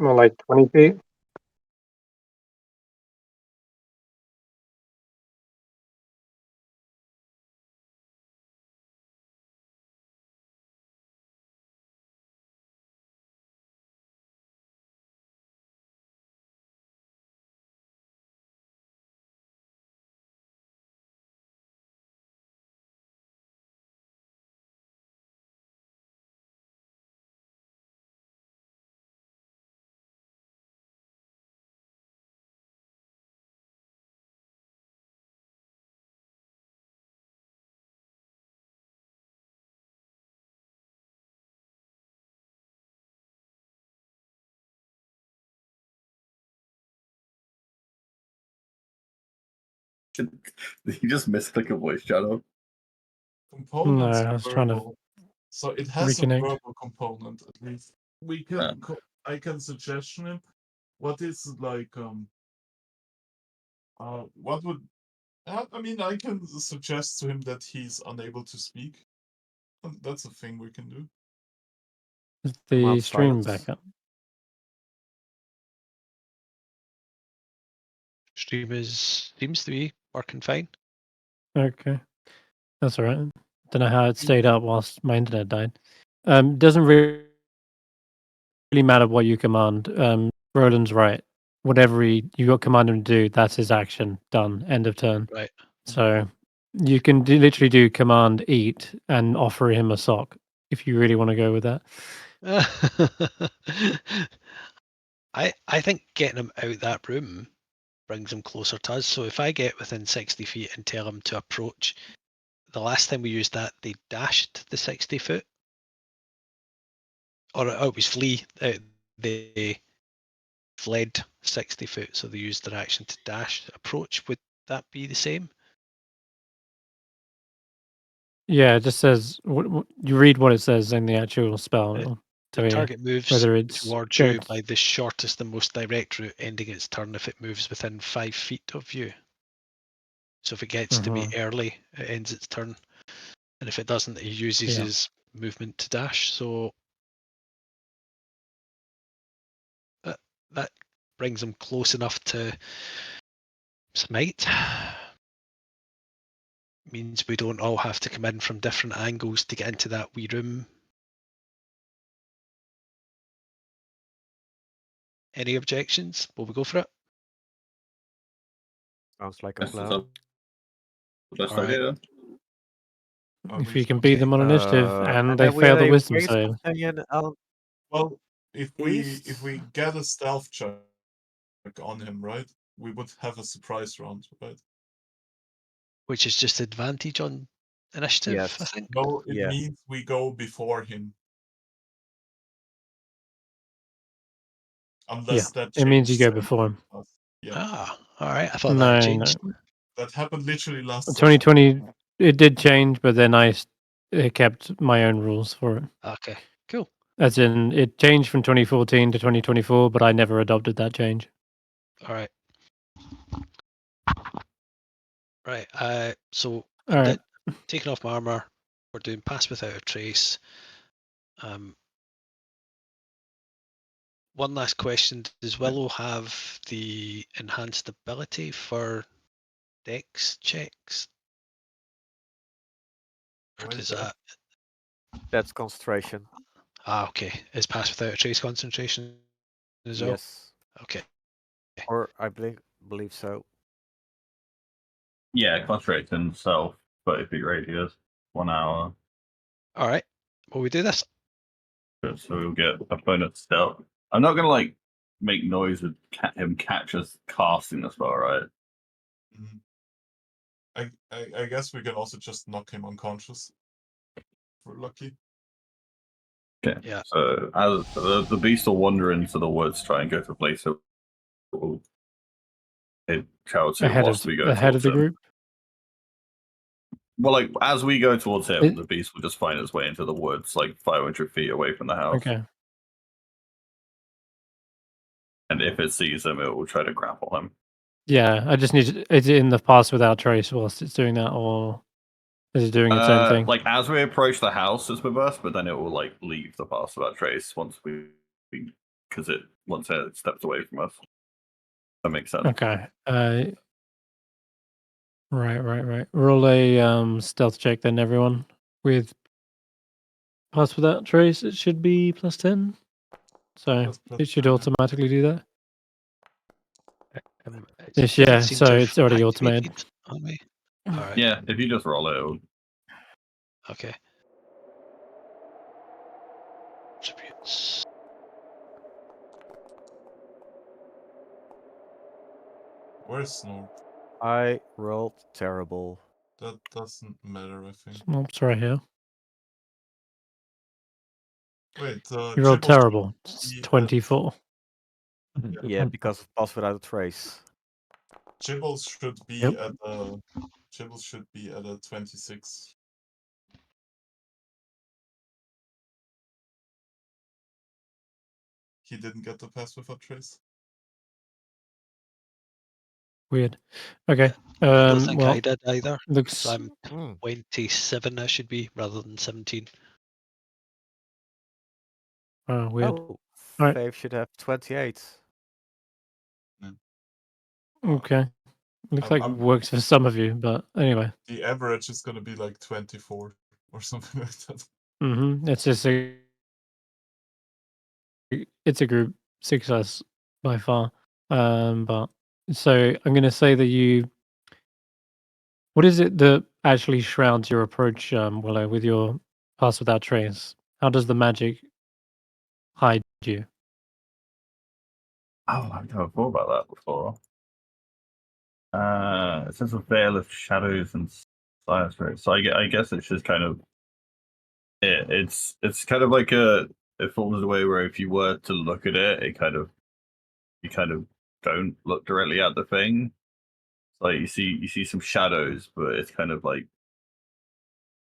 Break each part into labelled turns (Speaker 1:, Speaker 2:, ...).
Speaker 1: More like 20 feet.
Speaker 2: Did you just misclick a voice channel?
Speaker 3: Components
Speaker 1: No, I was trying to
Speaker 3: verbal. So it has
Speaker 1: reconnect.
Speaker 3: a verbal component at least. We can I can suggest him. What is like what would I mean I can suggest to him that he's unable to speak. That's a thing we can do.
Speaker 1: Is the stream back up?
Speaker 4: Stream seems to be working fine.
Speaker 1: Okay, that's all right. Don't know how it stayed up whilst my internet died. Doesn't really matter what you command. Roland's right. Whatever you command him to do, that's his action. Done. End of turn.
Speaker 4: Right.
Speaker 1: So you can literally do command eat and offer him a sock if you really want to go with that.
Speaker 4: I think getting him out that room brings him closer to us. So if I get within 60 feet and tell him to approach, the last time we used that, they dashed the 60 foot. Or it was flee. They fled 60 foot, so they used their action to dash. Approach, would that be the same?
Speaker 1: Yeah, it just says you read what it says in the actual spell.
Speaker 4: The target moves
Speaker 1: whether it's
Speaker 4: towards you by the shortest and most direct route, ending its turn if it moves within 5 feet of you. So if it gets to me early, it ends its turn. And if it doesn't, it uses his movement to dash. So that brings him close enough to smite. Means we don't all have to come in from different angles to get into that wee room. Any objections? Will we go for it?
Speaker 5: Sounds like a plan.
Speaker 2: Best idea.
Speaker 1: If you can beat them on initiative and they fail the wisdom save.
Speaker 3: Well, if we get a stealth check on him, right, we would have a surprise round, right?
Speaker 4: Which is just advantage on initiative, I think.
Speaker 3: No, it means we go before him. Unless that
Speaker 1: it means you go before him.
Speaker 3: Yeah.
Speaker 4: Ah, all right. I thought that had changed.
Speaker 3: No. That happened literally last
Speaker 1: 2020, it did change, but then I kept my own rules for it.
Speaker 4: Okay, cool.
Speaker 1: As in, it changed from 2014 to 2024, but I never adopted that change.
Speaker 4: All right. Right. So taking off my armor, we're doing pass without a trace. One last question: does Willow have the enhanced ability for Dex checks? Or does that?
Speaker 5: That's concentration.
Speaker 4: Ah, okay. Is pass without a trace concentration as well?
Speaker 5: Yes.
Speaker 4: Okay.
Speaker 5: Or I believe so.
Speaker 2: Yeah, concentration self 30 feet radius, 1 hour.
Speaker 4: All right. Will we do this?
Speaker 2: So we'll get opponent stealth. I'm not gonna make noise with him catch us casting the spell, right?
Speaker 3: I guess we can also just knock him unconscious. If we're lucky.
Speaker 2: Okay.
Speaker 4: Yeah.
Speaker 2: So as the beast will wander into the woods, try and go to a place that will travel to
Speaker 1: ahead
Speaker 2: whilst we go
Speaker 1: of the group.
Speaker 2: Well, as we go towards him, the beast will just find its way into the woods, 500 feet away from the house.
Speaker 1: Okay.
Speaker 2: And if it sees him, it will try to grapple him.
Speaker 1: Yeah, I just need. Is it in the pass without trace whilst it's doing that, or is it doing its own thing?
Speaker 2: As we approach the house, it's with us, but then it will leave the pass without trace once we because it once it steps away from us. That makes sense.
Speaker 1: Okay. Right. Roll a stealth check then, everyone. With pass without trace, it should be +10. So
Speaker 3: Plus
Speaker 1: it should
Speaker 3: 10, yeah.
Speaker 1: automatically do that.
Speaker 4: It's
Speaker 1: Yeah,
Speaker 4: seems
Speaker 1: so
Speaker 4: to have
Speaker 1: it's already automated.
Speaker 4: activated on me. All right.
Speaker 2: Yeah, if you just roll it, it'll...
Speaker 4: Okay. Attributes.
Speaker 3: Where's Snort?
Speaker 5: I rolled terrible.
Speaker 3: That doesn't matter, I think.
Speaker 1: Snop's right here.
Speaker 3: Wait,
Speaker 1: You rolled
Speaker 3: Jibble
Speaker 1: terrible.
Speaker 3: should
Speaker 1: It's
Speaker 3: be at-
Speaker 1: 24.
Speaker 5: Yeah, because of pass without a trace.
Speaker 3: Jibbles should be
Speaker 1: Yep.
Speaker 3: at Jibbles should be at a 26. He didn't get the pass without trace.
Speaker 1: Weird. Okay.
Speaker 4: I don't think
Speaker 1: Well,
Speaker 4: I did either.
Speaker 1: looks
Speaker 4: So I'm
Speaker 5: Hmm.
Speaker 4: 27. I should be rather than 17.
Speaker 1: weird.
Speaker 5: Oh,
Speaker 1: Alright.
Speaker 5: Faith should have 28.
Speaker 1: Okay. Looks like it
Speaker 3: I'm-
Speaker 1: works for some of you, but anyway.
Speaker 3: The average is gonna be like 24 or something like that.
Speaker 1: It's just it's a group success by far. But so I'm gonna say that you. What is it that actually shrouds your approach, Willow, with your pass without trace? How does the magic hide you?
Speaker 2: Oh, I've never thought about that before. It says a veil of shadows and science, right? So I guess it's just kind of it's kind of like it falls away where if you were to look at it, you kind of don't look directly at the thing. It's like you see some shadows, but it's kind of like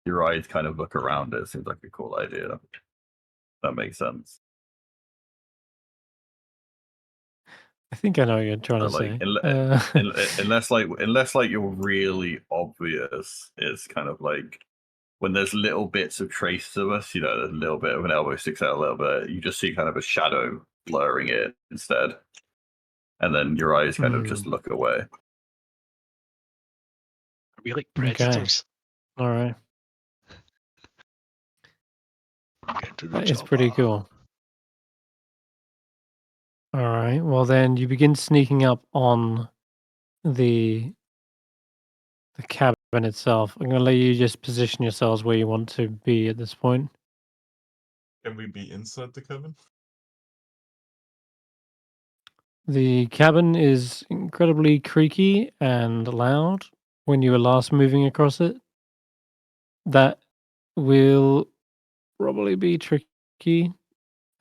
Speaker 2: your eyes kind of look around it. Seems like a cool idea. That makes sense.
Speaker 1: I think I know what you're trying to
Speaker 2: But like,
Speaker 1: say.
Speaker 2: unless like you're really obvious, it's kind of like when there's little bits of traces of us, you know, there's a little bit of an elbow sticks out a little bit. You just see kind of a shadow blurring it instead, and then your eyes kind of just look away.
Speaker 4: Are we like
Speaker 1: Okay.
Speaker 4: predators?
Speaker 1: All right.
Speaker 4: Get to the
Speaker 1: That is pretty
Speaker 4: chopper.
Speaker 1: cool. All right. Well, then you begin sneaking up on the cabin itself. I'm going to let you just position yourselves where you want to be at this point.
Speaker 3: Can we be inside the cabin?
Speaker 1: The cabin is incredibly creaky and loud when you were last moving across it. That will probably be tricky.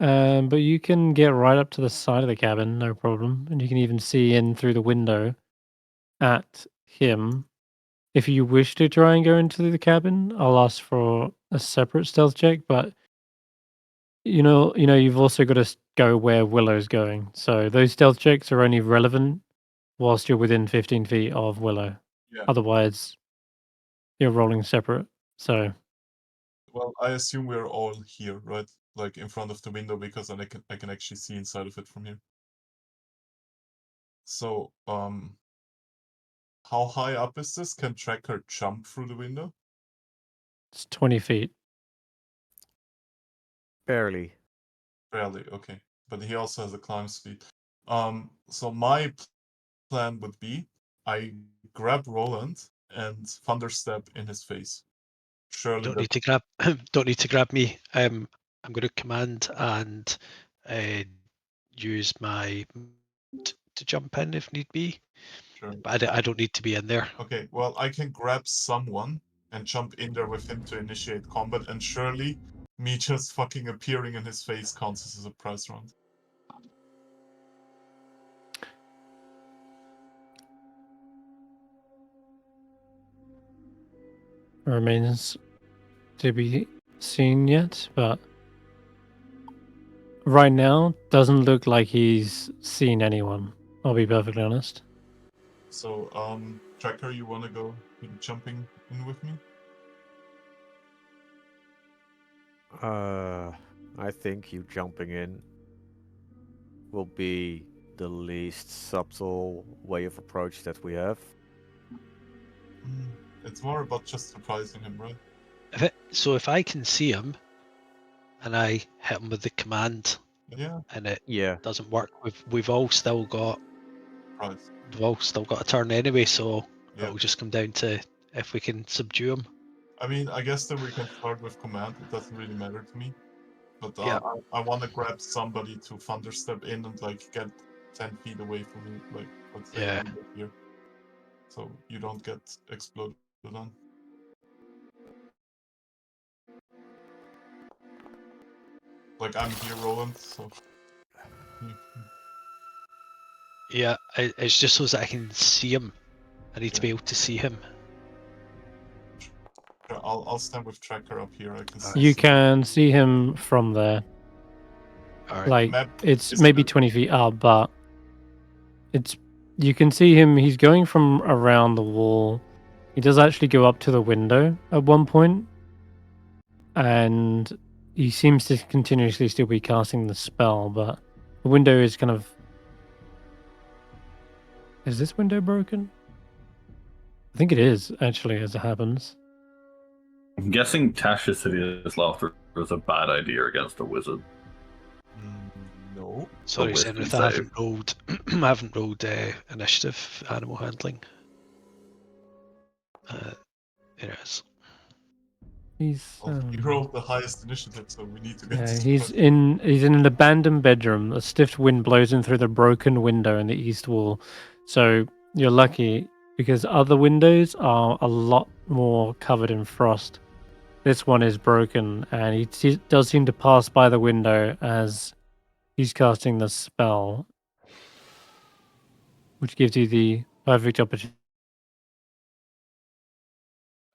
Speaker 1: But you can get right up to the side of the cabin, no problem. And you can even see in through the window at him. If you wish to try and go into the cabin, I'll ask for a separate stealth check, but you've also got to go where Willow's going. So those stealth checks are only relevant whilst you're within 15 feet of Willow.
Speaker 3: Yeah.
Speaker 1: Otherwise, you're rolling separate. So
Speaker 3: Well, I assume we're all here, right? Like in front of the window because then I can actually see inside of it from here. So, how high up is this? Can Tracker jump through the window?
Speaker 1: it's 20 feet.
Speaker 5: Barely.
Speaker 3: Barely, okay. But he also has a climb speed. So my plan would be I grab Roland and thunderstep in his face. Surely
Speaker 4: Don't
Speaker 3: that
Speaker 4: need to grab. Don't need to grab me. I'm going to command and use my to jump in if need be.
Speaker 3: sure.
Speaker 4: But I don't need to be in there.
Speaker 3: Okay, well, I can grab someone and jump in there with him to initiate combat, and surely me just fucking appearing in his face counts as a surprise round.
Speaker 1: Remains to be seen yet, but right now doesn't look like he's seen anyone. I'll be perfectly honest.
Speaker 3: So, Tracker, you wanna go jumping in with me?
Speaker 5: I think you jumping in will be the least subtle way of approach that we have.
Speaker 3: It's more about just surprising him, right?
Speaker 4: So if I can see him, and I hit him with the command,
Speaker 3: Yeah.
Speaker 4: and it
Speaker 5: Yeah.
Speaker 4: doesn't work, we've all still got
Speaker 3: Surprise.
Speaker 4: we've all still got a turn anyway. So
Speaker 3: Yeah.
Speaker 4: it'll just come down to if we can subdue him.
Speaker 3: I mean, I guess that we can start with command. It doesn't really matter to me. But
Speaker 4: Yeah.
Speaker 3: I want to grab somebody to thunderstep in and like get 10 feet away from me, like let's say
Speaker 4: Yeah.
Speaker 3: under here, so you don't get exploded on. Like I'm here, Roland. So
Speaker 4: Yeah, it's just so that I can see him. I need to be able to see him.
Speaker 3: I'll stand with tracker up here. I can see.
Speaker 1: You can see him from there.
Speaker 4: All right.
Speaker 1: Like
Speaker 3: Map
Speaker 1: it's
Speaker 3: is
Speaker 1: maybe
Speaker 3: good.
Speaker 1: 20 feet up, but you can see him. He's going from around the wall. He does actually go up to the window at one point, and he seems to continuously still be casting the spell, but the window is kind of... Is this window broken? I think it is, actually, as it happens.
Speaker 2: I'm guessing Tasha's hideous laughter was a bad idea against a wizard.
Speaker 3: No.
Speaker 4: Sorry,
Speaker 2: wisdom
Speaker 4: Senrith,
Speaker 2: save.
Speaker 4: I haven't rolled. I haven't rolled initiative animal handling. There it is.
Speaker 1: He's
Speaker 3: You rolled the highest initiative, so we need to get.
Speaker 1: yeah,
Speaker 3: this
Speaker 1: he's
Speaker 3: right.
Speaker 1: in an abandoned bedroom. A stiff wind blows in through the broken window in the east wall. So you're lucky because other windows are a lot more covered in frost. This one is broken, and he does seem to pass by the window as he's casting the spell, which gives you the perfect opportunity.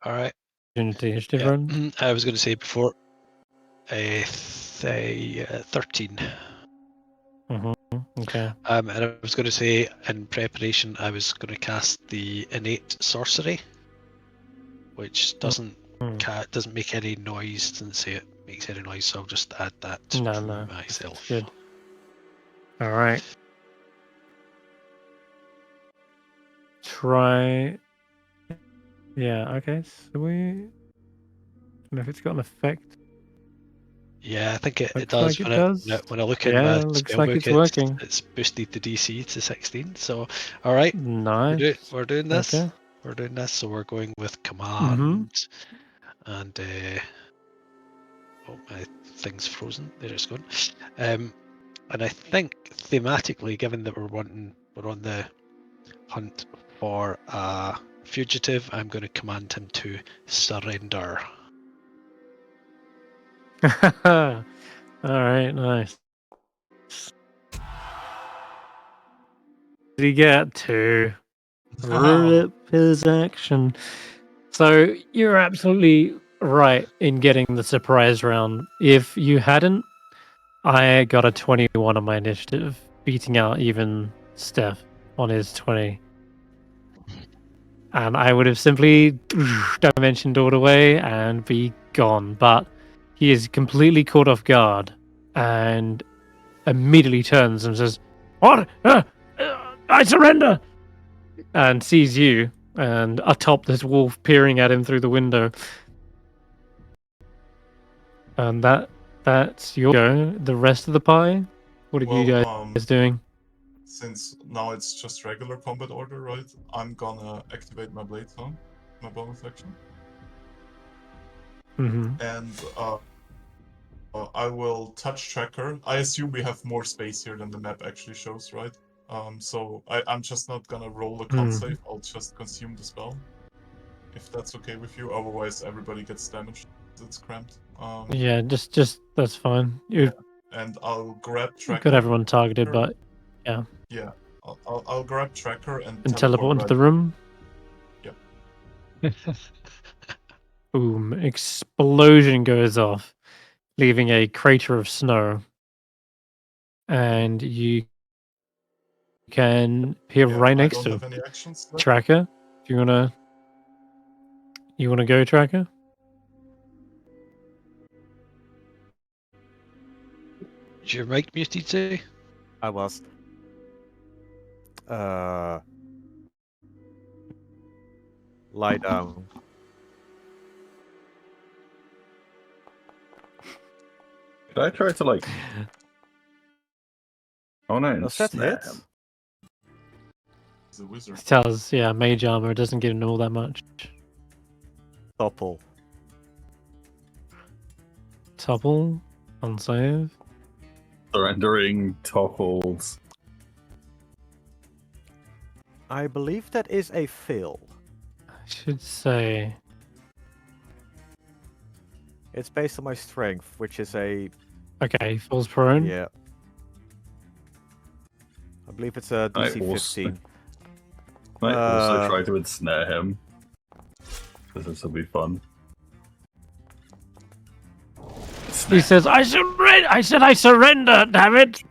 Speaker 4: All right.
Speaker 1: Initiative
Speaker 4: Yeah,
Speaker 1: run.
Speaker 4: I was going to say before. 13.
Speaker 1: Okay.
Speaker 4: And I was going to say in preparation, I was going to cast the innate sorcery, which doesn't doesn't make any noise. Doesn't say it makes any noise, so I'll just add that to
Speaker 1: No,
Speaker 4: myself.
Speaker 1: good. All right. Try. Yeah. Okay. So we. I don't know if it's got an effect.
Speaker 4: Yeah, I think it
Speaker 1: Looks
Speaker 4: does.
Speaker 1: like it does.
Speaker 4: When I look in
Speaker 1: Yeah,
Speaker 4: my
Speaker 1: looks like
Speaker 4: spellbook,
Speaker 1: it's working.
Speaker 4: it's boosted the DC to 16. So, all right,
Speaker 1: Nice.
Speaker 4: we're doing this.
Speaker 1: Okay.
Speaker 4: We're doing this. So we're going with command, and oh, my thing's frozen. There it's gone. And I think thematically, given that we're on the hunt for a fugitive, I'm going to command him to surrender.
Speaker 1: All right. Nice. Did he get to rip his action? So you're absolutely right in getting the surprise round. If you hadn't, I got a 21 on my initiative, beating out even Stef on his 20. And I would have simply dimension doored away and be gone. But he is completely caught off guard and immediately turns and says, "What? I surrender!" And sees you and atop this wolf peering at him through the window. And that's your go. The rest of the pie? What are you guys doing?
Speaker 3: Since now it's just regular combat order, right? I'm gonna activate my blade song, my bonus action. And I will touch tracker. I assume we have more space here than the map actually shows, right? So I'm just not gonna roll a con save. I'll just consume the spell, if that's okay with you. Otherwise, everybody gets damaged. It's cramped.
Speaker 1: Yeah, just that's fine.
Speaker 3: And I'll grab tracker.
Speaker 1: Got everyone targeted, but yeah.
Speaker 3: Yeah, I'll grab tracker and
Speaker 1: teleport into the room.
Speaker 3: Yep.
Speaker 1: Boom! Explosion goes off, leaving a crater of snow, and you can peer right next to
Speaker 3: have any actions left.
Speaker 1: Tracker. If you wanna go, Tracker?
Speaker 4: Is your mic muted, say?
Speaker 5: I was. Lie down.
Speaker 2: Did I try to like? Oh no,
Speaker 5: Does that
Speaker 2: snare
Speaker 5: hit?
Speaker 2: him.
Speaker 3: He's a wizard.
Speaker 1: It does, yeah. Mage armor doesn't give him all that much.
Speaker 5: Topple.
Speaker 1: Topple on save.
Speaker 2: Surrendering topples.
Speaker 5: I believe that is a fail.
Speaker 1: I should say.
Speaker 5: It's based on my strength, which is a
Speaker 1: Okay, he falls prone.
Speaker 5: yeah. I believe it's a DC
Speaker 2: I also-
Speaker 5: 15.
Speaker 2: Might also
Speaker 5: Uh,
Speaker 2: try to ensnare him. Because this will be fun.
Speaker 1: He says, I surrender! I said I surrender, damn it!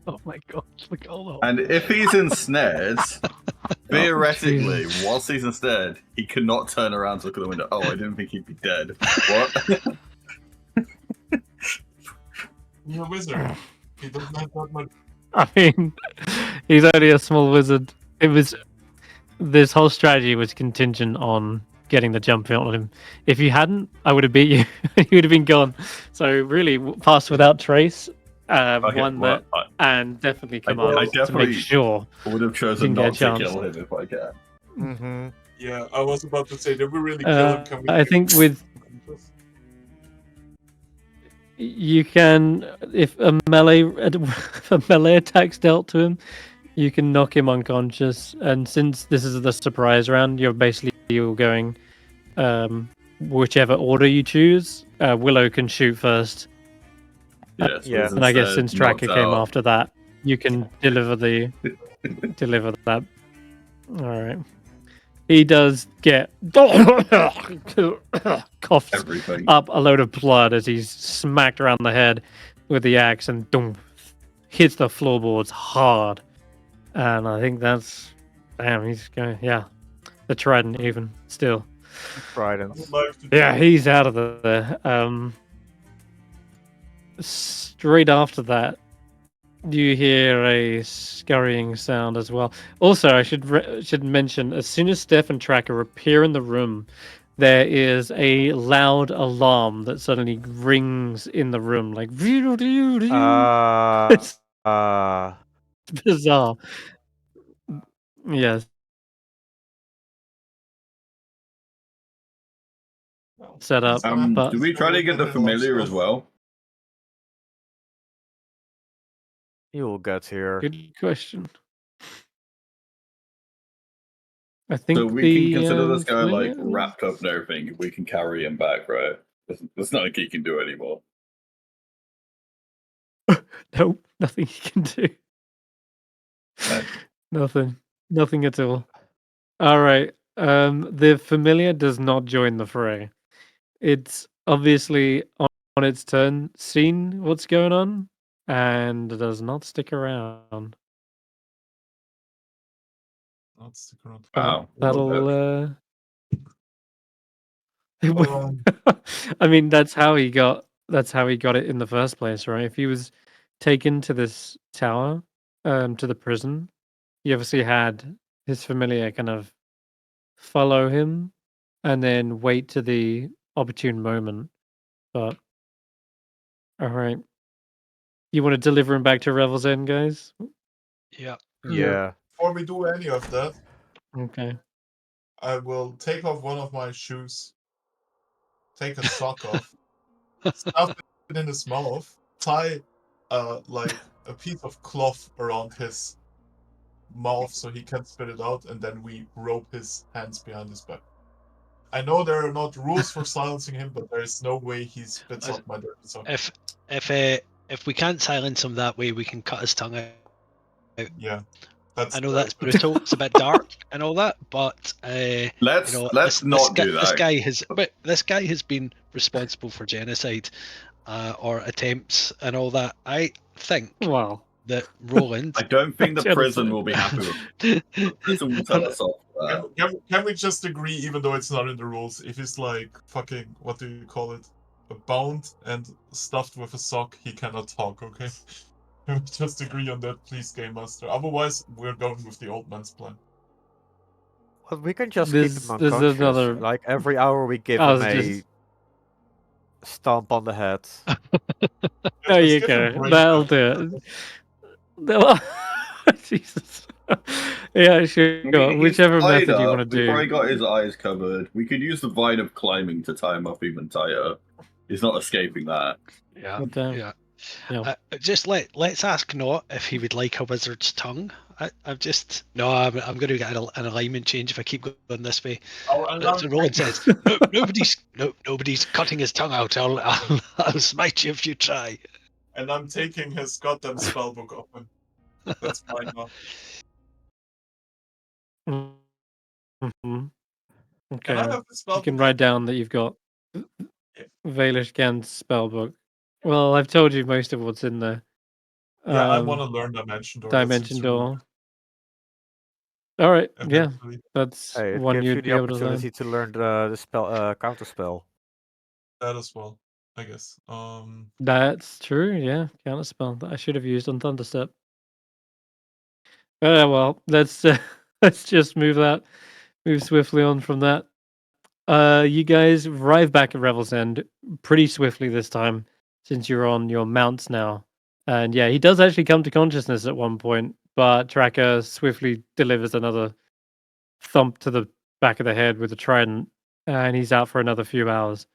Speaker 1: Oh my god, look at all the...
Speaker 2: And if he's ensnared, theoretically,
Speaker 1: Jesus.
Speaker 2: whilst he's ensnared, he cannot turn around to look at the window. Oh, I didn't think he'd be dead. What?
Speaker 3: He's a wizard. He doesn't have that much.
Speaker 1: I mean, he's only a small wizard. It was... This whole strategy was contingent on getting the jump on him. If you hadn't, I would have beat you. You would have been gone. So really, pass without trace, won
Speaker 2: well,
Speaker 1: that, and definitely
Speaker 2: I
Speaker 1: command to
Speaker 2: definitely
Speaker 1: make sure.
Speaker 2: would have chosen
Speaker 1: Didn't get a
Speaker 2: not to
Speaker 1: chance.
Speaker 2: kill him if I can.
Speaker 5: Mm-hmm.
Speaker 3: Yeah, I was about to say, did we really kill him? Can we
Speaker 1: I think with you can, if a melee attack's dealt to him, you can knock him unconscious. And since this is the surprise round, you're going whichever order you choose. Willow can shoot first,
Speaker 2: Yes,
Speaker 5: Yeah.
Speaker 1: and I guess since
Speaker 2: knocked
Speaker 1: Tracker came
Speaker 2: out.
Speaker 1: after that, you can deliver that. All right. He does get coughs
Speaker 2: Everything.
Speaker 1: up a load of blood as he's smacked around the head with the axe and hits the floorboards hard. And I think that's he's going, yeah, the trident even still.
Speaker 5: Trident.
Speaker 1: Yeah, he's out of there. Straight after that, you hear a scurrying sound as well. Also, I should mention, as soon as Stef and Tracker appear in the room, there is a loud alarm that suddenly rings in the room, like it's bizarre. Yes. Set up, but
Speaker 2: Do we try to get the familiar as well?
Speaker 5: He will get here.
Speaker 1: good question. I think
Speaker 2: So we can consider this guy
Speaker 1: familiar-
Speaker 2: like wrapped up and everything. We can carry him back, right? There's nothing he can do anymore.
Speaker 1: Nope, nothing you can do.
Speaker 2: No.
Speaker 1: Nothing at all. All right. The familiar does not join the fray. It's obviously on its turn seen what's going on and does not stick around.
Speaker 3: Not stick around.
Speaker 2: Wow.
Speaker 1: That'll
Speaker 3: Oh.
Speaker 1: I mean, that's how he got it in the first place, right? If he was taken to this tower, to the prison, he obviously had his familiar kind of follow him and then wait to the opportune moment. But all right. You want to deliver him back to Revel's End, guys?
Speaker 4: Yeah.
Speaker 5: Yeah.
Speaker 3: Before we do any of that,
Speaker 1: Okay.
Speaker 3: I will take off one of my shoes, take a sock off, stuff it in his mouth, tie like a piece of cloth around his mouth so he can spit it out, and then we rope his hands behind his back. I know there are not rules for silencing him, but there is no way he spits out my dirty sock.
Speaker 4: If we can't silence him that way, we can cut his tongue out.
Speaker 3: Yeah.
Speaker 4: I know that's brutal. It's a bit dark and all that, but
Speaker 2: Let's not do that.
Speaker 4: This guy has been responsible for genocide or attempts and all that. I think
Speaker 1: Wow.
Speaker 4: that Roland.
Speaker 2: I don't think the
Speaker 1: Genocide.
Speaker 2: prison will be happy with it. The prison will tell us off for that.
Speaker 3: Can we just agree, even though it's not in the rules, if he's like fucking, what do you call it? bound and stuffed with a sock, he cannot talk, okay? Just agree on that, please, Game Master. Otherwise, we're going with the old man's plan.
Speaker 5: Well, we can just keep him
Speaker 1: There's
Speaker 5: unconscious.
Speaker 1: another.
Speaker 5: Like every hour we give
Speaker 1: I
Speaker 5: him
Speaker 1: was
Speaker 5: a
Speaker 1: just.
Speaker 5: stomp on the head.
Speaker 1: No,
Speaker 3: Just
Speaker 1: you
Speaker 3: give him
Speaker 1: go.
Speaker 3: brain
Speaker 1: That'll
Speaker 3: damage.
Speaker 1: do it. No, Jesus. Yeah, sure.
Speaker 2: I mean, he's
Speaker 1: Whichever
Speaker 2: tied
Speaker 1: method you
Speaker 2: up.
Speaker 1: want to
Speaker 2: We've
Speaker 1: do.
Speaker 2: already got his eyes covered. We could use the vine of climbing to tie him up even tighter. He's not escaping that.
Speaker 4: Yeah,
Speaker 1: God damn.
Speaker 4: yeah.
Speaker 1: Yeah.
Speaker 4: Just let's ask Not if he would like a wizard's tongue. I'm going to get an alignment change if I keep going this way. So Roland says, nobody's cutting his tongue out. I'll smite you if you try.
Speaker 3: And I'm taking his goddamn spellbook off him. That's fine now.
Speaker 1: Mm-hmm.
Speaker 3: Can I
Speaker 1: Okay.
Speaker 3: have the
Speaker 1: You
Speaker 3: spellbook?
Speaker 1: can write down that you've got Valish Gant's spellbook. Well, I've told you most of what's in there.
Speaker 3: Yeah, I want to learn Dimension Door.
Speaker 1: Dimension Door. All right. Yeah,
Speaker 3: Eventually.
Speaker 1: that's
Speaker 5: Hey, it
Speaker 1: one
Speaker 5: gives you
Speaker 1: you'd be
Speaker 5: the
Speaker 1: able to learn.
Speaker 5: opportunity to learn the spell counter spell.
Speaker 3: That as well, I guess.
Speaker 1: That's true. Yeah, counter spell that I should have used on Thunderstep. Well, let's let's just move swiftly on from that. You guys arrive back at Revel's End pretty swiftly this time, since you're on your mounts now. And yeah, he does actually come to consciousness at one point, but Tracker swiftly delivers another thump to the back of the head with a trident, and he's out for another few hours.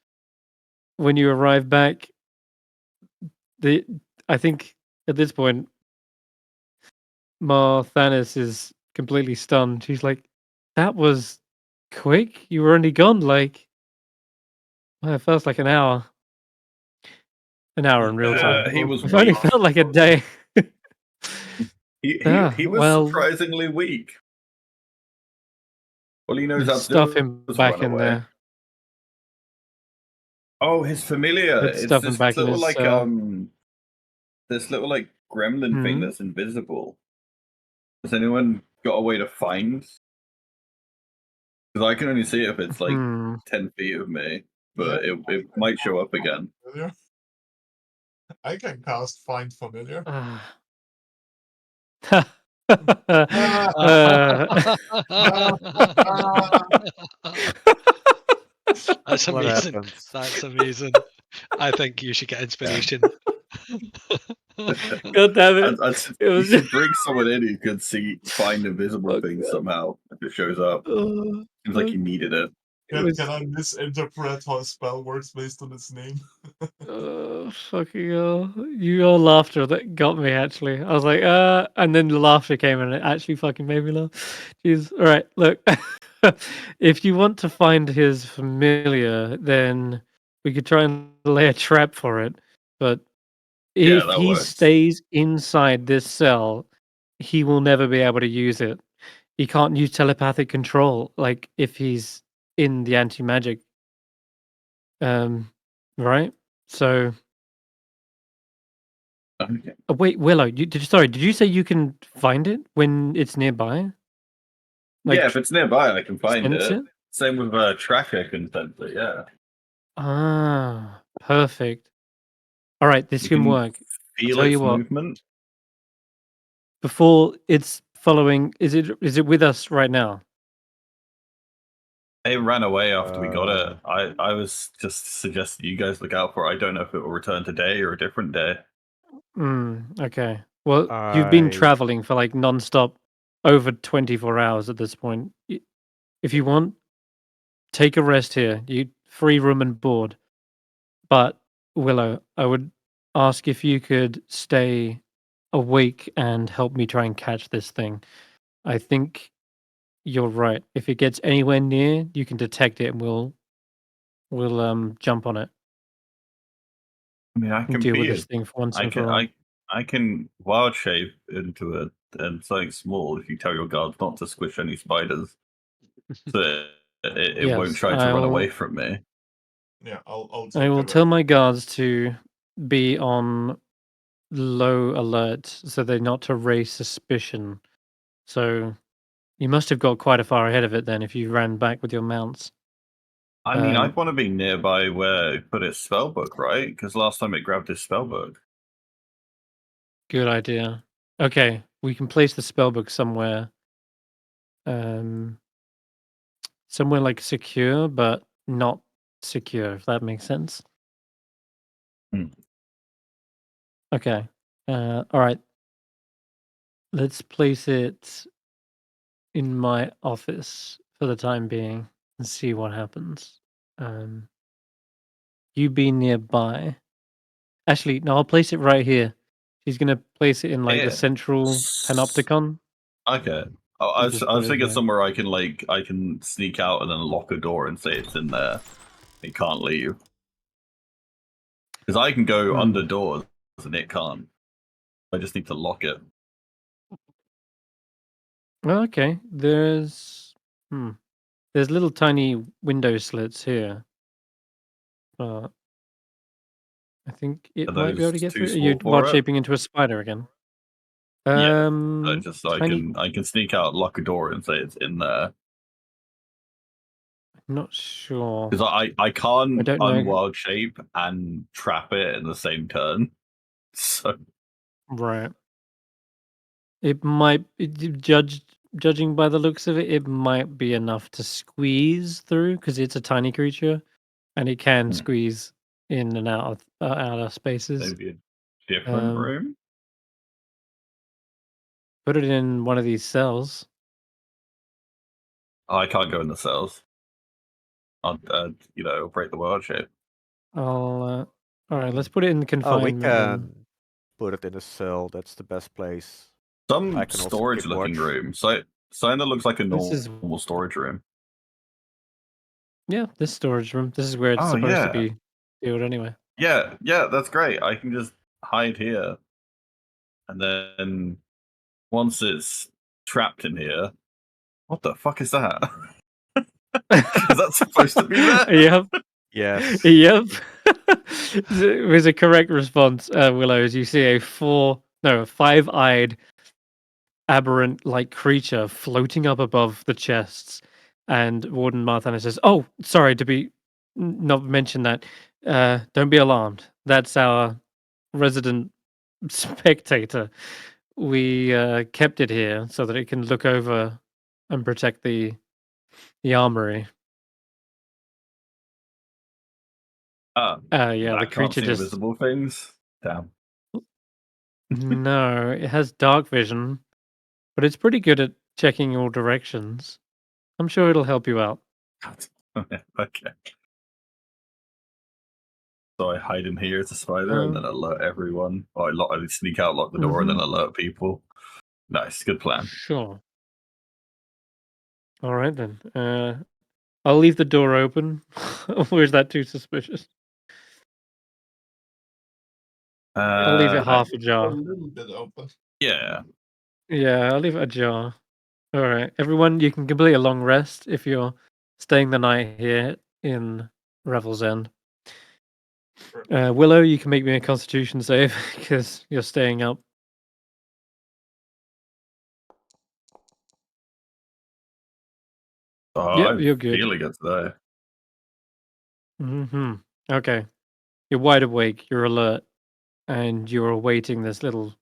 Speaker 1: When you arrive back, I think at this point, Thanis is completely stunned. She's like, "That was quick. You were only gone like, well, it feels like an hour." An hour in real time.
Speaker 2: He was
Speaker 1: It only
Speaker 2: weak.
Speaker 1: felt like a day.
Speaker 2: He was
Speaker 1: well,
Speaker 2: surprisingly weak. All he knows how to
Speaker 1: stuff
Speaker 2: do
Speaker 1: him
Speaker 2: is
Speaker 1: back
Speaker 2: run
Speaker 1: in
Speaker 2: away.
Speaker 1: there.
Speaker 2: Oh, his familiar.
Speaker 1: Let's
Speaker 2: It's
Speaker 1: stuff him
Speaker 2: this
Speaker 1: back in
Speaker 2: little
Speaker 1: his
Speaker 2: like
Speaker 1: cell.
Speaker 2: this little like gremlin thing
Speaker 1: Mhm.
Speaker 2: that's invisible. Has anyone got a way to find? Because I can only see it if it's like 10 feet of me, but it might show up again.
Speaker 3: Familiar? I can cast Find Familiar.
Speaker 4: That's
Speaker 5: What
Speaker 4: amazing.
Speaker 5: happens?
Speaker 4: That's amazing. I think you should get inspiration.
Speaker 1: God damn it!
Speaker 2: You should bring someone in who could find invisible things somehow if it shows up. Seems like he needed it.
Speaker 3: Can I misinterpret how a spell works based on its name?
Speaker 1: Fucking hell. Your laughter that got me, actually. I was like, and then the laughter came and it actually fucking made me laugh. Jeez. All right, look. If you want to find his familiar, then we could try and lay a trap for it. But
Speaker 2: Yeah,
Speaker 1: if
Speaker 2: that
Speaker 1: he
Speaker 2: works.
Speaker 1: stays inside this cell, he will never be able to use it. He can't use telepathic control, like if he's in the anti-magic. Right? So
Speaker 2: Okay.
Speaker 1: wait, Willow, did you say you can find it when it's nearby? Like,
Speaker 2: yeah, if it's nearby, I can find
Speaker 1: sense
Speaker 2: it.
Speaker 1: it?
Speaker 2: Same with Tracker can sense it, yeah.
Speaker 1: Ah, perfect. All right, this
Speaker 2: You
Speaker 1: can
Speaker 2: can
Speaker 1: work.
Speaker 2: Feel
Speaker 1: tell you
Speaker 2: its
Speaker 1: what.
Speaker 2: movement.
Speaker 1: Before it's following, is it with us right now?
Speaker 2: It ran away after we got it. I was just suggesting you guys look out for it. I don't know if it will return today or a different day.
Speaker 1: Okay. Well, you've been traveling for like non-stop over 24 hours at this point. If you want, take a rest here. You free room and board. But Willow, I would ask if you could stay awake and help me try and catch this thing. I think you're right. If it gets anywhere near, you can detect it and we'll jump on it.
Speaker 2: I mean, I
Speaker 1: And
Speaker 2: can
Speaker 1: deal with
Speaker 2: be
Speaker 1: this thing for once
Speaker 2: I
Speaker 1: and
Speaker 2: can
Speaker 1: for all.
Speaker 2: I can wild shape into it and something small if you tell your guards not to squish any spiders, so it won't
Speaker 1: Yes,
Speaker 2: try to run away from me.
Speaker 3: Yeah, I'll
Speaker 1: I will
Speaker 3: take
Speaker 1: tell my guards to be on low alert so they're not to raise suspicion. So you must have got quite a far ahead of it then if you ran back with your mounts.
Speaker 2: I mean, I'd want to be nearby where it put its spellbook, right? Because last time it grabbed its spellbook.
Speaker 1: Good idea. Okay, we can place the spellbook somewhere. Somewhere like secure, but not secure, if that makes sense.
Speaker 2: Hmm.
Speaker 1: Okay. All right. Let's place it in my office for the time being and see what happens. You be nearby. Actually, no, I'll place it right here. She's gonna place it in like the
Speaker 2: Yeah.
Speaker 1: central panopticon.
Speaker 2: Okay. Oh, I
Speaker 1: And
Speaker 2: was,
Speaker 1: just
Speaker 2: I
Speaker 1: put
Speaker 2: was
Speaker 1: it
Speaker 2: thinking
Speaker 1: there.
Speaker 2: somewhere I can sneak out and then lock a door and say it's in there. It can't leave. Because I can go under doors and it can't. I just need to lock it.
Speaker 1: Well, okay. There's little tiny window slits here. But I think it
Speaker 2: Are
Speaker 1: might be able to
Speaker 2: those
Speaker 1: get
Speaker 2: too
Speaker 1: through. Are you
Speaker 2: small for
Speaker 1: wild
Speaker 2: it?
Speaker 1: shaping into a spider again?
Speaker 2: Yeah. I
Speaker 1: Tiny.
Speaker 2: can sneak out, lock a door, and say it's in there.
Speaker 1: Not sure.
Speaker 2: Because I can't
Speaker 1: I don't know.
Speaker 2: unwild shape and trap it in the same turn. So
Speaker 1: Right. It might judging by the looks of it, it might be enough to squeeze through because it's a tiny creature, and it can squeeze in and out of outer spaces.
Speaker 2: maybe a different room.
Speaker 1: Put it in one of these cells.
Speaker 2: Oh, I can't go in the cells. I'll break the world shape.
Speaker 1: All right, let's put it in
Speaker 5: Oh, we
Speaker 1: confinement. Then.
Speaker 5: can put it in a cell. That's the best place.
Speaker 2: Some
Speaker 5: I can also
Speaker 2: storage
Speaker 5: keep
Speaker 2: looking
Speaker 5: watch.
Speaker 2: room. So something that looks like a
Speaker 1: This is
Speaker 2: normal storage room.
Speaker 1: yeah, this storage room. This is where it's supposed to be sealed anyway.
Speaker 2: Yeah, that's great. I can just hide here. And then once it's trapped in here, what the fuck is that? Is that supposed to be there?
Speaker 1: Yep.
Speaker 5: Yes.
Speaker 1: Yep. It was a correct response, Willow, as you see a 5-eyed aberrant like creature floating up above the chests. And Warden Marthana says, "Oh, sorry to be not mention that. Don't be alarmed. That's our resident spectator. We kept it here so that it can look over and protect the armory." Yeah, the
Speaker 2: I can't
Speaker 1: creature
Speaker 2: see
Speaker 1: just
Speaker 2: invisible things. Damn.
Speaker 1: no, it has dark vision, but it's pretty good at checking all directions. I'm sure it'll help you out.
Speaker 2: Okay. So I hide in here as a spider and then alert everyone. Or I sneak out, lock the door, and then alert people. Nice, good plan.
Speaker 1: Sure. All right then. I'll leave the door open. Or is that too suspicious? I'll leave it half
Speaker 3: A
Speaker 1: ajar.
Speaker 3: little bit open.
Speaker 2: Yeah.
Speaker 1: Yeah, I'll leave it ajar. All right, everyone, you can complete a long rest if you're staying the night here in Revel's End. Willow, you can make me a Constitution save because you're staying up.
Speaker 2: Oh,
Speaker 1: Yep,
Speaker 2: I'm
Speaker 1: you're good.
Speaker 2: feeling it today.
Speaker 1: Okay. You're wide awake, you're alert, and you're awaiting this little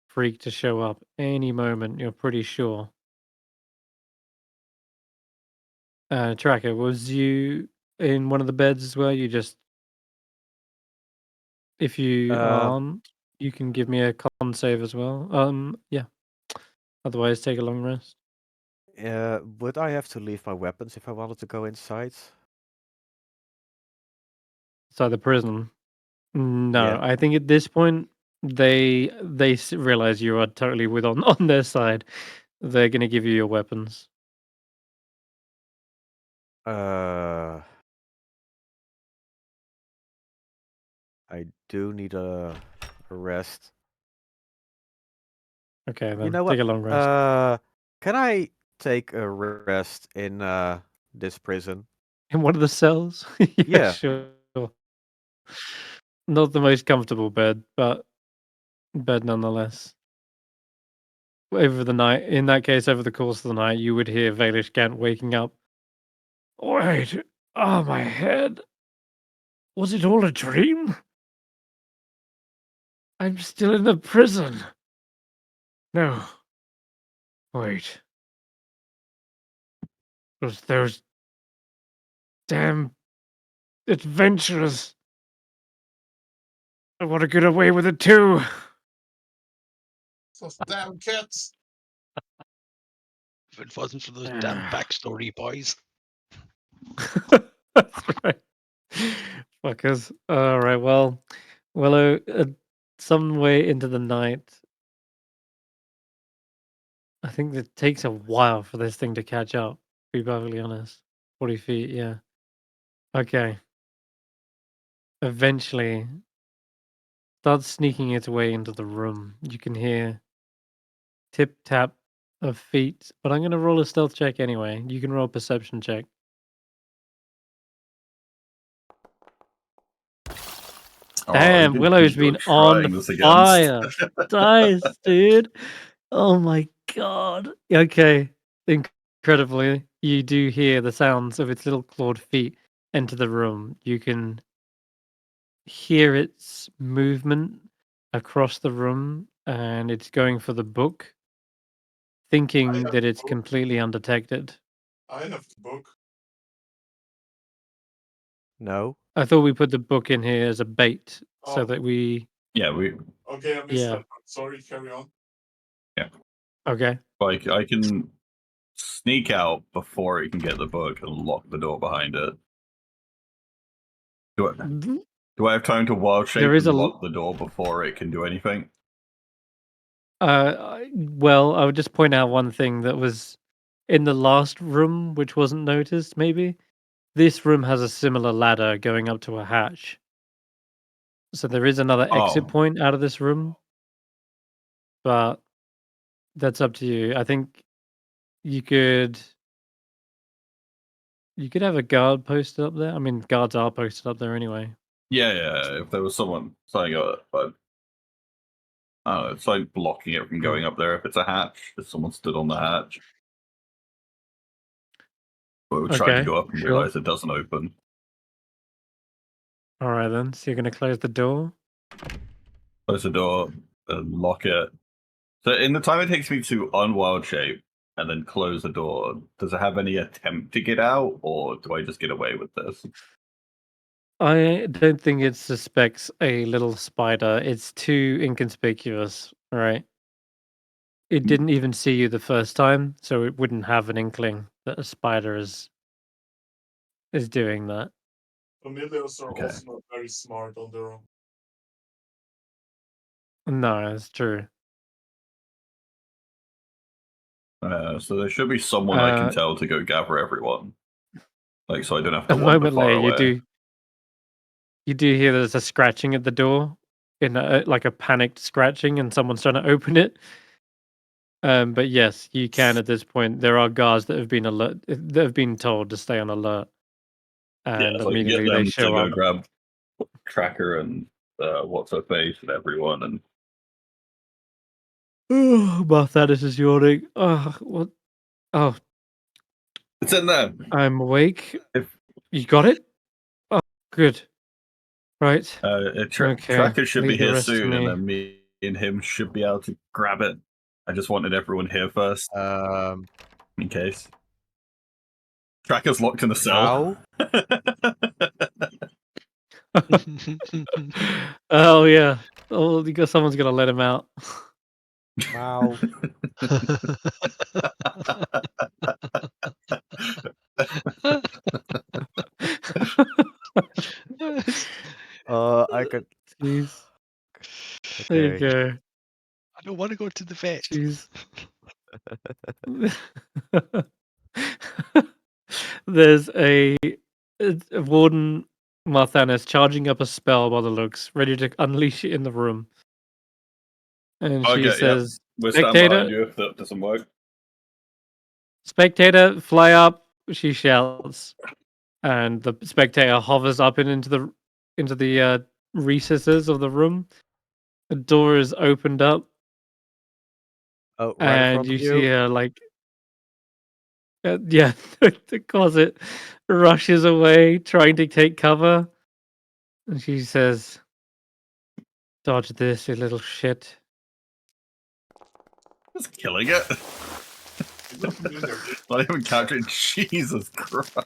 Speaker 1: freak to show up any moment, you're pretty sure. Tracker, was you in one of the beds as well? You just if you aren't, you can give me a con save as well. Yeah. Otherwise take a long rest.
Speaker 5: Would I have to leave my weapons if I wanted to go inside?
Speaker 1: So the prison. No,
Speaker 5: Yeah.
Speaker 1: I think at this point they realize you are totally on their side. They're gonna give you your weapons.
Speaker 5: I do need a rest.
Speaker 1: Okay,
Speaker 5: You
Speaker 1: then
Speaker 5: know
Speaker 1: take
Speaker 5: what?
Speaker 1: a long rest.
Speaker 5: Can I take a rest in this prison?
Speaker 1: In one of the cells?
Speaker 5: Yeah.
Speaker 1: Sure. Not the most comfortable bed, but bed nonetheless. Over the night, in that case, over the course of the night, you would hear Valish Gant waking up. Wait, Oh, my head. Was it all a dream? I'm still in the prison. No. Wait. It was those damn adventurers. I want to get away with it too.
Speaker 3: Those damn cats.
Speaker 4: If it wasn't for those damn backstory boys.
Speaker 1: That's right. Fuckers. All right. Well, Willow, some way into the night. I think it takes a while for this thing to catch up. To be perfectly honest, 40 feet. Yeah. Okay. Eventually, starts sneaking its way into the room. You can hear tip tap of feet, but I'm going to roll a stealth check anyway. You can roll a perception check.
Speaker 2: Oh,
Speaker 1: Damn,
Speaker 2: you
Speaker 1: Willow's
Speaker 2: you're
Speaker 1: been on
Speaker 2: trying this
Speaker 1: fire.
Speaker 2: against.
Speaker 1: Dice, dude. Oh my god. Okay. Incredibly, you do hear the sounds of its little clawed feet enter the room. You can hear its movement across the room, and it's going for the book, thinking
Speaker 3: have
Speaker 1: that
Speaker 3: the
Speaker 1: it's
Speaker 3: book.
Speaker 1: completely undetected.
Speaker 3: I have the book.
Speaker 5: No.
Speaker 1: I thought we put the book in here as a bait so
Speaker 3: Oh.
Speaker 1: that we.
Speaker 2: Yeah, we
Speaker 3: Okay, I missed
Speaker 1: Yeah.
Speaker 3: that part. Sorry, carry on.
Speaker 1: Okay.
Speaker 2: like I can sneak out before it can get the book and lock the door behind it. Do I have time to wild shape
Speaker 1: There is
Speaker 2: and
Speaker 1: a
Speaker 2: lock the door before it can do anything?
Speaker 1: Well, I would just point out one thing that was in the last room, which wasn't noticed, maybe. This room has a similar ladder going up to a hatch. So there is another exit
Speaker 2: Oh.
Speaker 1: point out of this room. But that's up to you. I think you could have a guard posted up there. I mean, guards are posted up there anyway.
Speaker 2: Yeah. If there was someone saying it, but I don't know, it's like blocking it from going up there. If it's a hatch, if someone stood on the hatch, we would try to
Speaker 1: Okay,
Speaker 2: go up and
Speaker 1: sure.
Speaker 2: realize it doesn't open.
Speaker 1: All right then. So you're going to close the door.
Speaker 2: Close the door and lock it. So in the time it takes me to unwild shape and then close the door, does it have any attempt to get out, or do I just get away with this?
Speaker 1: I don't think it suspects a little spider. It's too inconspicuous, right? It didn't even see you the first time, so it wouldn't have an inkling that a spider is doing that.
Speaker 3: Familiars are
Speaker 2: Okay.
Speaker 3: also not very smart on their own.
Speaker 1: No, it's true.
Speaker 2: So there should be someone I can
Speaker 1: Uh,
Speaker 2: tell to go gather everyone, like so I don't have
Speaker 1: A
Speaker 2: to wander
Speaker 1: moment
Speaker 2: far
Speaker 1: later,
Speaker 2: away.
Speaker 1: you do hear there's a scratching at the door, in like a panicked scratching, and someone's trying to open it. But yes, you can at this point. There are guards that have been told to stay on alert,
Speaker 2: Yeah,
Speaker 1: and
Speaker 2: so I can get
Speaker 1: immediately they
Speaker 2: them to
Speaker 1: show
Speaker 2: go
Speaker 1: up.
Speaker 2: grab Tracker and what's her face and everyone, and
Speaker 1: Oh, Barthanis is yawning. Oh, what? Oh,
Speaker 2: it's in there.
Speaker 1: I'm awake.
Speaker 2: If
Speaker 1: You got it? Oh, good. Right. Okay.
Speaker 2: Tracker should be
Speaker 1: leave the
Speaker 2: here
Speaker 1: rest to
Speaker 2: soon, and
Speaker 1: me.
Speaker 2: then me and him should be able to grab it. I just wanted everyone here first, in case. Tracker's locked in the cell.
Speaker 1: Oh yeah. Oh, someone's gonna let him out.
Speaker 5: Wow. I could.
Speaker 1: Jeez. There you
Speaker 5: Okay.
Speaker 1: go.
Speaker 4: I don't want to go to the vet.
Speaker 1: Jeez. There's a warden Marthanis charging up a spell by the looks, ready to unleash it in the room. And she
Speaker 2: Okay, yep.
Speaker 1: says,
Speaker 2: We'll stand behind
Speaker 1: "Spectator,
Speaker 2: you if that doesn't work.
Speaker 1: spectator, fly up!" She shouts, and the spectator hovers up and into the recesses of the room. The door is opened up,
Speaker 5: Oh, right in
Speaker 1: and
Speaker 5: front
Speaker 1: you
Speaker 5: of
Speaker 1: see
Speaker 5: you.
Speaker 1: her like Yeah, the closet rushes away, trying to take cover. And she says, "Dodge this, you little shit."
Speaker 2: Just killing it. Not even capturing. Jesus Christ.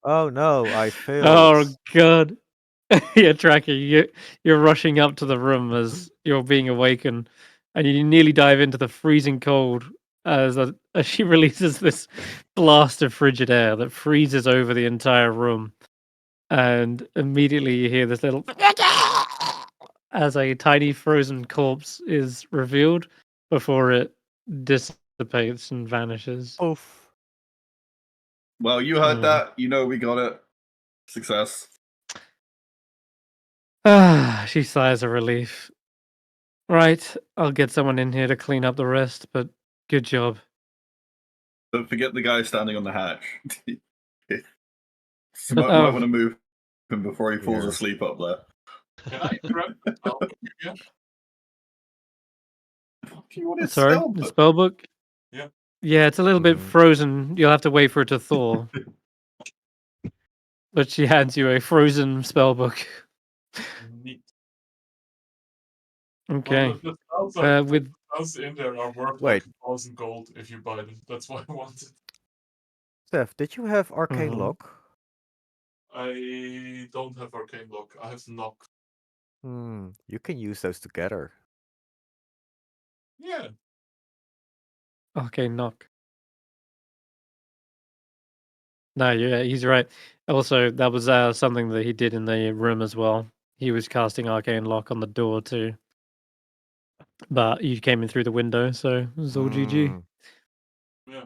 Speaker 5: Oh no, I failed.
Speaker 1: Oh god. Yeah, Tracker, you're rushing up to the room as you're being awakened, and you nearly dive into the freezing cold as she releases this blast of frigid air that freezes over the entire room, and immediately you hear this little as a tiny frozen corpse is revealed before it dissipates and vanishes.
Speaker 5: Oof.
Speaker 2: Well, you heard
Speaker 1: Mm.
Speaker 2: that. You know we got it. Success.
Speaker 1: She sighs of relief. Right, I'll get someone in here to clean up the rest, but good job.
Speaker 2: Don't forget the guy standing on the hatch. You might
Speaker 1: Oh.
Speaker 2: want to move him before he falls
Speaker 5: Yeah.
Speaker 2: asleep up there.
Speaker 3: Can I grab the spellbook again?
Speaker 2: You want his
Speaker 1: Sorry,
Speaker 2: spell
Speaker 1: the
Speaker 2: book?
Speaker 1: spellbook?
Speaker 3: Yeah.
Speaker 1: Yeah, it's a little bit
Speaker 5: Mhm.
Speaker 1: frozen. You'll have to wait for it to thaw. But she hands you a frozen spellbook.
Speaker 3: Neat.
Speaker 1: Okay.
Speaker 3: Well, the spells are,
Speaker 1: With
Speaker 3: the spells in there are worth
Speaker 5: Wait.
Speaker 3: like 1,000 gold if you buy them. That's why I wanted.
Speaker 5: Stef, did you have Arcane
Speaker 1: Mhm.
Speaker 5: Lock?
Speaker 3: I don't have Arcane Lock. I have Knock.
Speaker 5: You can use those together.
Speaker 3: Yeah.
Speaker 1: okay, knock. No, yeah, he's right. Also, that was something that he did in the room as well. He was casting arcane lock on the door too. But you came in through the window, so it was all GG.
Speaker 5: Mm.
Speaker 3: Yeah.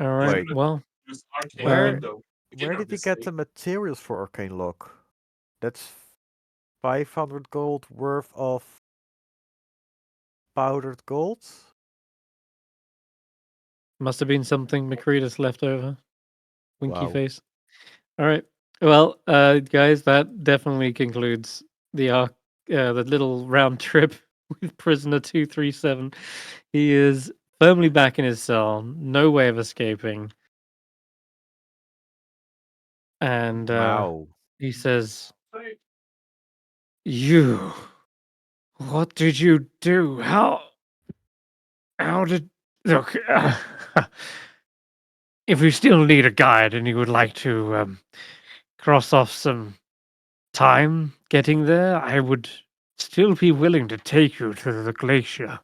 Speaker 1: All right.
Speaker 5: Wait.
Speaker 1: Well,
Speaker 3: Use Arcane
Speaker 5: Where-
Speaker 3: Window.
Speaker 5: Where did you get the materials for Arcane Lock? That's 500 gold worth of powdered gold?
Speaker 1: must have been something Macretus left over. Winky
Speaker 5: Wow.
Speaker 1: face. All right. Well, guys, that definitely concludes the little round trip with prisoner 237. He is firmly back in his cell, no way of escaping. And
Speaker 5: Wow.
Speaker 1: he says, "You, what did you do? How did look? If you still need a guide and you would like to cross off some time getting there, I would still be willing to take you to the glacier."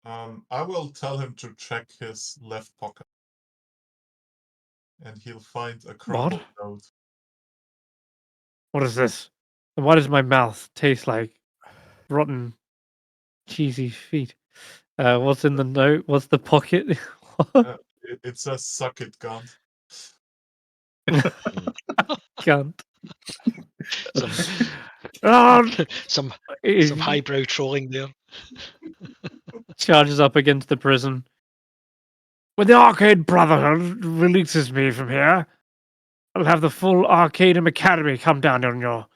Speaker 3: I will tell him to check his left pocket. And he'll find a crumpled note.
Speaker 1: What is this? And why does my mouth taste like rotten, cheesy feet? What's in the note? What's the pocket?
Speaker 3: It says "suck it, gun."
Speaker 1: Cunt.
Speaker 4: Some
Speaker 1: He
Speaker 4: highbrow trolling there.
Speaker 1: charges up against the prison. When the Arcade Brotherhood releases me from here, I'll have the full Arcadium Academy come down on your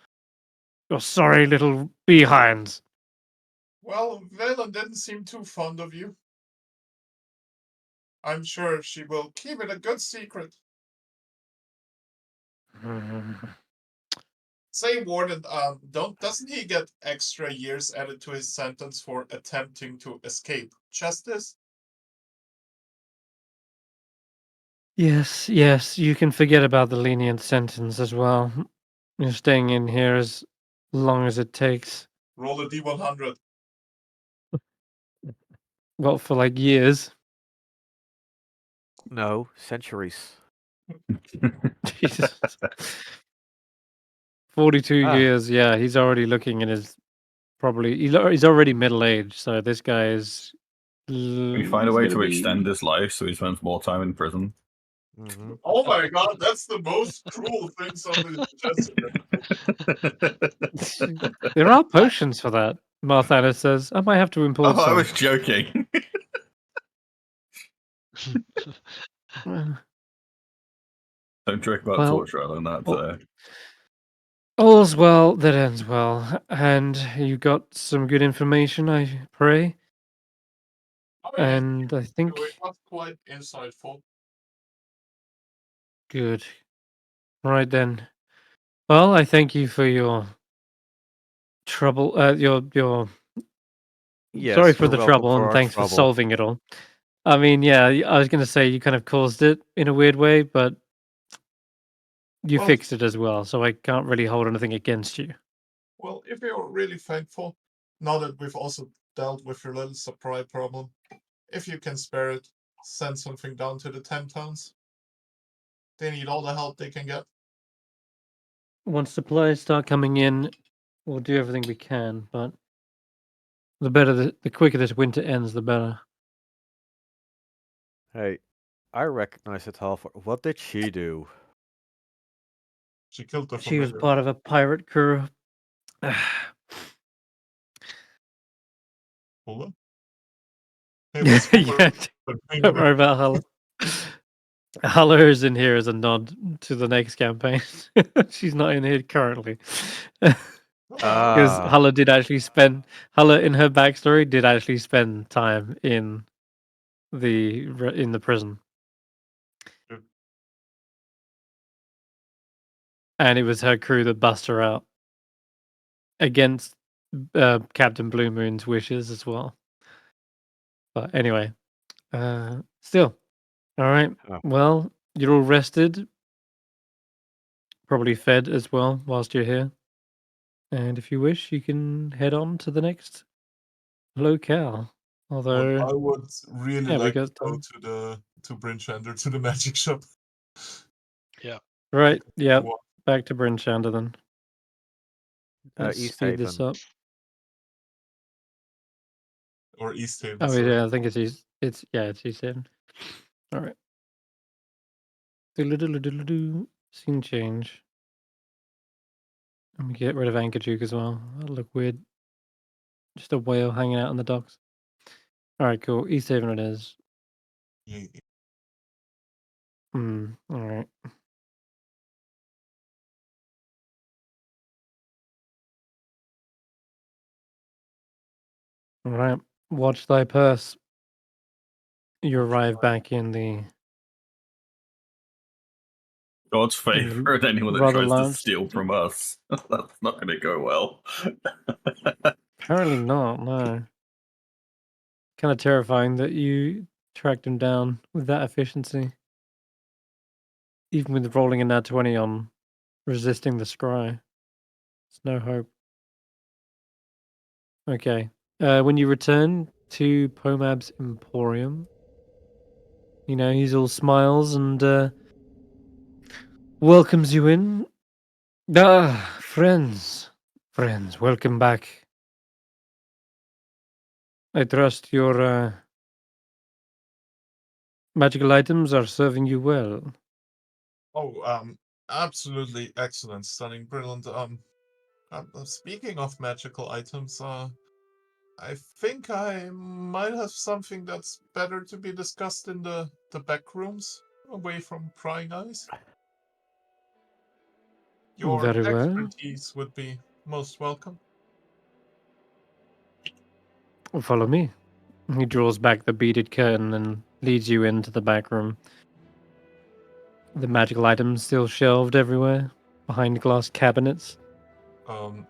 Speaker 1: sorry little behinds.
Speaker 3: Well, Vela didn't seem too fond of you. I'm sure she will keep it a good secret. Say, Warden, doesn't he get extra years added to his sentence for attempting to escape justice?
Speaker 1: Yes, you can forget about the lenient sentence as well. You're staying in here as long as it takes.
Speaker 3: Roll a D100.
Speaker 1: Well, for like years.
Speaker 5: No, centuries.
Speaker 1: Jesus. 42
Speaker 5: Ah.
Speaker 1: years, yeah, he's already looking at his he's already middle-aged, so this guy is
Speaker 2: We find a way to extend his life so he spends more time in prison.
Speaker 5: Mm-hmm.
Speaker 3: Oh my god, that's the most cruel thing somebody suggested.
Speaker 1: There are potions for that, Marthanis says. I might have to import
Speaker 2: Oh, I
Speaker 1: some.
Speaker 2: was joking. Don't drink about
Speaker 1: Well,
Speaker 2: torture, I learned that
Speaker 1: well,
Speaker 2: today.
Speaker 1: All's well that ends well, and you got some good information, I pray.
Speaker 3: I mean,
Speaker 1: And I think
Speaker 3: it was quite insightful.
Speaker 1: good. Right then. Well, I thank you for your trouble. Your
Speaker 5: Yes,
Speaker 1: sorry for
Speaker 5: you're
Speaker 1: the
Speaker 5: welcome
Speaker 1: trouble,
Speaker 5: for
Speaker 1: and
Speaker 5: our
Speaker 1: thanks for
Speaker 5: trouble.
Speaker 1: solving it all. I mean, yeah, I was gonna say you kind of caused it in a weird way, but you
Speaker 3: Well,
Speaker 1: fixed it as well, so I can't really hold anything against you.
Speaker 3: well, if you're really thankful, now that we've also dealt with your little supply problem, if you can spare it, send something down to the 10 towns. They need all the help they can get.
Speaker 1: Once supplies start coming in, we'll do everything we can, but the better the quicker this winter ends, the better.
Speaker 5: Hey, I recognize it, Half. What did she do?
Speaker 3: She killed the
Speaker 1: She was
Speaker 3: familiar.
Speaker 1: part of a pirate crew.
Speaker 3: Hold on. Hey, let's go for
Speaker 1: Yeah,
Speaker 3: the
Speaker 1: don't worry about Huller. Huller is in here as a nod to the next campaign. She's not in here currently. Because
Speaker 5: Ah,
Speaker 1: Huller did actually spend Huller in her backstory did actually spend time in the prison,
Speaker 3: Good.
Speaker 1: and it was her crew that bust her out against Captain Blue Moon's wishes as well. But anyway, still, all right.
Speaker 5: oh,
Speaker 1: Well, you're all rested, probably fed as well whilst you're here, and if you wish, you can head on to the next locale.
Speaker 3: Well,
Speaker 1: Although,
Speaker 3: I would really
Speaker 1: yeah, we
Speaker 3: like to
Speaker 1: got
Speaker 3: go
Speaker 1: time.
Speaker 3: to Brinchander, to the magic shop.
Speaker 4: Yeah.
Speaker 1: Right, yeah,
Speaker 3: What?
Speaker 1: back to Brinchander then. Let's
Speaker 5: East
Speaker 1: speed this
Speaker 5: Haven.
Speaker 1: up.
Speaker 3: Or East Haven,
Speaker 1: Oh
Speaker 3: sorry.
Speaker 1: yeah, I think it's East. It's East Haven. All right. Doodle-doodle-doodle-doo. Scene change. Let me get rid of Ankajuk as well. That'll look weird. Just a whale hanging out on the docks. All right, cool. East Haven it is.
Speaker 3: Yeah.
Speaker 1: All right. All right. Watch thy purse. You
Speaker 3: Watch
Speaker 1: arrive
Speaker 3: my-
Speaker 1: back in the
Speaker 2: God's favor and anyone that
Speaker 1: rather
Speaker 2: tries to
Speaker 1: large.
Speaker 2: steal from us. That's not going to go well.
Speaker 1: Apparently not. No. Kind of terrifying that you tracked him down with that efficiency. Even with rolling a nat 20 on resisting the scry. There's no hope. Okay. When you return to Pomab's Emporium, you know, he's all smiles and welcomes you in. Ah, friends. Friends, welcome back. I trust your magical items are serving you well.
Speaker 3: Oh, absolutely excellent, stunning, brilliant. Speaking of magical items, I think I might have something that's better to be discussed in the back rooms, away from prying eyes. Your
Speaker 1: Very well.
Speaker 3: expertise would be most welcome.
Speaker 1: Follow me. He draws back the beaded curtain and leads you into the back room. The magical items still shelved everywhere, behind glass cabinets.
Speaker 3: I'll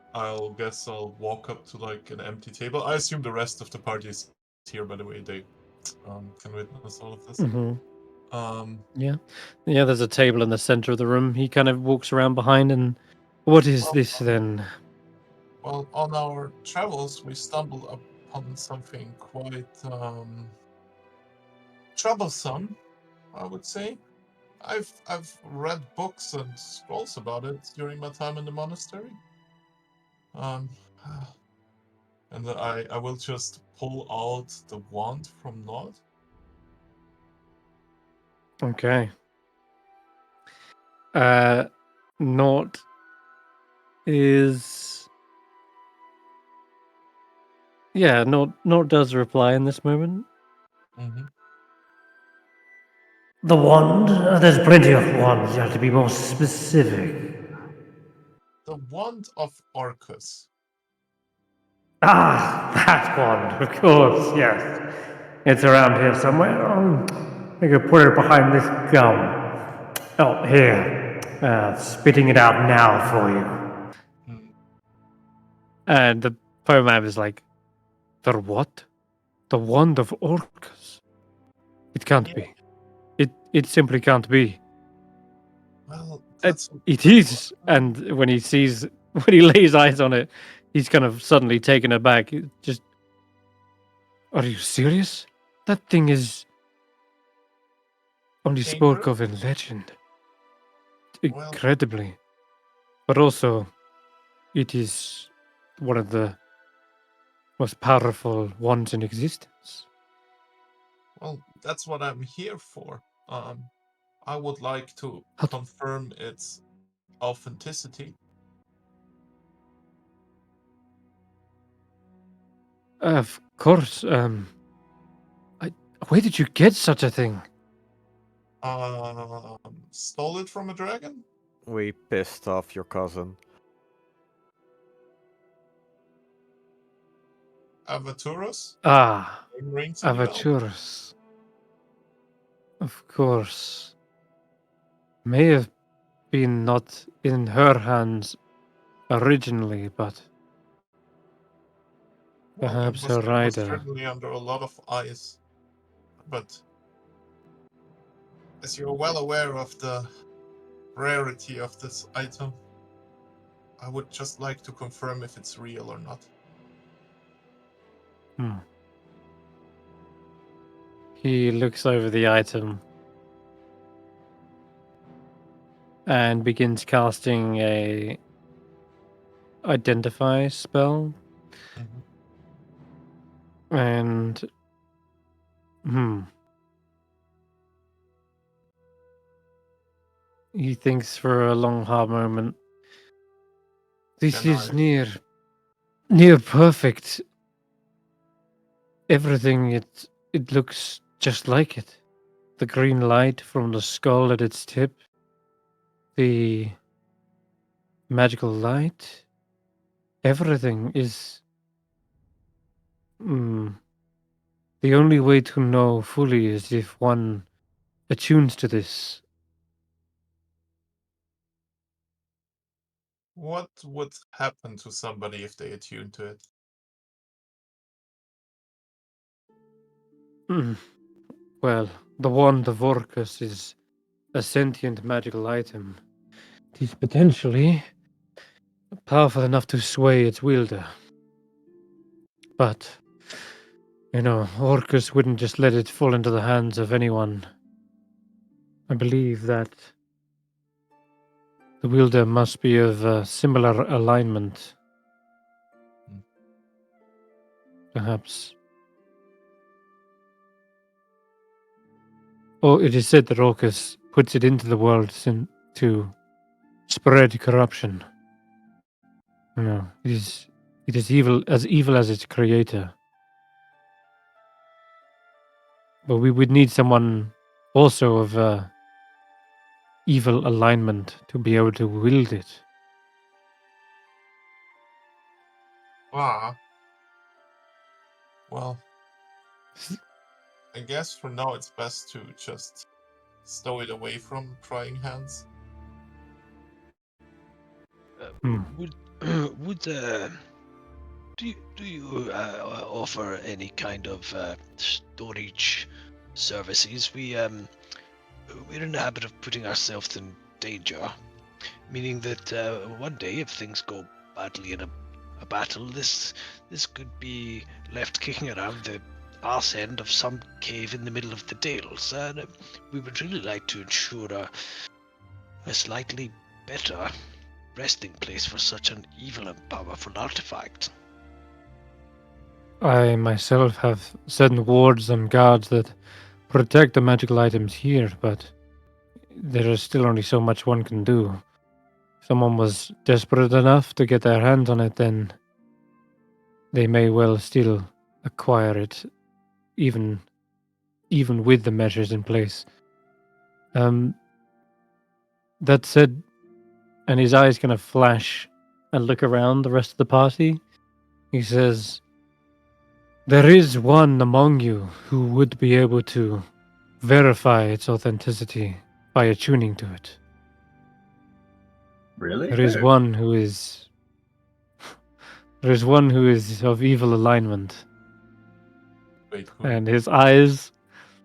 Speaker 3: walk up to like an empty table. I assume the rest of the party is here, by the way. They can witness all of this.
Speaker 1: Yeah. Yeah, there's a table in the center of the room. He kind of walks around behind and what is this then?
Speaker 3: Well, on our travels, we stumbled upon something quite troublesome, I would say. I've read books and scrolls about it during my time in the monastery. Um, and I will just pull out the wand from Nod.
Speaker 1: Okay. Nort is Nort does reply in this moment.
Speaker 3: Mm-hmm.
Speaker 1: The wand? There's plenty of wands. You have to be more specific.
Speaker 3: The Wand of Orcus.
Speaker 1: Ah, that one, of course, yes. It's around here somewhere. Oh, I could put it behind this gum. Oh, here. Spitting it out now for you.
Speaker 3: Hmm.
Speaker 1: And the Poemab is like, the what? The Wand of Orcus? It can't be. It simply can't be.
Speaker 3: Well, that's
Speaker 1: It is. And when he lays eyes on it, he's kind of suddenly taken aback. Just, are you serious? That thing is only spoke of in legend.
Speaker 3: Well-
Speaker 1: Incredibly. But also, it is one of the most powerful wands in existence.
Speaker 3: Well, that's what I'm here for. I would like to
Speaker 1: How-
Speaker 3: confirm its authenticity.
Speaker 1: Of course. Where did you get such a thing?
Speaker 3: Stole it from a dragon?
Speaker 5: We pissed off your cousin.
Speaker 3: Avaturus?
Speaker 1: Ah,
Speaker 3: Name rings any bell?
Speaker 1: Avaturus. Of course. May have been not in her hands originally, but
Speaker 3: Well,
Speaker 1: perhaps
Speaker 3: it
Speaker 1: her
Speaker 3: was
Speaker 1: rider.
Speaker 3: certainly under a lot of eyes. But as you're well aware of the rarity of this item, I would just like to confirm if it's real or not.
Speaker 1: He looks over the item and begins casting a identify spell.
Speaker 3: Mhm.
Speaker 1: And he thinks for a long hard moment. This
Speaker 3: Can
Speaker 1: is
Speaker 3: I-
Speaker 1: near perfect. Everything it looks just like it. The green light from the skull at its tip. The magical light. Everything is the only way to know fully is if one attunes to this.
Speaker 3: What would happen to somebody if they attune to it?
Speaker 1: Well, the wand of Orcus is a sentient magical item. It is potentially powerful enough to sway its wielder. But, Orcus wouldn't just let it fall into the hands of anyone. I believe that the wielder must be of a similar alignment. Perhaps. Or it is said that Orcus puts it into the world to spread corruption. It is evil as its creator. But we would need someone also of evil alignment to be able to wield it.
Speaker 3: Well, I guess for now it's best to just stow it away from prying hands.
Speaker 4: Do you offer any kind of storage services? We're in the habit of putting ourselves in danger, meaning that one day if things go badly in a battle, this could be left kicking around the arse end of some cave in the middle of the Dales, and we would really like to ensure a slightly better resting place for such an evil and powerful artifact.
Speaker 1: I myself have certain wards and guards that protect the magical items here, but there is still only so much one can do. If someone was desperate enough to get their hands on it, then they may well still acquire it, even with the measures in place. That said, and his eyes kind of flash and look around the rest of the party. He says, "There is one among you who would be able to verify its authenticity by attuning to it.
Speaker 2: Really?
Speaker 1: There is one who is of evil alignment."
Speaker 3: Wait, who?
Speaker 1: And his eyes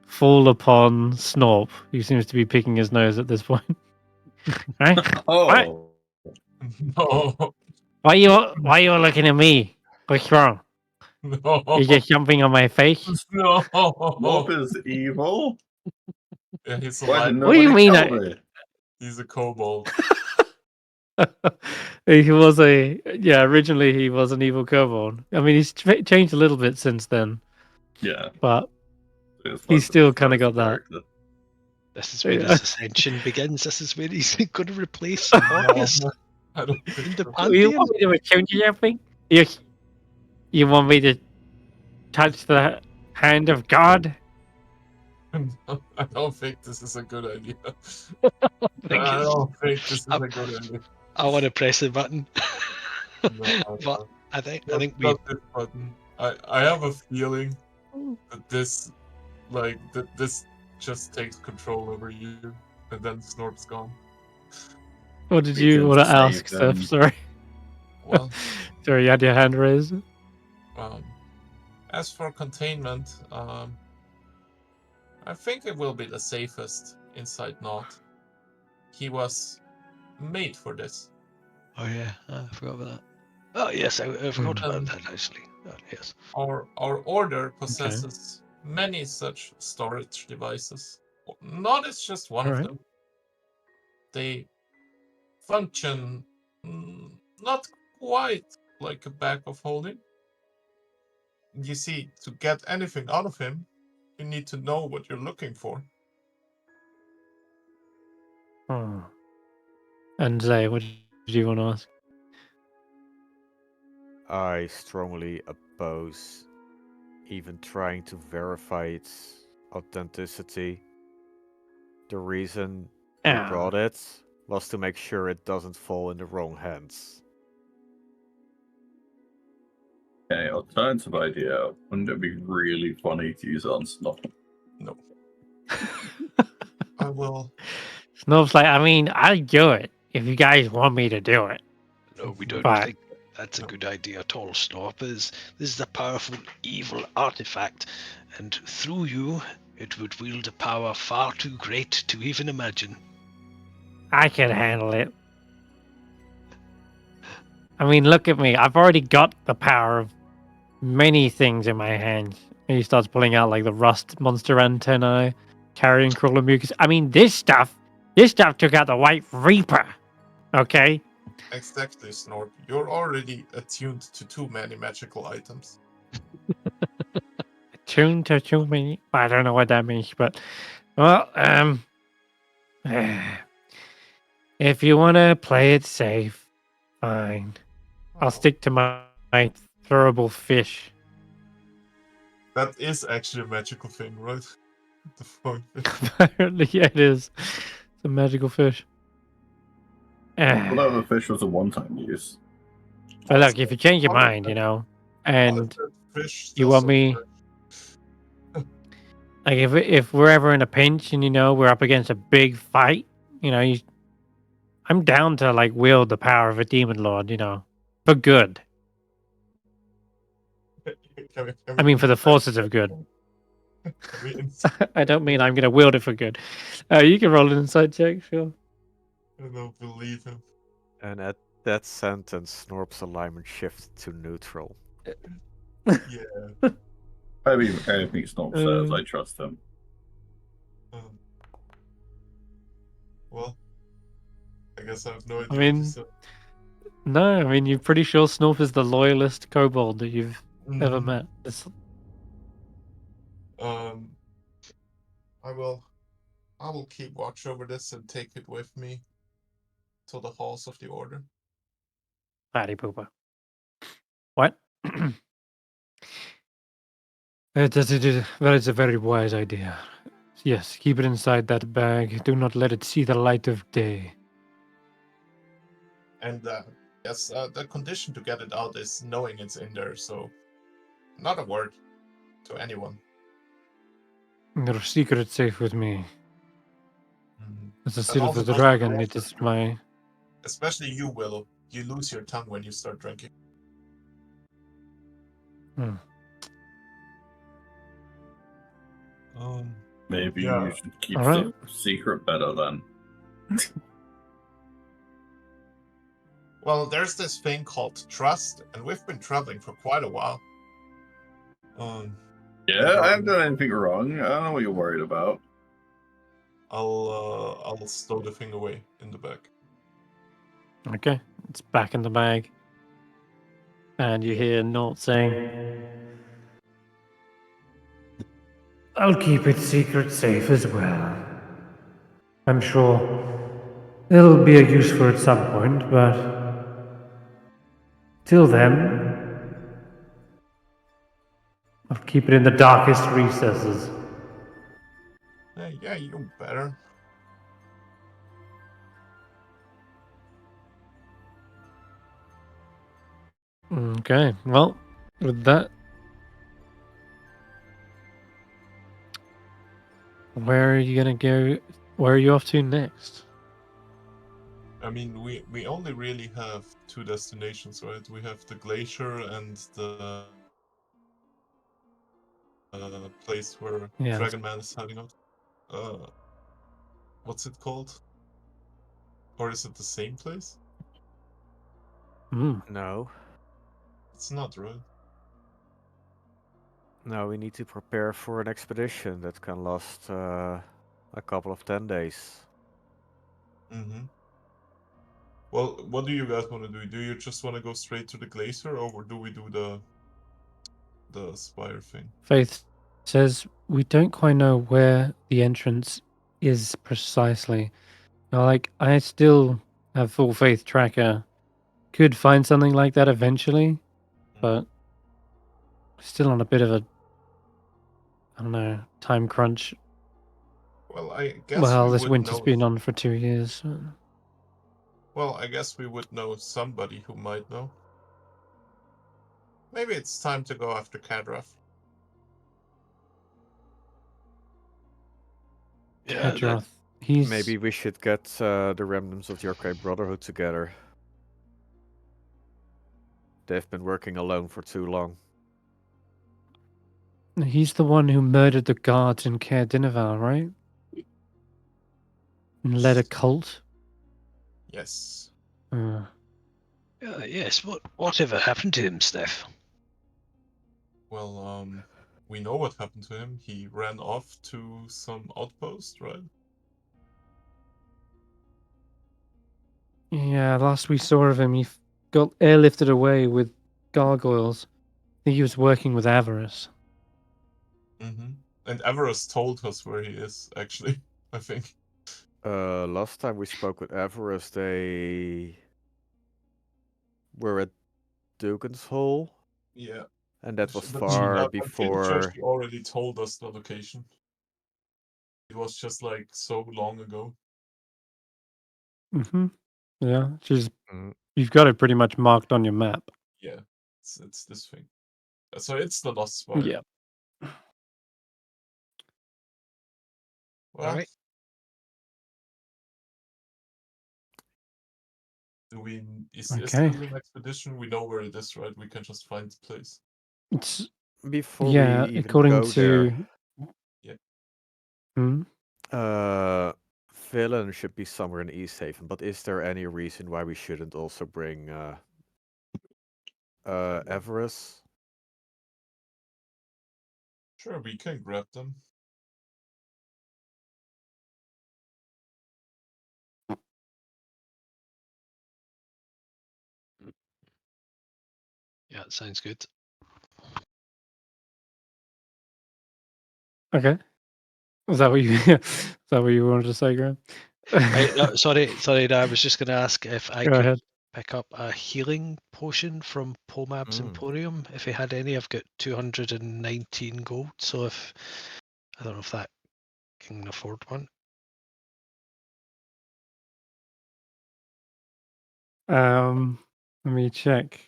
Speaker 1: fall upon Snorp, who seems to be picking his nose at this point. Right?
Speaker 2: Oh.
Speaker 3: No,
Speaker 1: Why are you looking at me? What's wrong?
Speaker 3: no,
Speaker 1: You're just jumping on my face?
Speaker 3: no.
Speaker 2: Morp is evil?
Speaker 3: Yeah, he's
Speaker 2: Why did
Speaker 3: alive.
Speaker 1: What do you
Speaker 2: nobody
Speaker 1: mean
Speaker 2: tell me?
Speaker 3: He's a kobold.
Speaker 1: He was originally he was an evil kobold. I mean, he's changed a little bit since then,
Speaker 2: Yeah.
Speaker 1: but
Speaker 2: it's
Speaker 1: he's
Speaker 2: fun-
Speaker 1: still
Speaker 2: it's
Speaker 1: kind of
Speaker 2: fun
Speaker 1: got that.
Speaker 2: character.
Speaker 4: This is where
Speaker 1: Yeah.
Speaker 4: his ascension begins. This is where he's going to replace Orcus
Speaker 3: No, I don't
Speaker 4: in
Speaker 3: think
Speaker 4: the
Speaker 3: so.
Speaker 1: You
Speaker 4: pantheon.
Speaker 1: want me to attune to something? You want me to touch the hand of God?
Speaker 3: I don't think this is a good idea.
Speaker 4: I
Speaker 3: I don't think this is
Speaker 4: I'm-
Speaker 3: a good idea.
Speaker 4: I want to press the button,
Speaker 3: No,
Speaker 4: but I think
Speaker 3: not,
Speaker 4: we
Speaker 3: not this button. I have a feeling that this just takes control over you, and then Snorp's gone.
Speaker 1: What did
Speaker 2: We
Speaker 1: you
Speaker 2: can
Speaker 1: want to
Speaker 2: save
Speaker 1: ask,
Speaker 2: them.
Speaker 1: Steph? Sorry.
Speaker 3: Well,
Speaker 1: Sorry, you had your hand raised.
Speaker 3: as for containment, I think it will be the safest inside Knot. He was made for this.
Speaker 4: Oh yeah, I forgot about that. Oh yes, I forgot about
Speaker 3: Um,
Speaker 4: that actually. Oh, yes.
Speaker 3: Our order possesses many such storage devices. Knot is just one of
Speaker 1: Alright.
Speaker 3: them. They function not quite like a bag of holding. You see, to get anything out of him, you need to know what you're looking for.
Speaker 1: Oh. And Zay, what did you want to ask?
Speaker 5: I strongly oppose even trying to verify its authenticity. The reason we
Speaker 1: Ah.
Speaker 5: brought it was to make sure it doesn't fall in the wrong hands.
Speaker 2: Okay, alternative idea. Wouldn't it be really funny to use it on Snot?
Speaker 3: No. I will.
Speaker 1: Snow's like, I mean, I'll do it if you guys want me to do it.
Speaker 4: No, we don't
Speaker 1: But-
Speaker 4: think that's a good idea at all, Snorp. This is a powerful evil artifact, and through you, it would wield a power far too great to even imagine.
Speaker 1: I can handle it. I mean, look at me. I've already got the power of many things in my hands. And he starts pulling out like the rust monster antennae, carrying crawler mucus. I mean, this stuff took out the White Reaper. Okay?
Speaker 3: Exactly, Snorp. You're already attuned to too many magical items.
Speaker 1: Tune to too many. I don't know what that means, but well, if you want to play it safe, fine. I'll stick to my throwable fish.
Speaker 3: That is actually a magical thing, right? The fuck?
Speaker 1: Apparently, yeah, it is. It's a magical fish.
Speaker 2: Although the fish was a one-time use.
Speaker 1: But look, if you change your mind, you know, and
Speaker 3: Fish
Speaker 1: you
Speaker 3: still
Speaker 1: want
Speaker 3: so
Speaker 1: me,
Speaker 3: fresh.
Speaker 1: like, if we're ever in a pinch and you know we're up against a big fight, you know, I'm down to like wield the power of a demon lord, you know, for good. I mean, for the forces of good. I don't mean I'm going to wield it for good. You can roll an insight check, sure.
Speaker 3: I don't believe him.
Speaker 5: And at that sentence, Snorp's alignment shifted to neutral.
Speaker 3: Yeah.
Speaker 2: I mean, anything Snot says,
Speaker 1: Uh,
Speaker 2: I trust him.
Speaker 3: Well, I guess I have no idea what
Speaker 1: mean,
Speaker 3: to say.
Speaker 1: No, I mean, you're pretty sure Snorp is the loyalist kobold that you've ever
Speaker 3: Mhm.
Speaker 1: met.
Speaker 3: I will keep watch over this and take it with me to the halls of the order.
Speaker 1: Fatty pooper. What? That is a very wise idea. Yes, keep it inside that bag. Do not let it see the light of day.
Speaker 3: And Yes, the condition to get it out is knowing it's in there, so not a word to anyone.
Speaker 1: Your secret safe with me. As a
Speaker 3: And
Speaker 1: seal of
Speaker 3: also
Speaker 1: the
Speaker 3: not
Speaker 1: dragon,
Speaker 3: your
Speaker 1: it is my...
Speaker 3: Especially you, Willow. You lose your tongue when you start drinking.
Speaker 2: Maybe
Speaker 3: Yeah.
Speaker 2: you should keep
Speaker 1: Alright.
Speaker 2: the secret better then.
Speaker 3: Well, there's this thing called trust, and we've been traveling for quite a while.
Speaker 2: Yeah, I haven't done anything wrong. I don't know what you're worried about.
Speaker 3: I'll stow the thing away in the bag.
Speaker 1: Okay, it's back in the bag. And you hear Nort saying, I'll keep it secret safe as well. I'm sure it'll be a use for it at some point, but till then, I'll keep it in the darkest recesses.
Speaker 3: Yeah, you know better.
Speaker 1: Okay, well, with that, where are you gonna go? Where are you off to next?
Speaker 3: I mean, we only really have two destinations, right? We have the glacier and the place where
Speaker 1: Yeah.
Speaker 3: Dragon Man is hiding out. What's it called? Or is it the same place?
Speaker 5: No.
Speaker 3: It's not, right?
Speaker 5: No, we need to prepare for an expedition that can last a couple of 10 days.
Speaker 3: Mm-hmm. Well, what do you guys want to do? Do you just want to go straight to the glacier, or do we do the spire thing?
Speaker 1: Faith says we don't quite know where the entrance is precisely. Now, like, I still have full faith Tracker could find something like that eventually, but still on a bit of a, I don't know, time crunch.
Speaker 3: Well, I guess
Speaker 1: Well,
Speaker 3: we
Speaker 1: this
Speaker 3: would
Speaker 1: winter's
Speaker 3: know.
Speaker 1: been on for 2 years. So.
Speaker 3: Well, I guess we would know somebody who might know. Maybe it's time to go after Kadrath.
Speaker 4: Yeah,
Speaker 1: Kadrath, he's...
Speaker 5: Maybe we should get the remnants of the Arcade Brotherhood together. They've been working alone for too long.
Speaker 1: He's the one who murdered the guards in Caer Dineval, right? And led a cult?
Speaker 3: Yes.
Speaker 4: yes, whatever happened to him, Stef?
Speaker 3: Well, we know what happened to him. He ran off to some outpost, right?
Speaker 1: Yeah, last we saw of him, he got airlifted away with gargoyles. I think he was working with Avarice.
Speaker 3: Mm-hmm. And Everest told us where he is, actually, I think.
Speaker 5: Last time we spoke with Avarice, they were at Dugan's Hole.
Speaker 3: Yeah.
Speaker 5: And that was
Speaker 3: But
Speaker 5: far
Speaker 3: I'm pretty sure
Speaker 5: before.
Speaker 3: she already told us the location. It was just like so long ago.
Speaker 1: Mm-hmm. Yeah, she's...
Speaker 5: Mm.
Speaker 1: You've got it pretty much marked on your map.
Speaker 3: Yeah, it's this thing. So it's the Lost Spire.
Speaker 1: Yeah.
Speaker 3: Well,
Speaker 4: All right.
Speaker 3: is this
Speaker 1: Okay.
Speaker 3: an expedition? We know where it is, right? We can just find the place.
Speaker 1: It's...
Speaker 5: Before
Speaker 1: Yeah,
Speaker 5: we even
Speaker 1: according
Speaker 5: go
Speaker 1: to...
Speaker 3: Yeah.
Speaker 5: there, Villain should be somewhere in East Haven, but is there any reason why we shouldn't also bring Everest?
Speaker 3: Sure, we can grab them.
Speaker 4: Yeah, it sounds good.
Speaker 1: Okay. Is that what you... is that what you wanted to say, Graham?
Speaker 4: No, sorry. No, I was just going to ask if I
Speaker 1: Go
Speaker 4: could
Speaker 1: ahead.
Speaker 4: pick up a healing potion from Pomab's Emporium. If he had any, I've got 219 gold. So if I don't know if that can afford one.
Speaker 1: Let me check.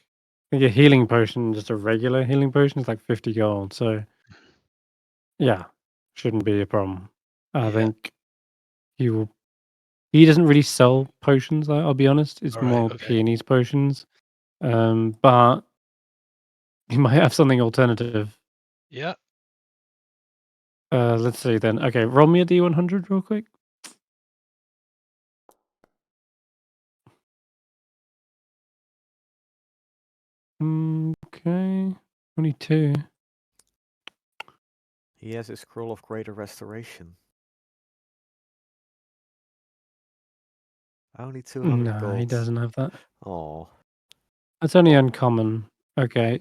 Speaker 1: I think a healing potion, just a regular healing potion, is like 50 gold. So, yeah, shouldn't be a problem. I
Speaker 4: Yeah.
Speaker 1: think he doesn't really sell potions. I'll be honest. It's
Speaker 4: All right,
Speaker 1: more
Speaker 4: okay.
Speaker 1: peonies potions. But he might have something alternative.
Speaker 4: Yeah.
Speaker 1: Let's see then. Okay, roll me a D100 real quick. Okay, 22.
Speaker 5: He has a scroll of greater restoration. Only 200
Speaker 1: No,
Speaker 5: gold.
Speaker 1: he doesn't have that.
Speaker 5: Oh,
Speaker 1: That's only uncommon. Okay.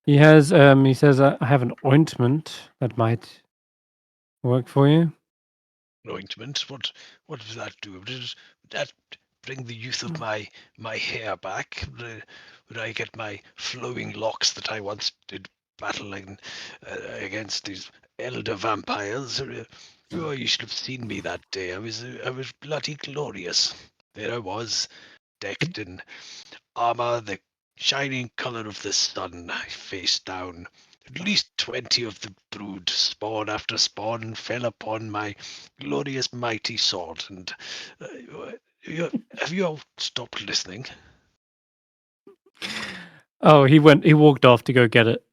Speaker 1: He has. He says, "I have an ointment that might work for you."
Speaker 4: Ointment. What does that do? Does that bring the youth of my hair back? Would I get my flowing locks that I once did battling against these elder vampires? Oh, you should have seen me that day. I was bloody glorious. There I was, decked in armor, the shining color of the sun, face down. At least 20 of the brood, spawn after spawn, fell upon my glorious mighty sword. And have you all stopped listening?
Speaker 1: Oh, he walked off to go get it.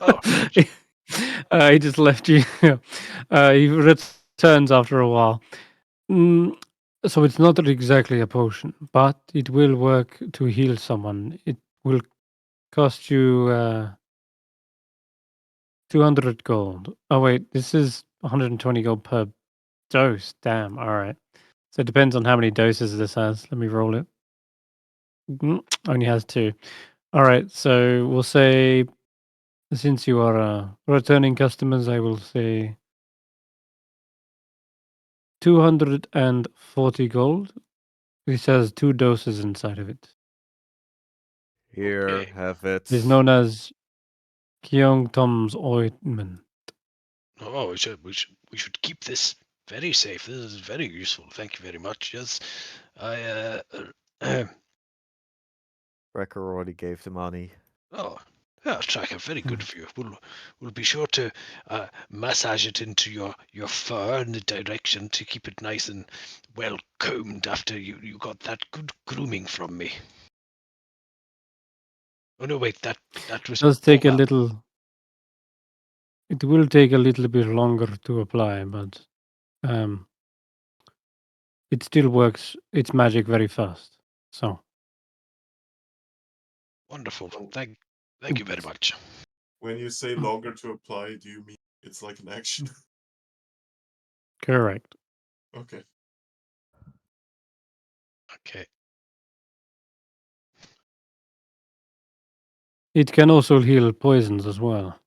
Speaker 4: Oh,
Speaker 1: He just left you. He returns after a while. So it's not exactly a potion, but it will work to heal someone. It will cost you 200 gold. Oh wait, this is 120 gold per dose. Damn. All right. So it depends on how many doses this has. Let me roll it. Only has 2. All right. So we'll say, since you are returning customers, I will say 240 gold. This has 2 doses inside of it.
Speaker 5: here,
Speaker 4: Okay.
Speaker 5: have it.
Speaker 1: It is known as Kyong Tom's ointment.
Speaker 4: Oh, we should keep this very safe. This is very useful. Thank you very much. Yes, I
Speaker 5: Wrecker already gave the money.
Speaker 4: Oh, yeah, Tracker, very good of you. We'll be sure to massage it into your fur in the direction to keep it nice and well combed after you got that good grooming from me. Oh no, wait, that was.
Speaker 1: It does take a
Speaker 4: Boba.
Speaker 1: little. It will take a little bit longer to apply, but it still works its magic very fast. So
Speaker 4: Wonderful. Thank you very much.
Speaker 3: When you say longer to apply, do you mean it's like an action?
Speaker 1: correct.
Speaker 3: Okay.
Speaker 4: Okay.
Speaker 1: It can also heal poisons as well.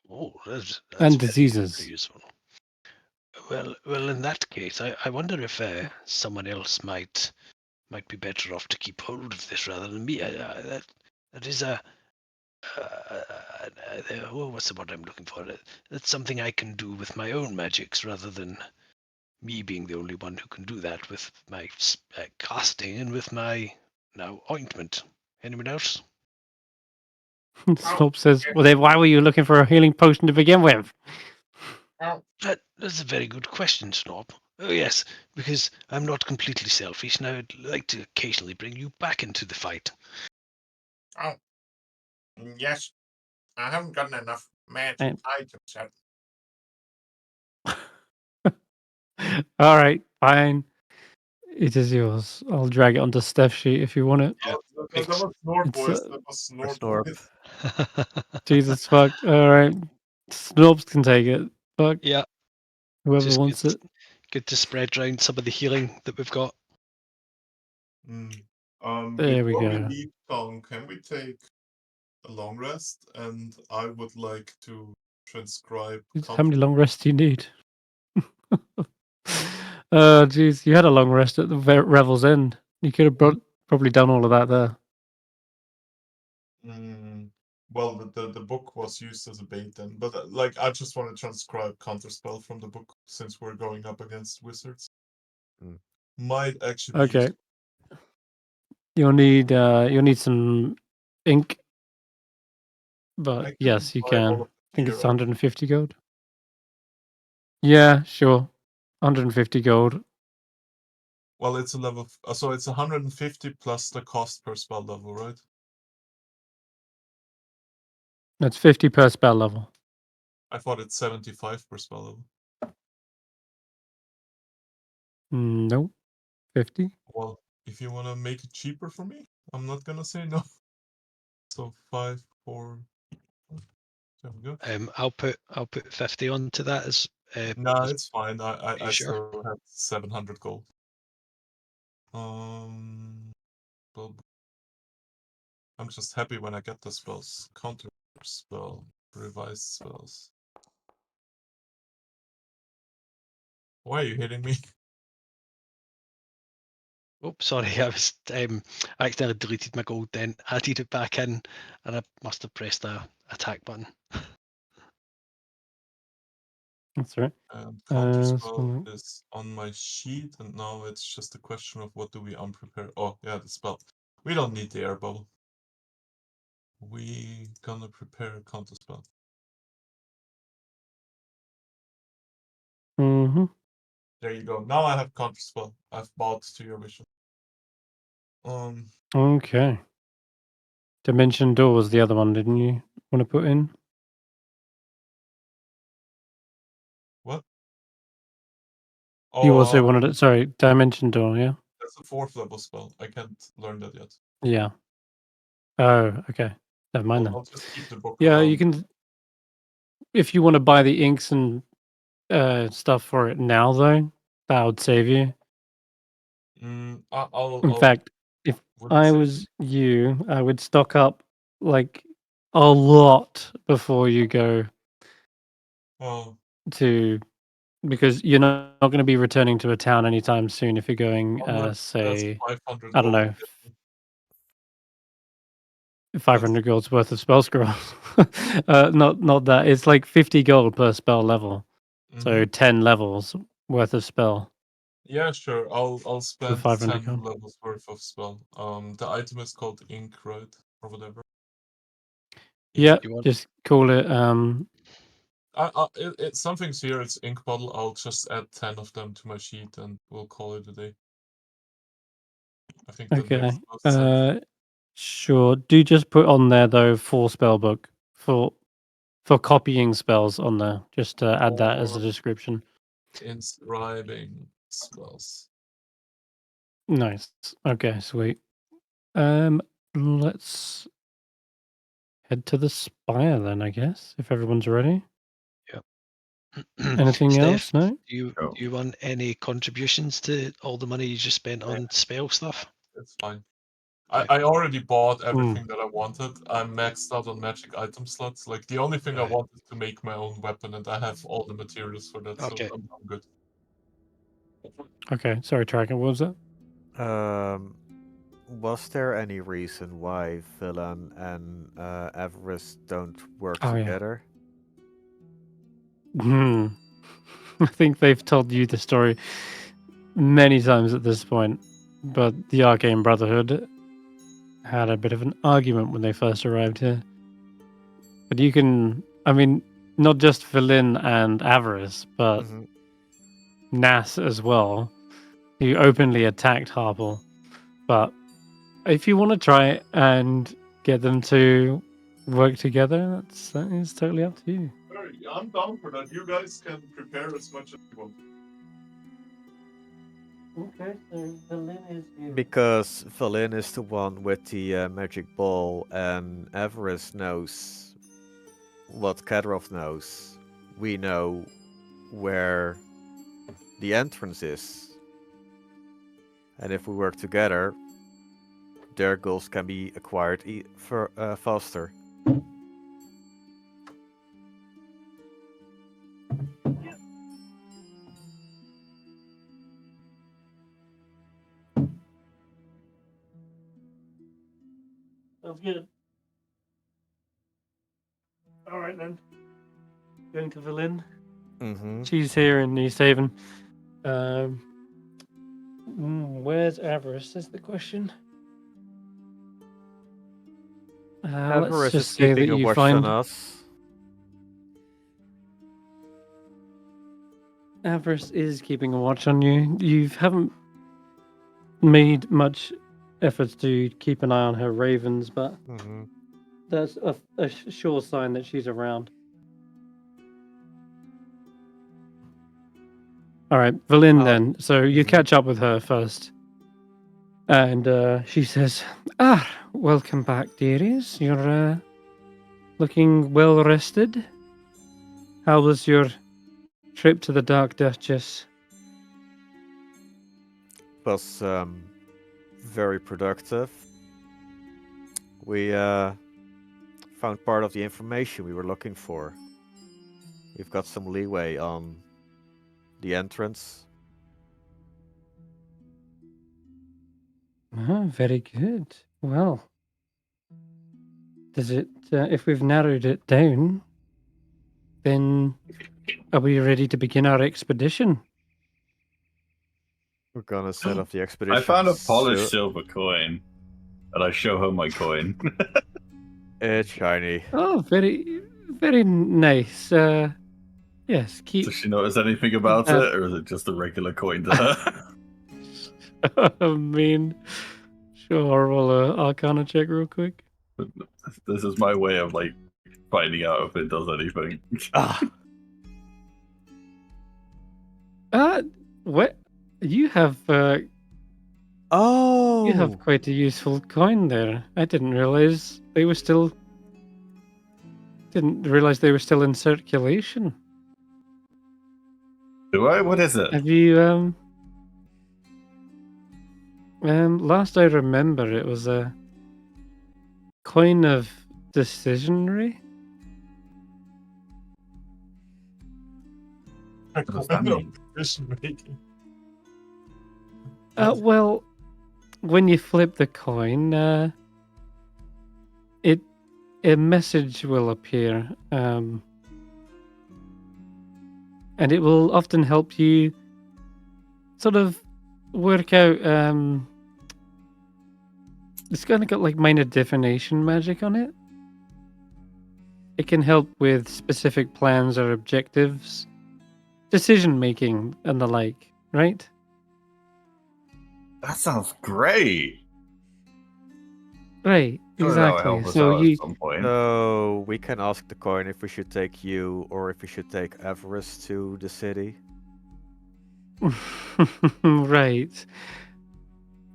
Speaker 4: Oh, that's
Speaker 1: And
Speaker 4: very,
Speaker 1: diseases.
Speaker 4: very useful. Well, in that case, I wonder if someone else might be better off to keep hold of this rather than me. That is what's the word I'm looking for? That's something I can do with my own magics rather than me being the only one who can do that with my casting and with my now ointment. Anyone else?
Speaker 1: Snop says, "Well, then why were you looking for a healing potion to begin with?"
Speaker 4: That's a very good question, Snob. Oh yes, because I'm not completely selfish, and I would like to occasionally bring you back into the fight.
Speaker 3: Oh, yes. I haven't gotten enough magic items yet.
Speaker 1: All right, fine. It is yours. I'll drag it onto Stef's sheet if you want it.
Speaker 4: Yeah,
Speaker 3: That was Snort,
Speaker 1: It's,
Speaker 3: boys. That was Snort,
Speaker 5: Snorp.
Speaker 3: boys.
Speaker 1: Jesus fuck. All right, Snobs can take it. Fuck
Speaker 4: Yeah,
Speaker 1: whoever
Speaker 4: just
Speaker 1: wants it.
Speaker 4: good to spread around some of the healing that we've got.
Speaker 1: There we
Speaker 3: Before we
Speaker 1: go.
Speaker 3: leave town, can we take a long rest? And I would like to transcribe.
Speaker 1: How many long rests do you need? Oh, jeez, you had a long rest at the Revel's End. You could have probably done all of that there.
Speaker 3: Well, the book was used as a bait then, but like I just want to transcribe counterspell from the book since we're going up against wizards. Might actually be
Speaker 1: Okay. You'll need some ink, but
Speaker 3: I can
Speaker 1: yes, you
Speaker 3: buy all
Speaker 1: can.
Speaker 3: of
Speaker 1: I
Speaker 3: it
Speaker 1: think
Speaker 3: here,
Speaker 1: it's 150 gold. Yeah, sure. 150 gold.
Speaker 3: Well, it's a level. So it's 150 plus the cost per spell level, right?
Speaker 1: That's 50 per spell level.
Speaker 3: I thought it's 75 per spell level.
Speaker 1: Nope. 50.
Speaker 3: Well, if you want to make it cheaper for me, I'm not gonna say no. So 5, 4. There we go.
Speaker 4: I'll put 50 onto that as.
Speaker 3: Nah,
Speaker 4: as-
Speaker 3: it's fine. I
Speaker 4: you sure?
Speaker 3: still have 700 gold. Well, I'm just happy when I get the spells. Counter spell, revised spells. Why are you hitting me?
Speaker 4: Oh, sorry, I was I accidentally deleted my gold, then added it back in, and I must have pressed the attack button.
Speaker 1: That's right.
Speaker 3: And counter spell
Speaker 1: so-
Speaker 3: is on my sheet, and now it's just a question of what do we unprepare. Oh, yeah, the spell. We don't need the air bubble. We gonna prepare a counter spell.
Speaker 1: Mhm.
Speaker 3: There you go. Now I have counter spell. I've bowed to your wishes.
Speaker 1: Okay. Dimension Door was the other one, didn't you want to put in?
Speaker 3: What?
Speaker 1: You also
Speaker 3: Oh,
Speaker 1: wanted it. Sorry, Dimension Door. Yeah.
Speaker 3: that's a 4th level spell. I can't learn that yet.
Speaker 1: Yeah. Oh, okay. Never mind then.
Speaker 3: I'll just keep the book
Speaker 1: Yeah,
Speaker 3: around.
Speaker 1: you can. If you want to buy the inks and stuff for it now, though, that would save you. In fact, if
Speaker 3: Would it
Speaker 1: I
Speaker 3: save
Speaker 1: was you, I would stock up like a lot before you go
Speaker 3: Oh,
Speaker 1: to, because you're not going to be returning to a town anytime soon if you're going,
Speaker 3: that's
Speaker 1: say,
Speaker 3: 500
Speaker 1: I don't
Speaker 3: gold
Speaker 1: know,
Speaker 3: to get me.
Speaker 1: 500 gold's worth of spell scrolls. Not that. It's like 50 gold per spell level. So
Speaker 3: Mhm.
Speaker 1: 10 levels worth of spell
Speaker 3: Yeah, sure. I'll spend
Speaker 1: 500
Speaker 3: 10
Speaker 1: gold.
Speaker 3: levels worth of spell. The item is called ink, right? Or whatever.
Speaker 1: Yeah,
Speaker 4: You want-
Speaker 1: just call it.
Speaker 3: Something's here. It's ink bottle. I'll just add 10 of them to my sheet, and we'll call it a day. I think the
Speaker 1: Okay.
Speaker 3: next most
Speaker 1: Sure. Do just put on there though for spellbook for copying spells on there. Just add that as a
Speaker 3: Or
Speaker 1: description.
Speaker 3: inscribing spells.
Speaker 1: Nice. Okay, sweet. Let's head to the spire then, I guess, if everyone's ready. Anything
Speaker 4: Stef,
Speaker 1: else? No?
Speaker 4: do
Speaker 2: Oh.
Speaker 4: you want any contributions to all the money you just spent on spell stuff?
Speaker 3: It's fine.
Speaker 4: Okay.
Speaker 3: I already bought everything that I wanted. I'm maxed out on magic item slots. Like the only thing I
Speaker 4: Right.
Speaker 3: want is to make my own weapon, and I have all the materials for that,
Speaker 4: Okay.
Speaker 3: so I'm good.
Speaker 1: Okay, sorry, Tracker, what was that?
Speaker 5: Was there any reason why Villain and Avarice don't work
Speaker 1: Oh, yeah.
Speaker 5: together?
Speaker 1: I think they've told you the story many times at this point, but the Arcane Brotherhood had a bit of an argument when they first arrived here. But you can, I mean, not just Villain and Avarice, but
Speaker 5: Mhm.
Speaker 1: Nas as well, who openly attacked Harple. But if you want to try and get them to work together, that is totally up to you.
Speaker 3: I'm down for that. You guys can prepare as much as you want.
Speaker 1: Okay, so Villain is here.
Speaker 5: Because Valin is the one with the magic ball, and Avarice knows what Kadrov knows. We know where the entrance is. And if we work together, their goals can be acquired faster.
Speaker 1: Sounds good. All right then. Going to Villain.
Speaker 5: Mm-hmm.
Speaker 1: She's here in East Haven. Where's Avarice is the question. Let's
Speaker 5: Avarice
Speaker 1: just
Speaker 5: is
Speaker 1: say that
Speaker 5: keeping a
Speaker 1: you
Speaker 5: watch
Speaker 1: find
Speaker 5: on us.
Speaker 1: Avarice is keeping a watch on you. You haven't made much efforts to keep an eye on her ravens, but
Speaker 5: Mm-hmm.
Speaker 1: that's a sure sign that she's around. All right, Valin then. So you catch up with her first. And she says, welcome back, dearies. You're looking well rested. How was your trip to the Dark Duchess?
Speaker 5: Was very productive. We found part of the information we were looking for. We've got some leeway on the entrance.
Speaker 1: Very good. Well, does it? If we've narrowed it down, then are we ready to begin our expedition?
Speaker 5: We're gonna set off the expedition.
Speaker 2: I found a polished
Speaker 5: so-
Speaker 2: silver coin, and I show her my coin.
Speaker 5: It's shiny.
Speaker 1: Oh, very, very nice. Yes, keep.
Speaker 2: Does she notice anything about it, or is it just a regular coin to her?
Speaker 1: I mean, sure. We'll Arcana check real quick.
Speaker 2: This is my way of like finding out if it does anything.
Speaker 1: What? You have
Speaker 5: Oh!
Speaker 1: you have quite a useful coin there. I didn't realize they were still. Didn't realize they were still in circulation.
Speaker 2: Do I? What is it?
Speaker 1: Have you last I remember, it was a coin of decisionary.
Speaker 3: A
Speaker 2: does that
Speaker 3: coin of
Speaker 2: mean?
Speaker 3: decision making.
Speaker 1: Well, when you flip the coin, a message will appear, and it will often help you sort of work out. It's kind of got like minor divination magic on it. It can help with specific plans or objectives, decision making, and the like. Right?
Speaker 2: That sounds great.
Speaker 1: Right.
Speaker 2: Sure, that'll
Speaker 1: Exactly.
Speaker 2: help us
Speaker 1: So
Speaker 2: out
Speaker 1: you.
Speaker 2: at some point.
Speaker 5: So we can ask the coin if we should take you or if we should take Avarice to the city.
Speaker 1: Right.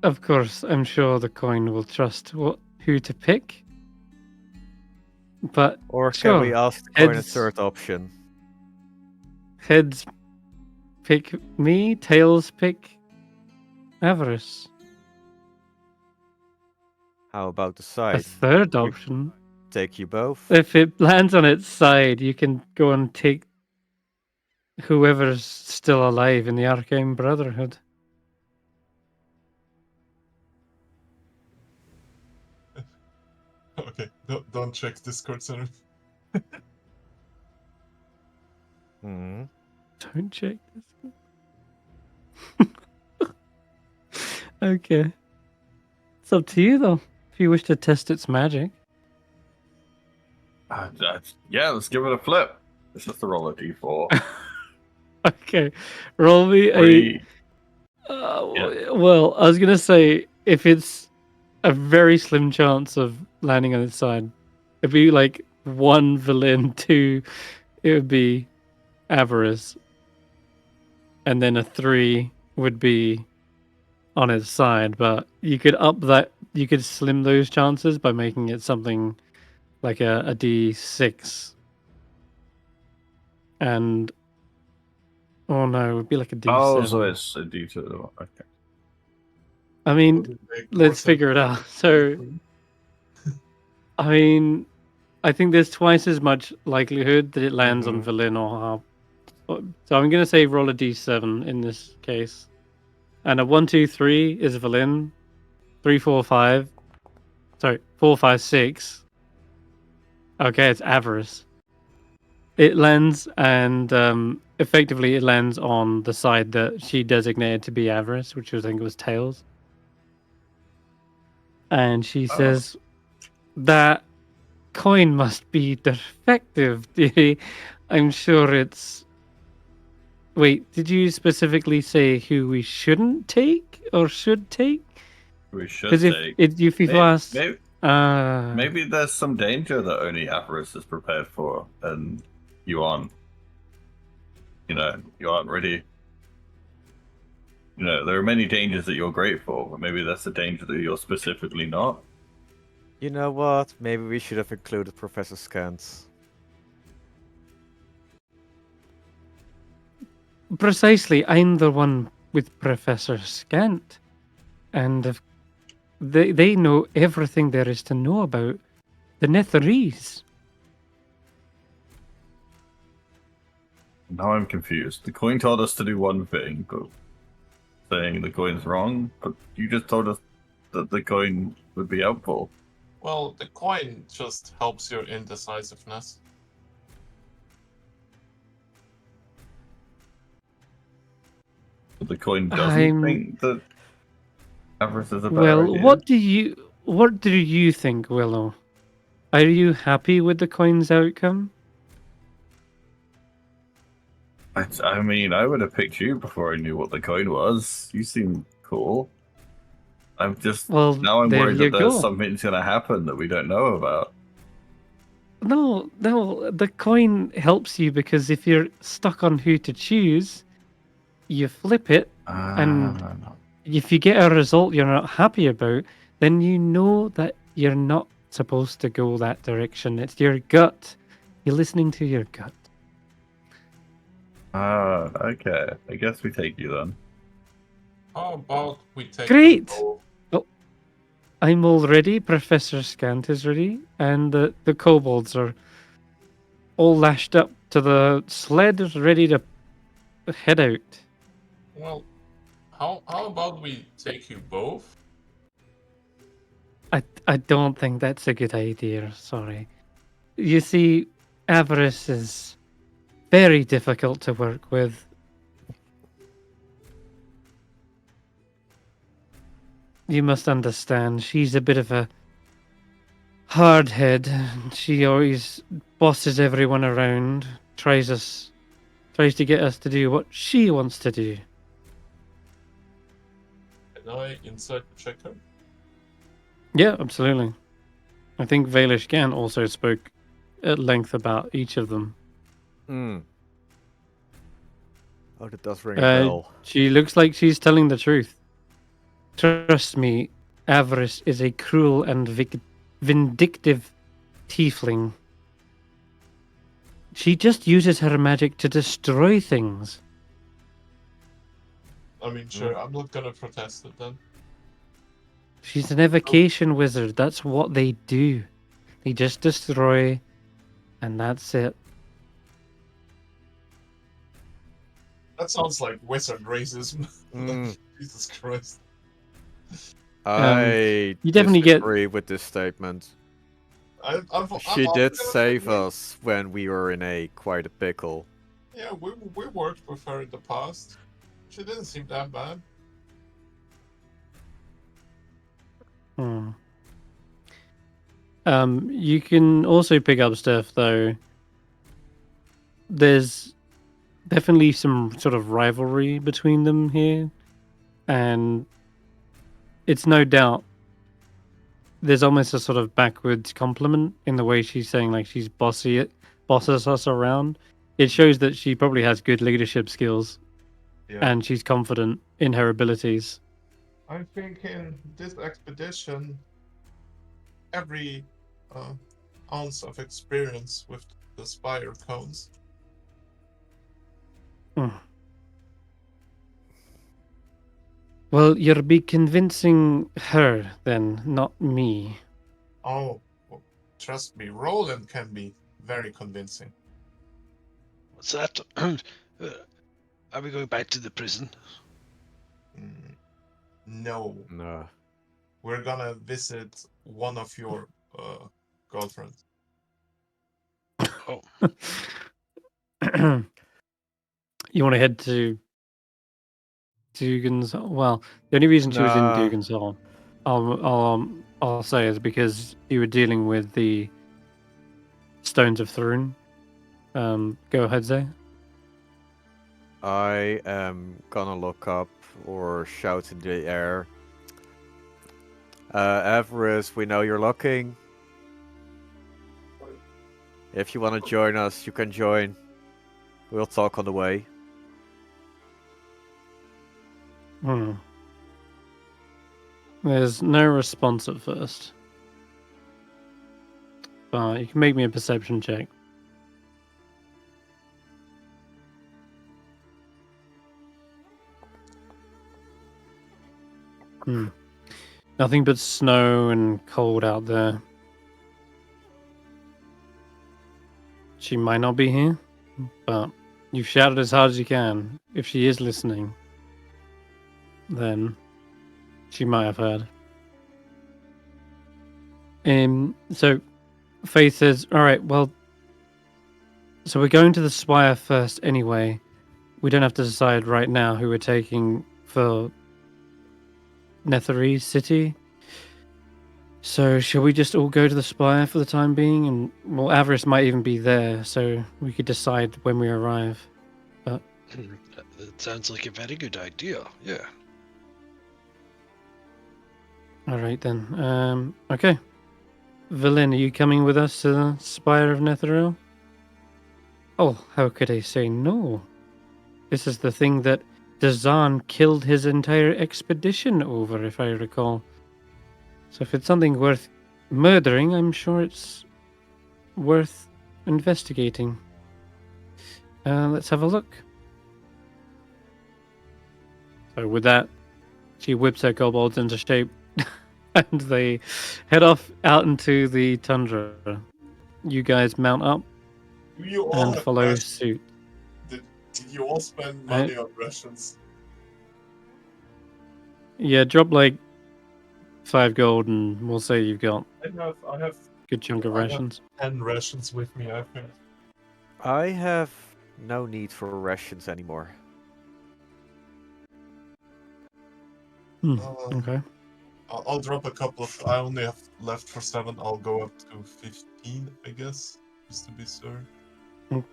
Speaker 1: Of course, I'm sure the coin will trust who to pick. But
Speaker 5: Or can we
Speaker 1: sure,
Speaker 5: ask the coin a
Speaker 1: heads-
Speaker 5: third option?
Speaker 1: heads pick me, tails pick Avarice.
Speaker 5: How about the
Speaker 1: A
Speaker 5: side?
Speaker 1: third option.
Speaker 5: Take you both?
Speaker 1: If it lands on its side, you can go and take whoever's still alive in the Arcane Brotherhood.
Speaker 3: Okay, don't check Discord Center.
Speaker 5: Hmm.
Speaker 1: Don't check this. Okay. It's up to you, though, if you wish to test its magic.
Speaker 2: Yeah, let's give it a flip. It's just a roll of d4.
Speaker 1: Okay. Roll me a.
Speaker 2: Three.
Speaker 1: Well, I was going to say, if it's a very slim chance of landing on its side, it'd be like 1 villain, 2, it would be Avarice. And then a 3 would be on its side, but you could you could slim those chances by making it something like a d6. And oh no, it would be like a d7.
Speaker 2: Oh, so it's a d2. Okay.
Speaker 1: I mean, let's figure it out. So, I mean, I think there's twice as much likelihood that it lands on villain or harp. So I'm going to say roll a d7 in this case. And a 1, 2, 3 is villain. 3, 4, 5. Sorry, 4, 5, 6. Okay, it's Avarice. It lands, and effectively it lands on the side that she designated to be Avarice, which I think was tails. And she says that coin must be defective. I'm sure it's. Wait, did you specifically say who we shouldn't take or should take?
Speaker 2: We should
Speaker 1: Because
Speaker 2: take.
Speaker 1: if you've asked,
Speaker 2: Maybe there's some danger that only Avarice is prepared for, and you aren't. You aren't ready. There are many dangers that you're great for, but maybe that's a danger that you're specifically not.
Speaker 5: You know what? Maybe we should have included Professor Scans.
Speaker 1: precisely, I'm the one with Professor Scant, and they know everything there is to know about the Netherese.
Speaker 2: Now I'm confused. The coin told us to do one thing, but saying the coin's wrong, but you just told us that the coin would be helpful.
Speaker 3: Well, the coin just helps your indecisiveness.
Speaker 2: But the coin doesn't
Speaker 1: I'm-
Speaker 2: think that Avarice is a bad
Speaker 1: Well,
Speaker 2: idea.
Speaker 1: what do you think, Willow? Are you happy with the coin's outcome?
Speaker 2: I mean, I would have picked you before I knew what the coin was. You seem cool. I'm just
Speaker 1: Well,
Speaker 2: now I'm
Speaker 1: there
Speaker 2: worried
Speaker 1: you
Speaker 2: that there's
Speaker 1: go.
Speaker 2: something's gonna happen that we don't know about.
Speaker 1: No, the coin helps you because if you're stuck on who to choose, you flip it, and if you get a result you're not happy about, then you know that you're not supposed to go that direction. It's your gut. You're listening to your gut.
Speaker 2: Okay. I guess we take you then.
Speaker 3: How about we take
Speaker 1: Great!
Speaker 3: them both?
Speaker 1: I'm all ready. Professor Scant is ready, and the kobolds are all lashed up to the sled, ready to head out.
Speaker 3: Well, how about we take you both?
Speaker 1: I don't think that's a good idea. Sorry. You see, Avarice is very difficult to work with. You must understand, she's a bit of a hard head. She always bosses everyone around, tries to get us to do what she wants to do.
Speaker 3: Can I insight check her?
Speaker 1: Yeah, absolutely. I think Valish Gan also spoke at length about each of them.
Speaker 5: Hmm. Oh, that does ring a bell.
Speaker 1: She looks like she's telling the truth. Trust me, Avarice is a cruel and vindictive tiefling. She just uses her magic to destroy things.
Speaker 3: I mean, sure, I'm not gonna protest it then.
Speaker 1: She's an evocation wizard. That's what they do. They just destroy, and that's it.
Speaker 3: That sounds like wizard racism.
Speaker 5: Mm,
Speaker 3: Jesus Christ.
Speaker 5: I
Speaker 1: you definitely get-
Speaker 5: disagree with this statement.
Speaker 3: I'm
Speaker 5: She
Speaker 3: also
Speaker 5: did
Speaker 3: gonna
Speaker 5: save
Speaker 3: say we-
Speaker 5: us when we were in quite a pickle.
Speaker 3: Yeah, we worked with her in the past. She didn't seem that bad.
Speaker 1: Hmm. You can also pick up stuff though. There's definitely some sort of rivalry between them here, and it's no doubt there's almost a sort of backwards compliment in the way she's saying like she's bosses us around. It shows that she probably has good leadership skills,
Speaker 3: Yeah.
Speaker 1: and she's confident in her abilities.
Speaker 3: I'm thinking this expedition, every ounce of experience with the spire cones.
Speaker 1: Well, you'll be convincing her then, not me.
Speaker 3: Oh, well, trust me, Roland can be very convincing.
Speaker 4: What's that? Are we going back to the prison?
Speaker 3: No,
Speaker 5: No.
Speaker 3: we're gonna visit one of your girlfriends.
Speaker 4: Oh,
Speaker 1: You want to head to Dugan's? Well, the only reason she was in
Speaker 5: Nah.
Speaker 1: Dugan's Hall, I'll say, is because you were dealing with the Stones of Thrune. Go ahead, Zay.
Speaker 5: I am gonna look up or shout in the air. Avarice, we know you're looking. If you want to join us, you can join. We'll talk on the way.
Speaker 1: There's no response at first. But you can make me a perception check. Nothing but snow and cold out there. She might not be here, but you've shouted as hard as you can. If she is listening, then she might have heard. So Faith says, all right, well, so we're going to the Spire first anyway. We don't have to decide right now who we're taking for Netherese City. So shall we just all go to the Spire for the time being? And well, Avarice might even be there, so we could decide when we arrive. But
Speaker 4: That sounds like a very good idea. Yeah.
Speaker 1: all right then. Okay. Velen, are you coming with us to the Spire of Netheril? Oh, how could I say no? This is the thing that Dazan killed his entire expedition over, if I recall. So if it's something worth murdering, I'm sure it's worth investigating. Let's have a look. So with that, she whips her kobolds into shape, and they head off out into the tundra. You guys mount up
Speaker 3: Do you all
Speaker 1: and
Speaker 3: have
Speaker 1: follow
Speaker 3: rations?
Speaker 1: suit.
Speaker 3: Did you all spend money on rations?
Speaker 1: Yeah, drop like 5 gold, and we'll say you've got
Speaker 3: I have
Speaker 1: a good chunk of
Speaker 3: I have-
Speaker 1: rations.
Speaker 3: 10 rations with me, I think.
Speaker 5: I have no need for rations anymore.
Speaker 1: Okay.
Speaker 3: I'll drop a couple of. I only have left for 7. I'll go up to 15, I guess, just to be sure.
Speaker 1: Mm.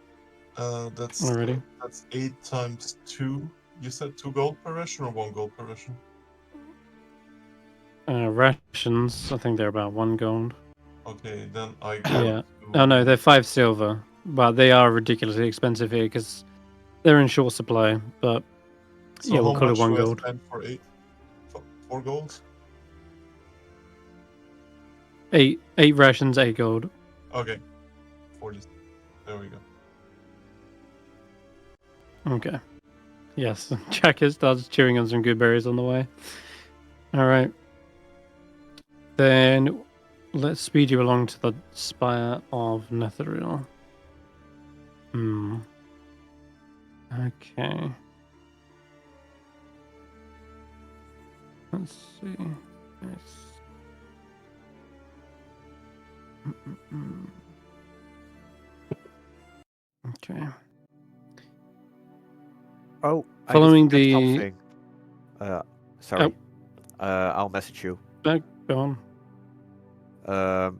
Speaker 1: Alrighty.
Speaker 3: That's 8 times 2. You said 2 gold per ration or 1 gold per ration?
Speaker 1: Rations, I think they're about 1 gold.
Speaker 3: Okay, then I go
Speaker 1: Yeah.
Speaker 3: to.
Speaker 1: Oh no, they're 5 silver, but they are ridiculously expensive here because they're in short supply. But
Speaker 3: So
Speaker 1: yeah, we'll
Speaker 3: how
Speaker 1: call it
Speaker 3: much
Speaker 1: 1
Speaker 3: do I
Speaker 1: gold.
Speaker 3: spend for 4 gold?
Speaker 1: 8 rations, 8 gold.
Speaker 3: Okay, 40. There we go.
Speaker 1: Okay. Yes, Jack starts chewing on some good berries on the way. All right. Then let's speed you along to the Spire of Netheril. Okay. Let's see. Okay.
Speaker 5: Oh,
Speaker 1: Following
Speaker 5: I just forgot
Speaker 1: the-
Speaker 5: something. Sorry. I'll message you.
Speaker 1: Go on.
Speaker 5: I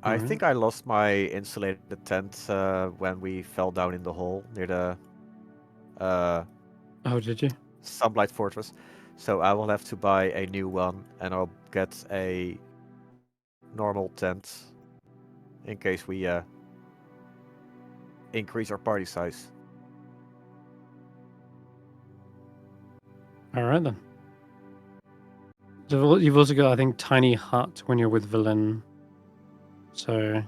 Speaker 1: alright.
Speaker 5: think I lost my insulated tent when we fell down in the hole near the
Speaker 1: Oh, did you?
Speaker 5: Sunblight Fortress. So I will have to buy a new one, and I'll get a normal tent in case we increase our party size.
Speaker 1: All right then. So you've also got, I think, Tiny Hut when you're with Villain. So,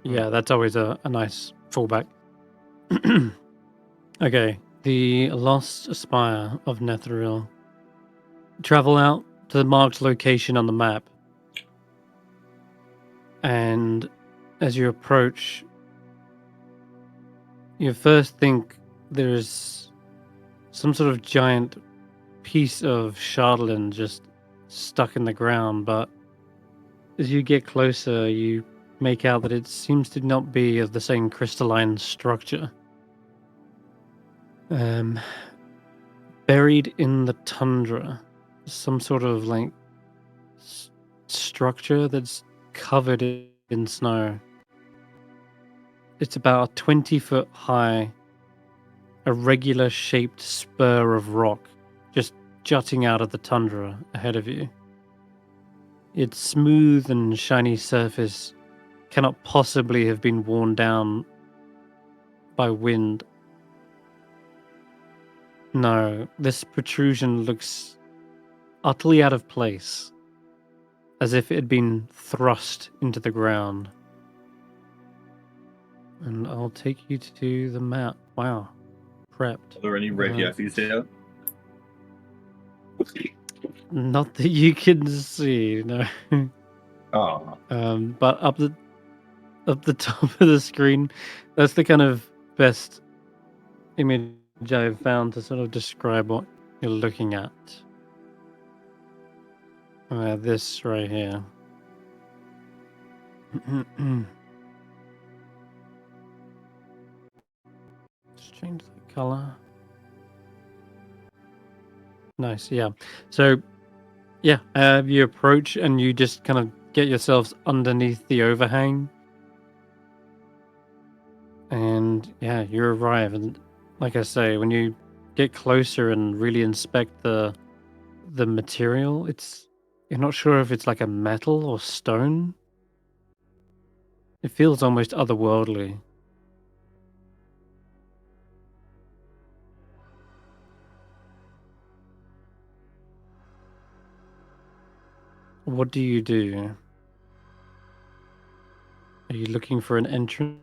Speaker 1: yeah, that's always a nice fallback. Okay, the Lost Spire of Netheril. Travel out to the marked location on the map. And as you approach, you first think there's some sort of giant piece of Shardlin just stuck in the ground, but as you get closer, you make out that it seems to not be of the same crystalline structure. Buried in the tundra, some sort of like structure that's covered in snow. it's about a 20-foot high, irregular shaped spur of rock just jutting out of the tundra ahead of you. Its smooth and shiny surface cannot possibly have been worn down by wind. No, this protrusion looks utterly out of place, as if it had been thrust into the ground. And I'll take you to the map. Wow. Prepped.
Speaker 2: Are there any red Yetis here?
Speaker 1: Not that you can see, no.
Speaker 2: Ah,
Speaker 1: But up the top of the screen, that's the kind of best image I've found to sort of describe what you're looking at. This right here. Just change the color. Nice, yeah. So, yeah, you approach and you just kind of get yourselves underneath the overhang. And yeah, you arrive. And like I say, when you get closer and really inspect the material, you're not sure if it's like a metal or stone. It feels almost otherworldly. What do you do? Are you looking for an entrance?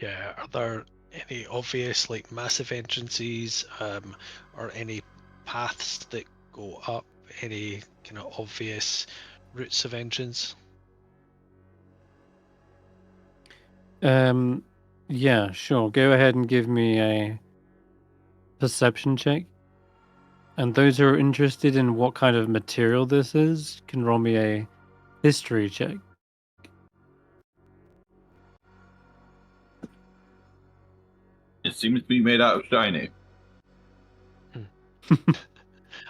Speaker 4: Yeah, are there any obvious like massive entrances, or any paths that go up? Any kind of obvious routes of entrance?
Speaker 1: Yeah, sure. Go ahead and give me a perception check. And those who are interested in what kind of material this is can roll me a history check.
Speaker 2: it seems to be made out of shiny.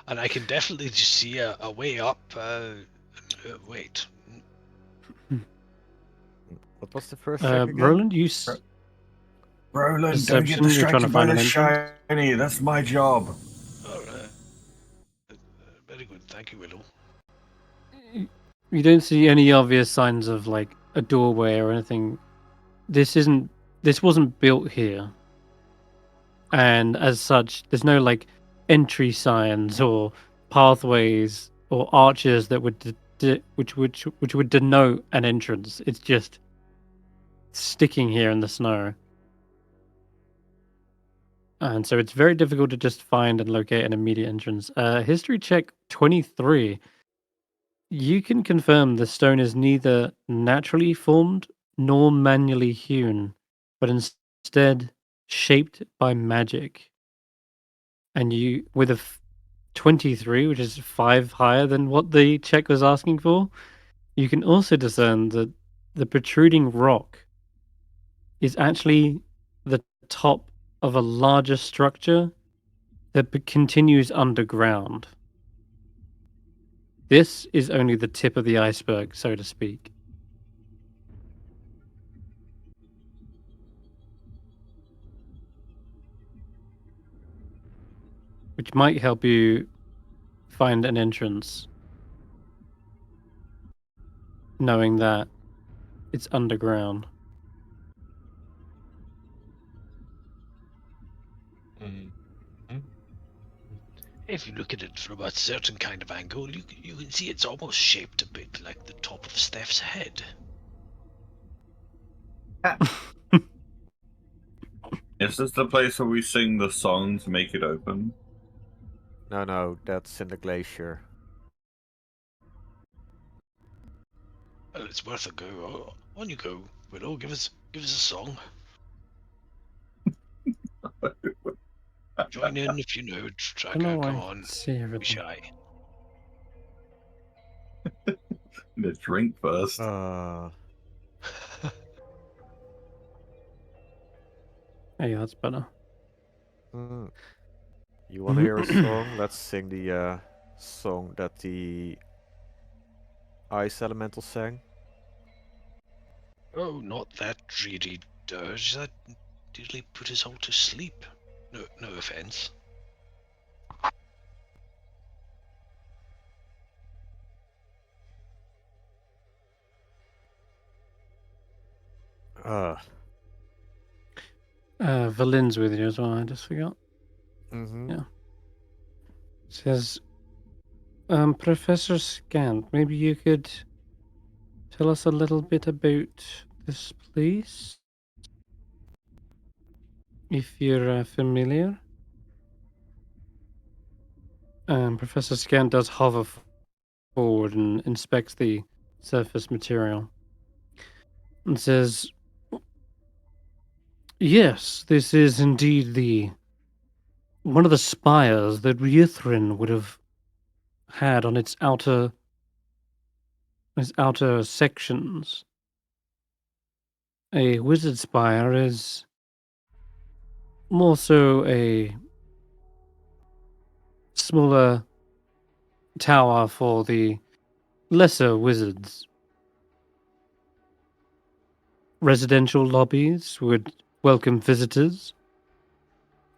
Speaker 4: And I can definitely just see a way up. Wait.
Speaker 5: What was the first check again?
Speaker 1: Roland,
Speaker 2: Roland, don't get
Speaker 1: Perception, you're trying to
Speaker 2: distracted by
Speaker 1: find
Speaker 2: the
Speaker 1: an entrance?
Speaker 2: shiny. That's my job.
Speaker 4: All right. Very good. Thank you, Willow.
Speaker 1: You don't see any obvious signs of like a doorway or anything. This wasn't built here. And as such, there's no like entry signs or pathways or arches that would which would denote an entrance. It's just sticking here in the snow. And so it's very difficult to just find and locate an immediate entrance. History check 23. You can confirm the stone is neither naturally formed nor manually hewn, but instead shaped by magic. And you, with a 23, which is 5 higher than what the check was asking for, you can also discern that the protruding rock is actually the top of a larger structure that continues underground. This is only the tip of the iceberg, so to speak. Which might help you find an entrance, knowing that it's underground.
Speaker 4: If you look at it from a certain kind of angle, you can see it's almost shaped a bit like the top of Stef's head.
Speaker 2: Is this the place where we sing the song to make it open?
Speaker 5: No, that's in the glacier.
Speaker 4: Well, it's worth a go. On you go, Willow. Give us a song. Join in if you know Tracker. Come on.
Speaker 1: See
Speaker 4: Be
Speaker 1: everything.
Speaker 4: shy.
Speaker 2: The drink first.
Speaker 1: Hey, that's better.
Speaker 5: You want to hear a song? Let's sing the song that the Ice Elemental sang.
Speaker 4: Oh, not that dreary does that nearly put us all to sleep? No offense.
Speaker 1: Valin's with you as well, I just forgot.
Speaker 5: Mm-hmm.
Speaker 1: Yeah. Says, Professor Scant, maybe you could tell us a little bit about this place? If you're familiar. Professor Scant does hover forward and inspects the surface material. And says, yes, this is indeed one of the spires that Ryuthrin would have had on its outer sections. A wizard spire is more so a smaller tower for the lesser wizards. Residential lobbies would welcome visitors,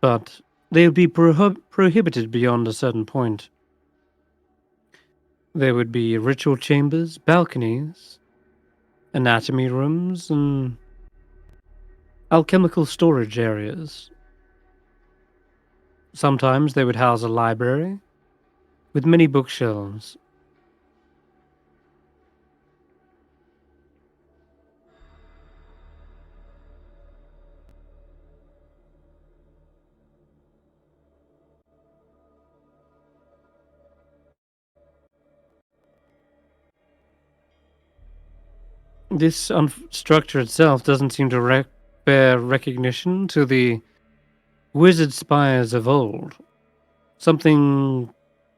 Speaker 1: but they would be prohibited beyond a certain point. There would be ritual chambers, balconies, anatomy rooms, and alchemical storage areas. Sometimes they would house a library with many bookshelves. This structure itself doesn't seem to bear recognition to the wizard spires of old. Something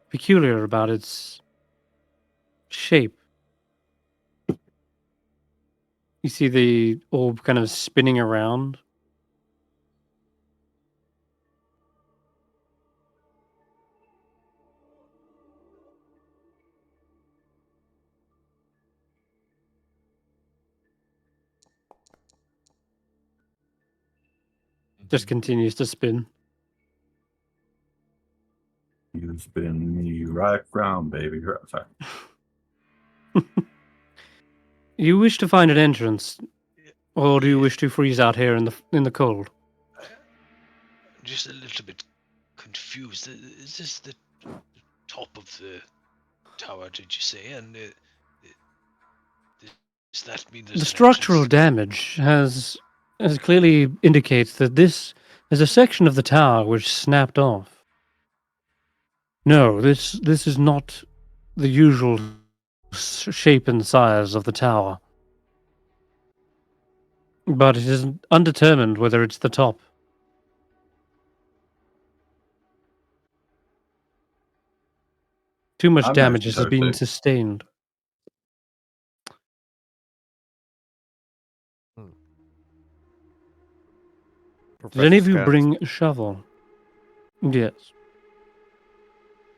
Speaker 1: peculiar about its shape. You see the orb kind of spinning around. Just continues to spin.
Speaker 2: You spin me right round, baby. Sorry.
Speaker 1: You wish to find an entrance, or do you wish to freeze out here in the cold?
Speaker 4: I'm just a little bit confused. Is this the top of the tower, did you say? And does that mean there's
Speaker 1: The
Speaker 4: an
Speaker 1: structural
Speaker 4: entrance?
Speaker 1: damage has clearly indicates that this is a section of the tower which snapped off. No, this is not the usual shape and size of the tower. But it is undetermined whether it's the top. Too much
Speaker 2: I'm
Speaker 1: damage
Speaker 2: actually
Speaker 1: has been
Speaker 2: hoping-
Speaker 1: sustained. Did any of you
Speaker 5: Scant,
Speaker 1: bring a shovel? Yes.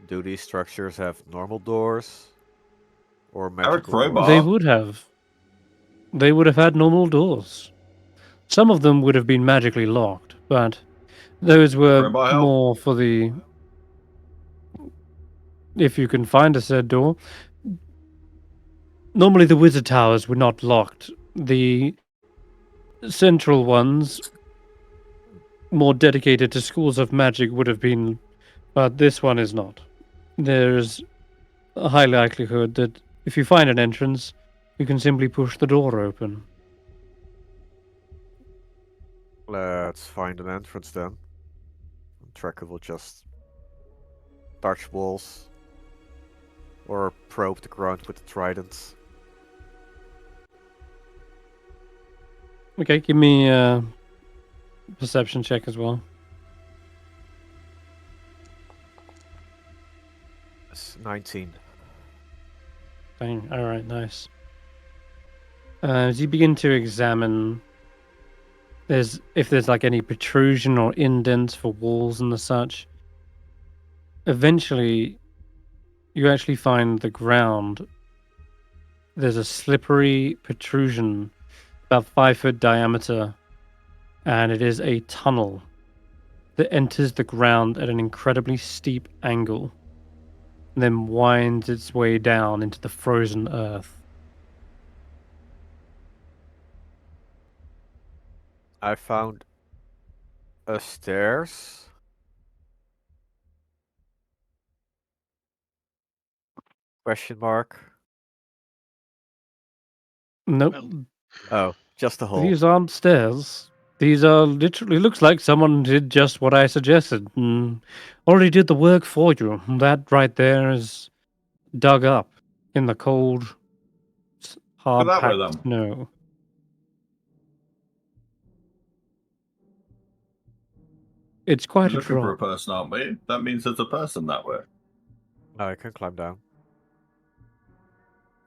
Speaker 5: do these structures have normal doors or
Speaker 2: Have a
Speaker 5: magical
Speaker 2: crowbar.
Speaker 5: doors?
Speaker 1: They would have. They would have had normal doors. Some of them would have been magically locked, but those were
Speaker 2: Crowbar help?
Speaker 1: more for the... If you can find a said door. Normally the wizard towers were not locked. The central ones, more dedicated to schools of magic, would have been, but this one is not. There's a high likelihood that if you find an entrance, you can simply push the door open.
Speaker 5: Let's find an entrance then. Tracker will just touch walls or probe the ground with the tridents.
Speaker 1: Okay, give me a perception check as well.
Speaker 5: It's 19.
Speaker 1: Dang, alright, nice. As you begin to examine, if there's like any protrusion or indents for walls and the such, eventually you actually find the ground. There's a slippery protrusion about 5 foot diameter and it is a tunnel that enters the ground at an incredibly steep angle, and then winds its way down into the frozen earth.
Speaker 5: I found a stairs. Question mark.
Speaker 1: Nope.
Speaker 4: Well,
Speaker 5: Oh, just a hole.
Speaker 1: These aren't stairs. These are literally, looks like someone did just what I suggested. Already did the work for you. That right there is dug up in the cold, hard
Speaker 2: that way,
Speaker 1: packed
Speaker 2: then.
Speaker 1: snow. It's quite
Speaker 2: We're
Speaker 1: a
Speaker 2: looking for a
Speaker 1: drop.
Speaker 2: person, aren't we? That means there's a person that way.
Speaker 5: Oh, I can climb down.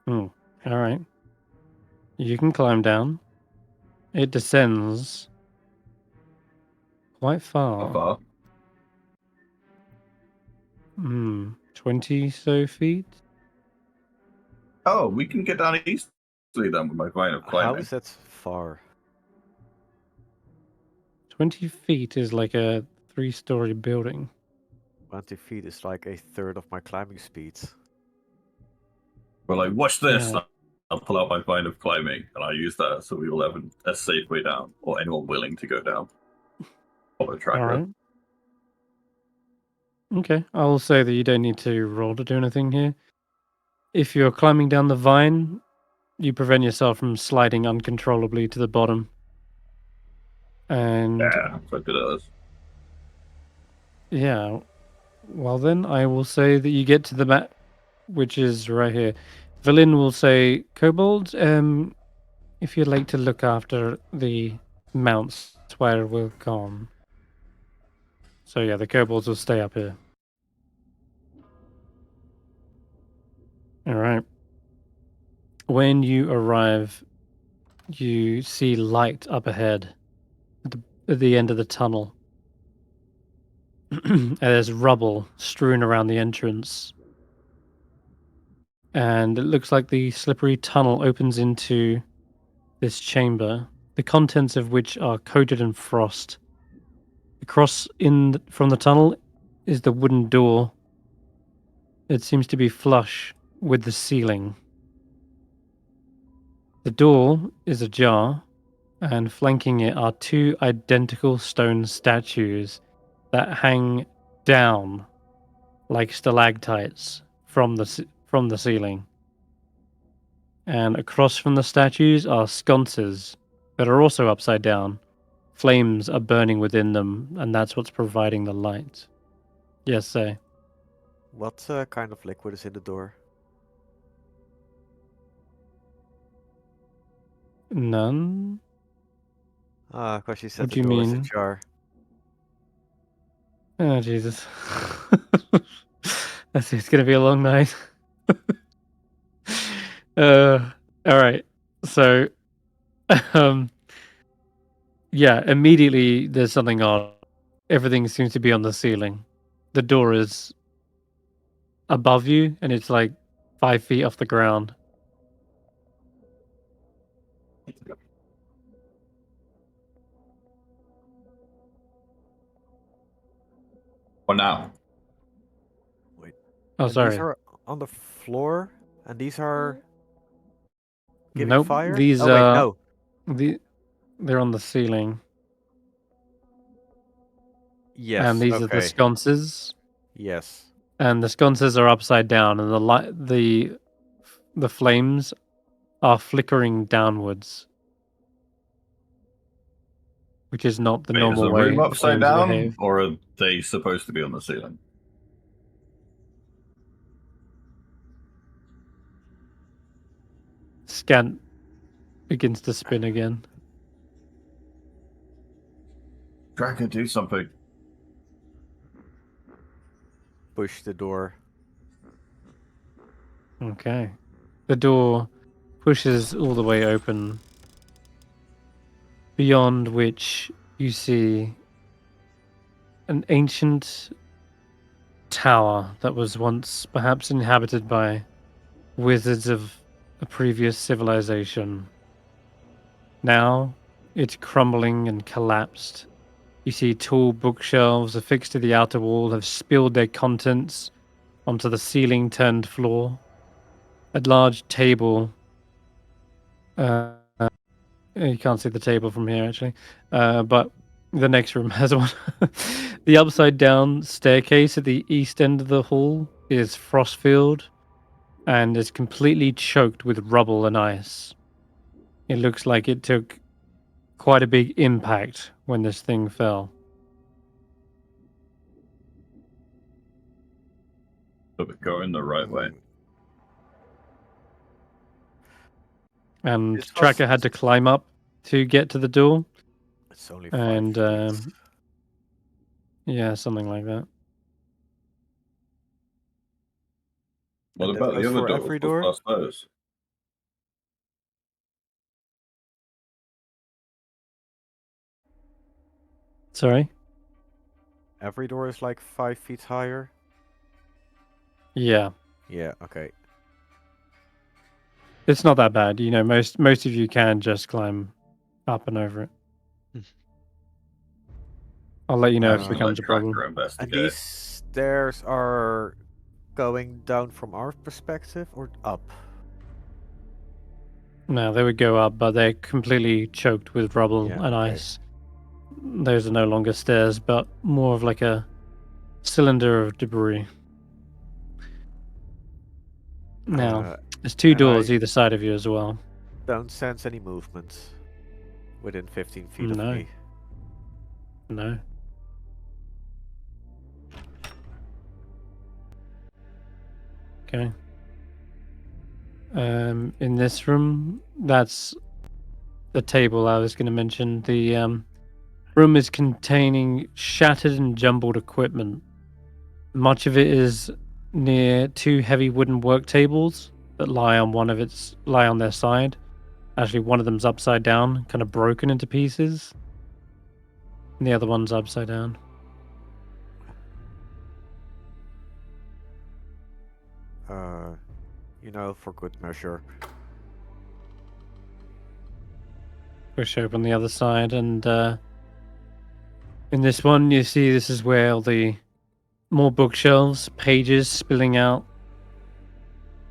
Speaker 1: All right. You can climb down. It descends quite
Speaker 2: How
Speaker 1: far.
Speaker 2: far?
Speaker 1: 20 so feet.
Speaker 2: Oh, we can get down easily then with my vine of
Speaker 5: How
Speaker 2: climbing.
Speaker 5: is that far?
Speaker 1: 20 feet is like a 3-story building.
Speaker 5: 20 feet is like a third of my climbing speed.
Speaker 2: We're like, watch this.
Speaker 1: Yeah.
Speaker 2: I'll pull out my vine of climbing, and I'll use that so we will have a safe way down, or anyone willing to go down. Follow the tracker.
Speaker 1: All right. Okay, I will say that you don't need to roll to do anything here. If you're climbing down the vine, you prevent yourself from sliding uncontrollably to the bottom. And
Speaker 2: Yeah, so good at this.
Speaker 1: yeah, well then I will say that you get to the map, which is right here. Villin will say, Kobold, if you'd like to look after the mounts where we're gone. So yeah, the kobolds will stay up here. All right. When you arrive, you see light up ahead at the end of the tunnel. And there's rubble strewn around the entrance. And it looks like the slippery tunnel opens into this chamber, the contents of which are coated in frost. Across from the tunnel is the wooden door. It seems to be flush with the ceiling. The door is ajar, and flanking it are 2 identical stone statues that hang down like stalactites from the ceiling. And across from the statues are sconces that are also upside down. Flames are burning within them, and that's what's providing the light. Yes, say.
Speaker 5: What kind of liquid is in the door?
Speaker 1: None?
Speaker 5: Because you said
Speaker 1: What
Speaker 5: the
Speaker 1: do you
Speaker 5: door is
Speaker 1: mean?
Speaker 5: ajar.
Speaker 1: Oh, Jesus. It's going to be a long night. All right. So, yeah, immediately there's something odd. Everything seems to be on the ceiling. The door is above you, and it's like 5 feet off the ground.
Speaker 2: For now.
Speaker 5: Wait.
Speaker 1: Oh,
Speaker 5: And
Speaker 1: sorry.
Speaker 5: these are on the floor, and these are giving
Speaker 1: Nope.
Speaker 5: fire?
Speaker 1: These
Speaker 5: Oh, wait, no.
Speaker 1: they're on the ceiling.
Speaker 5: Yes,
Speaker 1: And these are the
Speaker 5: okay.
Speaker 1: sconces.
Speaker 5: Yes.
Speaker 1: And the sconces are upside down, and the flames are flickering downwards, which is not the
Speaker 2: Wait, is
Speaker 1: normal
Speaker 2: the
Speaker 1: way
Speaker 2: room upside
Speaker 1: flames
Speaker 2: down,
Speaker 1: behave.
Speaker 2: or are they supposed to be on the ceiling?
Speaker 1: Scan begins to spin again.
Speaker 2: Tracker, do something.
Speaker 5: Push the door.
Speaker 1: Okay. The door pushes all the way open, beyond which you see an ancient tower that was once perhaps inhabited by wizards of a previous civilization. Now It's crumbling and collapsed. You see tall bookshelves affixed to the outer wall have spilled their contents onto the ceiling-turned floor. A large table. You can't see the table from here, actually. But the next room has one. The upside-down staircase at the east end of the hall is frost-filled and is completely choked with rubble and ice. It looks like it took quite a big impact when this thing fell.
Speaker 2: But going the right way.
Speaker 1: And
Speaker 5: This
Speaker 1: Tracker
Speaker 5: was-
Speaker 1: had to climb up to get to the door.
Speaker 5: It's only 5
Speaker 1: And
Speaker 5: feet.
Speaker 1: yeah, something like that.
Speaker 2: What
Speaker 5: And that
Speaker 2: about the
Speaker 5: goes
Speaker 2: other
Speaker 5: for
Speaker 2: doors?
Speaker 5: every
Speaker 2: What's
Speaker 5: door?
Speaker 2: past those?
Speaker 1: Sorry?
Speaker 5: Every door is like 5 feet higher.
Speaker 1: Yeah.
Speaker 5: Yeah. Okay.
Speaker 1: It's not that bad. You know, most of you can just climb up and over it. I'll let you know if it
Speaker 2: Actually,
Speaker 1: becomes
Speaker 2: let
Speaker 1: a problem.
Speaker 2: Tracker
Speaker 5: And
Speaker 2: investigate.
Speaker 5: these stairs are going down from our perspective or up?
Speaker 1: No, they would go up, but they're completely choked with rubble
Speaker 5: Yeah,
Speaker 1: and
Speaker 5: okay.
Speaker 1: ice. Those are no longer stairs, but more of like a cylinder of debris. Now, there's two
Speaker 5: and
Speaker 1: doors
Speaker 5: I-
Speaker 1: either side of you as well.
Speaker 5: Don't sense any movement within 15 feet
Speaker 1: No.
Speaker 5: of me.
Speaker 1: No. Okay. In this room, that's the table I was going to mention. The room is containing shattered and jumbled equipment. Much of it is near two heavy wooden work tables that lie on their side. Actually, one of them's upside down, kind of broken into pieces. And the other one's upside down.
Speaker 5: For good measure.
Speaker 1: Push open the other side, and in this one, you see this is where all the more bookshelves, pages spilling out,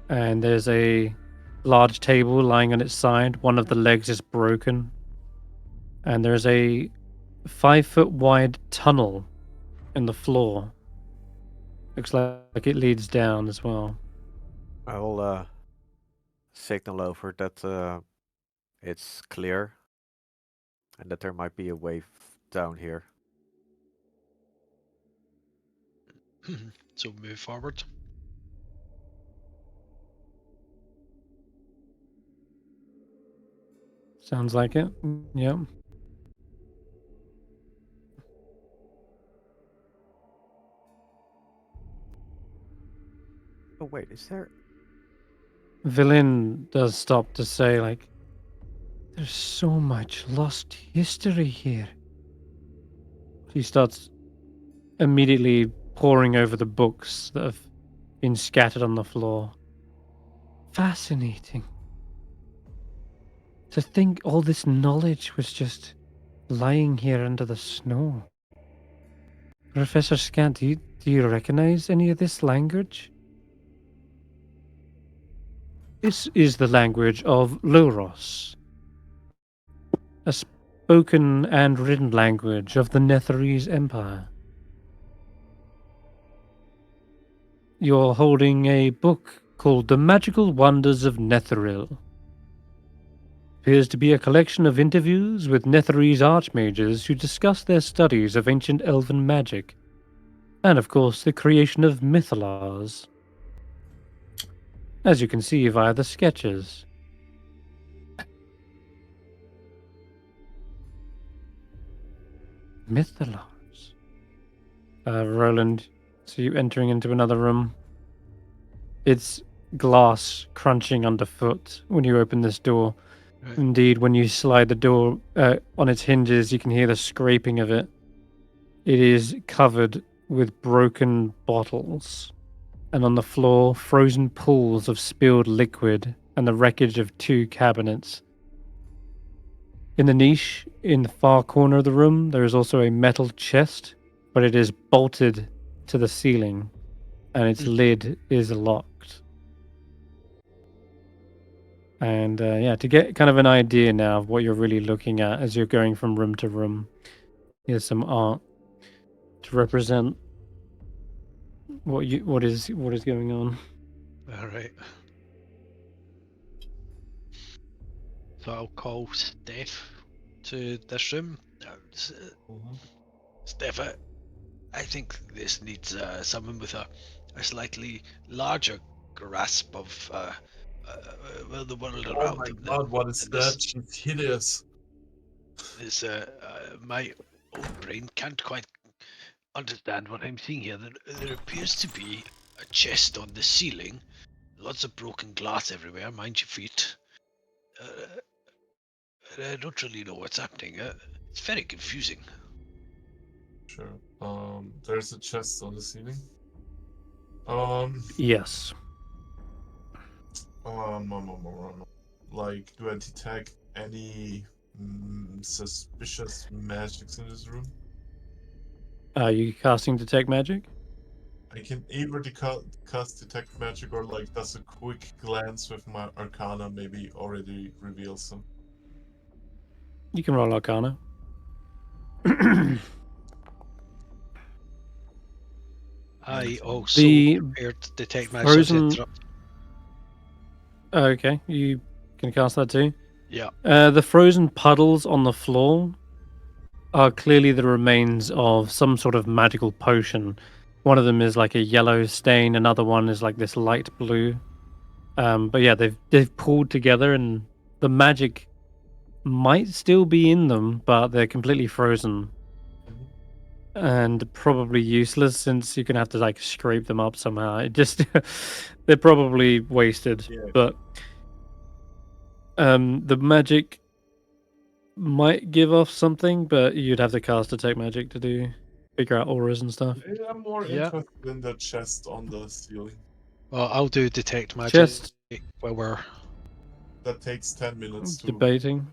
Speaker 1: and there's a large table lying on its side. One of the legs is broken, and there's a 5-foot wide tunnel in the floor. Looks like it leads down as well.
Speaker 5: I will signal over that it's clear and that there might be a way down here.
Speaker 4: So move forward.
Speaker 1: Sounds like it. Yep.
Speaker 5: Oh wait, is there?
Speaker 1: Villain does stop to say, like, there's so much lost history here. He starts immediately poring over the books that have been scattered on the floor. Fascinating. To think all this knowledge was just lying here under the snow. Professor Scant, do you recognize any of this language? This is the language of Loros, a spoken and written language of the Netherese Empire. You're holding a book called The Magical Wonders of Netheril. Appears to be a collection of interviews with Netherese archmages who discuss their studies of ancient elven magic, and of course the creation of mythalars, as you can see via the sketches. Mythalars. Roland, so you entering into another room. It's glass crunching underfoot when you open this door.
Speaker 4: Right.
Speaker 1: Indeed, when you slide the door on its hinges, you can hear the scraping of it. It is covered with broken bottles, and on the floor, frozen pools of spilled liquid and the wreckage of 2 cabinets. In the niche in the far corner of the room, there is also a metal chest, but it is bolted to the ceiling, and its lid is locked. And yeah, to get kind of an idea now of what you're really looking at as you're going from room to room, here's some art to represent what is going on.
Speaker 4: All right. So I'll call Stef to this room. Stef, I think this needs someone with a slightly larger grasp of well, the world
Speaker 3: Oh
Speaker 4: around
Speaker 3: my
Speaker 4: them.
Speaker 3: god, what is that? She's hideous.
Speaker 4: This my own brain can't quite understand what I'm seeing here. There appears to be a chest on the ceiling, lots of broken glass everywhere. Mind your feet. I don't really know what's happening. It's very confusing.
Speaker 3: Sure. There's a chest on the ceiling.
Speaker 1: Yes.
Speaker 3: Like, do I detect any suspicious magics in this room?
Speaker 1: Are you casting Detect Magic?
Speaker 3: I can either cast detect magic, or like, does a quick glance with my arcana maybe already reveal some?
Speaker 1: You can roll Arcana.
Speaker 4: I also
Speaker 1: The
Speaker 4: prepared detect magic.
Speaker 1: frozen. Okay, you can cast that too.
Speaker 4: Yeah.
Speaker 1: The frozen puddles on the floor are clearly the remains of some sort of magical potion. One of them is like a yellow stain. Another one is like this light blue. But yeah, they've pulled together, and the magic might still be in them, but they're completely frozen and probably useless since you're gonna have to like scrape them up somehow. It just they're probably wasted.
Speaker 3: Yeah.
Speaker 1: But the magic might give off something, but you'd have to cast Detect Magic to figure out auras and stuff.
Speaker 3: I'm more
Speaker 4: Yeah.
Speaker 3: interested in the chest on the ceiling.
Speaker 4: Well, I'll do detect magic
Speaker 1: Chest
Speaker 4: while we're.
Speaker 3: That takes 10 minutes to
Speaker 1: debating.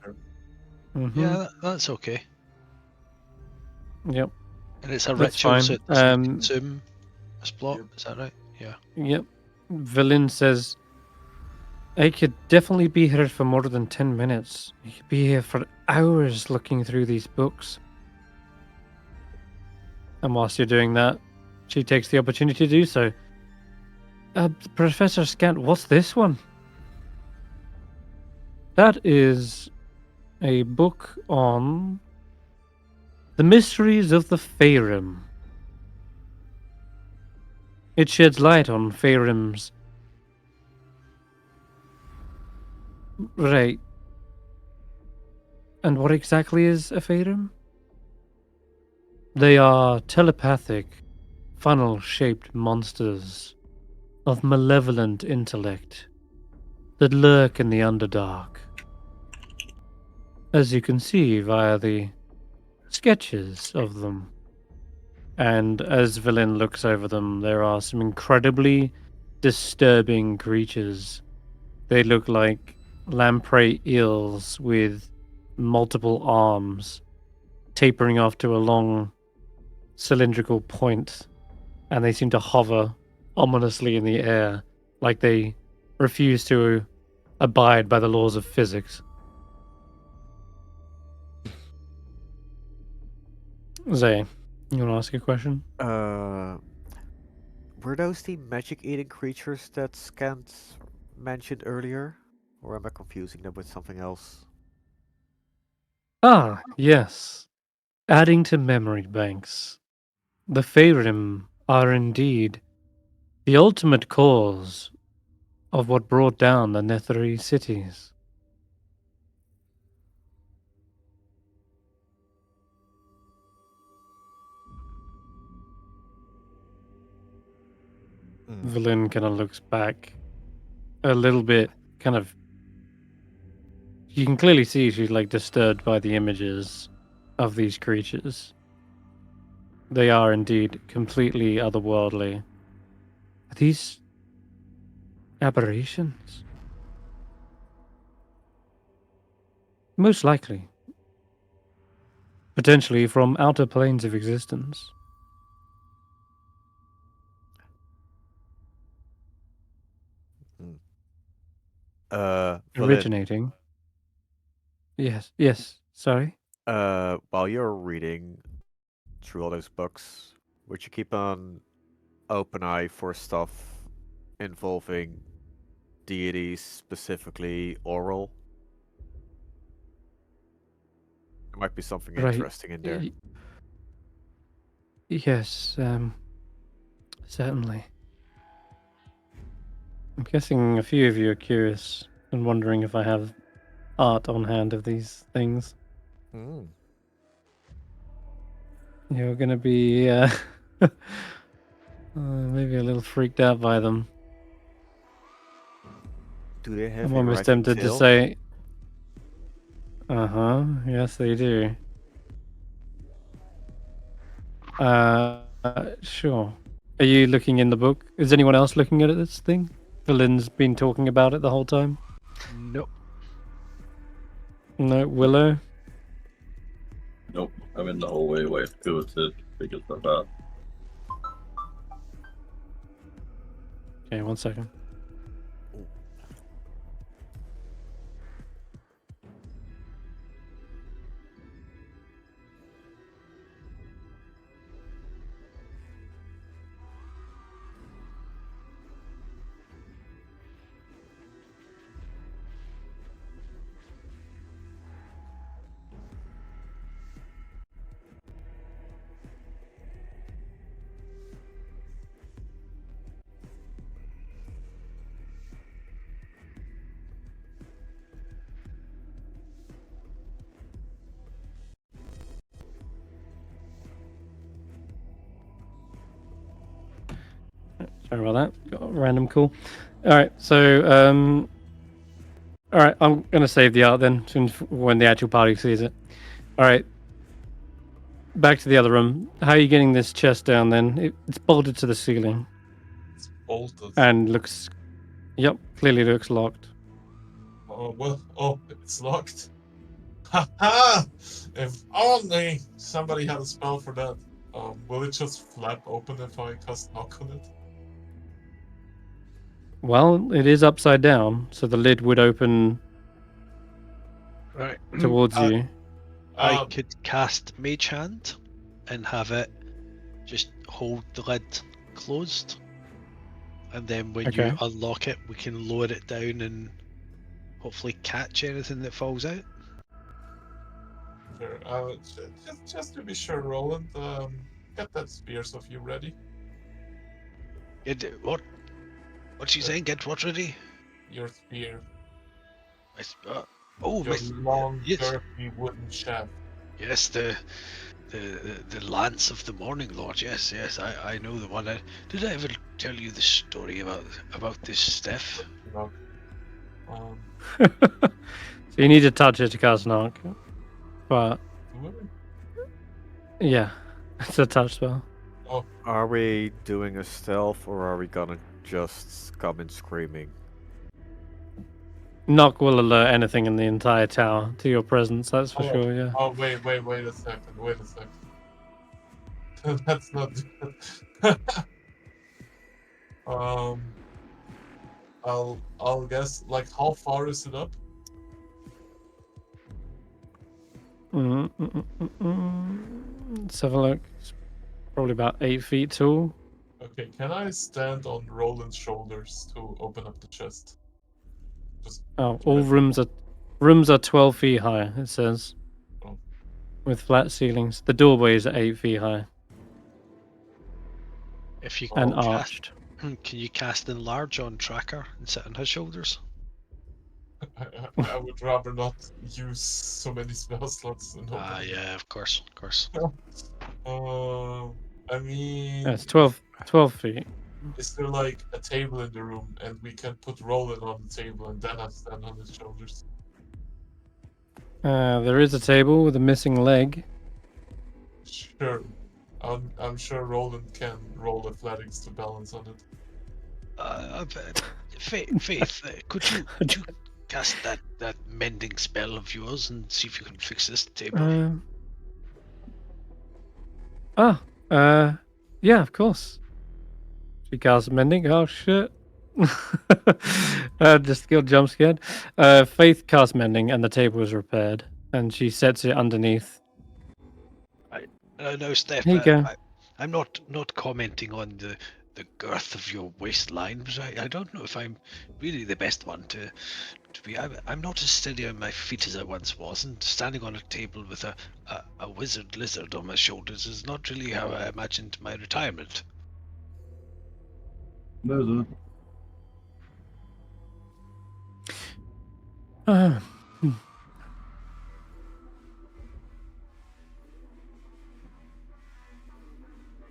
Speaker 4: Yeah, that's okay.
Speaker 1: Yep.
Speaker 4: And it's a
Speaker 1: That's
Speaker 4: ritual,
Speaker 1: fine.
Speaker 4: so it doesn't consume a spot.
Speaker 3: Yep.
Speaker 4: Is that right? Yeah.
Speaker 1: Yep. Villain says, I could definitely be here for more than 10 minutes. You could be here for hours looking through these books. And whilst you're doing that, she takes the opportunity to do so. Professor Scant, what's this one? That is a book on the mysteries of the Faerun. It sheds light on Faerun's. Right. And what exactly is a Faerun? They are telepathic, funnel-shaped monsters of malevolent intellect that lurk in the Underdark. As you can see via the sketches of them. And as Villain looks over them, there are some incredibly disturbing creatures. They look like lamprey eels with multiple arms tapering off to a long cylindrical point, and they seem to hover ominously in the air like they refuse to abide by the laws of physics. Zay, you want to ask a question?
Speaker 5: Were those the magic-eating creatures that Scant mentioned earlier? Or am I confusing them with something else?
Speaker 1: Ah, yes. Adding to memory banks. The Faerun are indeed the ultimate cause of what brought down the Netherese cities. Valen kind of looks back a little bit, kind of. You can clearly see she's like disturbed by the images of these creatures. They are indeed completely otherworldly. Are these aberrations? Most likely. potentially from outer planes of existence.
Speaker 5: Valid,
Speaker 1: Originating. Yes. Sorry.
Speaker 5: while you're reading through all those books, would you keep an open eye for stuff involving deities, specifically oral? There might be something
Speaker 1: Right.
Speaker 5: interesting in there.
Speaker 1: Yes. Certainly. I'm guessing a few of you are curious and wondering if I have art on hand of these things.
Speaker 5: Hmm.
Speaker 1: You're gonna be maybe a little freaked out by them.
Speaker 5: Do they have
Speaker 1: I'm
Speaker 5: a
Speaker 1: almost
Speaker 5: writing
Speaker 1: tempted to
Speaker 5: tail?
Speaker 1: say, yes they do. Sure. Are you looking in the book? Is anyone else looking at this thing? Valin's been talking about it the whole time.
Speaker 4: Nope.
Speaker 1: No, Willow.
Speaker 2: Nope. I'm in the hallway waiting to go to figure stuff out.
Speaker 1: Okay, 1 second. Sorry about that. Got a random call. All right, so all right, I'm gonna save the art then, soon when the actual party sees it. All right, back to the other room. How are you getting this chest down then? It's bolted to the ceiling
Speaker 3: It's bolted.
Speaker 1: and looks, yep, clearly looks locked.
Speaker 3: Oh, well, it's locked. Ha ha! If only somebody had a spell for that. Will it just flap open if I cast knock on it?
Speaker 1: Well, it is upside down, so the lid would open
Speaker 4: Right.
Speaker 1: towards you.
Speaker 4: I could cast Mage Hand and have it just hold the lid closed. And then when you
Speaker 1: Okay.
Speaker 4: unlock it, we can lower it down and hopefully catch anything that falls out.
Speaker 3: Sure. Just to be sure, Roland, get that spears of you ready.
Speaker 4: What's you saying? Get what ready?
Speaker 3: Your spear.
Speaker 4: Oh,
Speaker 3: Your long,
Speaker 4: yes,
Speaker 3: girthy wooden shaft.
Speaker 4: yes, the lance of the morning lord. Yes, I know the one. Did I ever tell you the story about this Stef?
Speaker 3: No.
Speaker 1: So you need to touch it to cast knock, but yeah, it's a touch spell.
Speaker 3: Oh,
Speaker 5: Are we doing a stealth or are we gonna just come in screaming?
Speaker 1: Knock will alert anything in the entire tower to your presence. That's for sure. Yeah.
Speaker 3: oh, wait a second. Wait a second. That's not good. I'll guess. Like, how far is it up?
Speaker 1: Let's have a look. It's probably about 8 feet tall.
Speaker 3: Okay, can I stand on Roland's shoulders to open up the chest? Just
Speaker 1: Oh, all rooms are 12 feet high. It says,
Speaker 3: Oh.
Speaker 1: with flat ceilings. The doorways are 8 feet high
Speaker 4: If you
Speaker 1: and
Speaker 4: can cast,
Speaker 1: arched.
Speaker 4: can you cast enlarge on Tracker and sit on his shoulders?
Speaker 3: I would rather not use so many spell slots.
Speaker 4: Yeah, of course.
Speaker 3: I mean,
Speaker 1: Yeah, it's 12 feet.
Speaker 3: is there like a table in the room and we can put Roland on the table and then I stand on his shoulders?
Speaker 1: There is a table with a missing leg.
Speaker 3: Sure. I'm sure Roland can roll athletics to balance on it.
Speaker 4: Faith, could you cast that mending spell of yours and see if you can fix this table?
Speaker 1: Yeah, of course. She casts mending. Oh shit. Just got jump scared. Faith casts mending, and the table is repaired, and she sets it underneath.
Speaker 4: No, Stef,
Speaker 1: Here you go.
Speaker 4: I'm not commenting on the girth of your waistline, but I don't know if I'm really the best one to be. I'm not as steady on my feet as I once was, and standing on a table with a wizard lizard on my shoulders is not really how I imagined my retirement.
Speaker 1: Uh,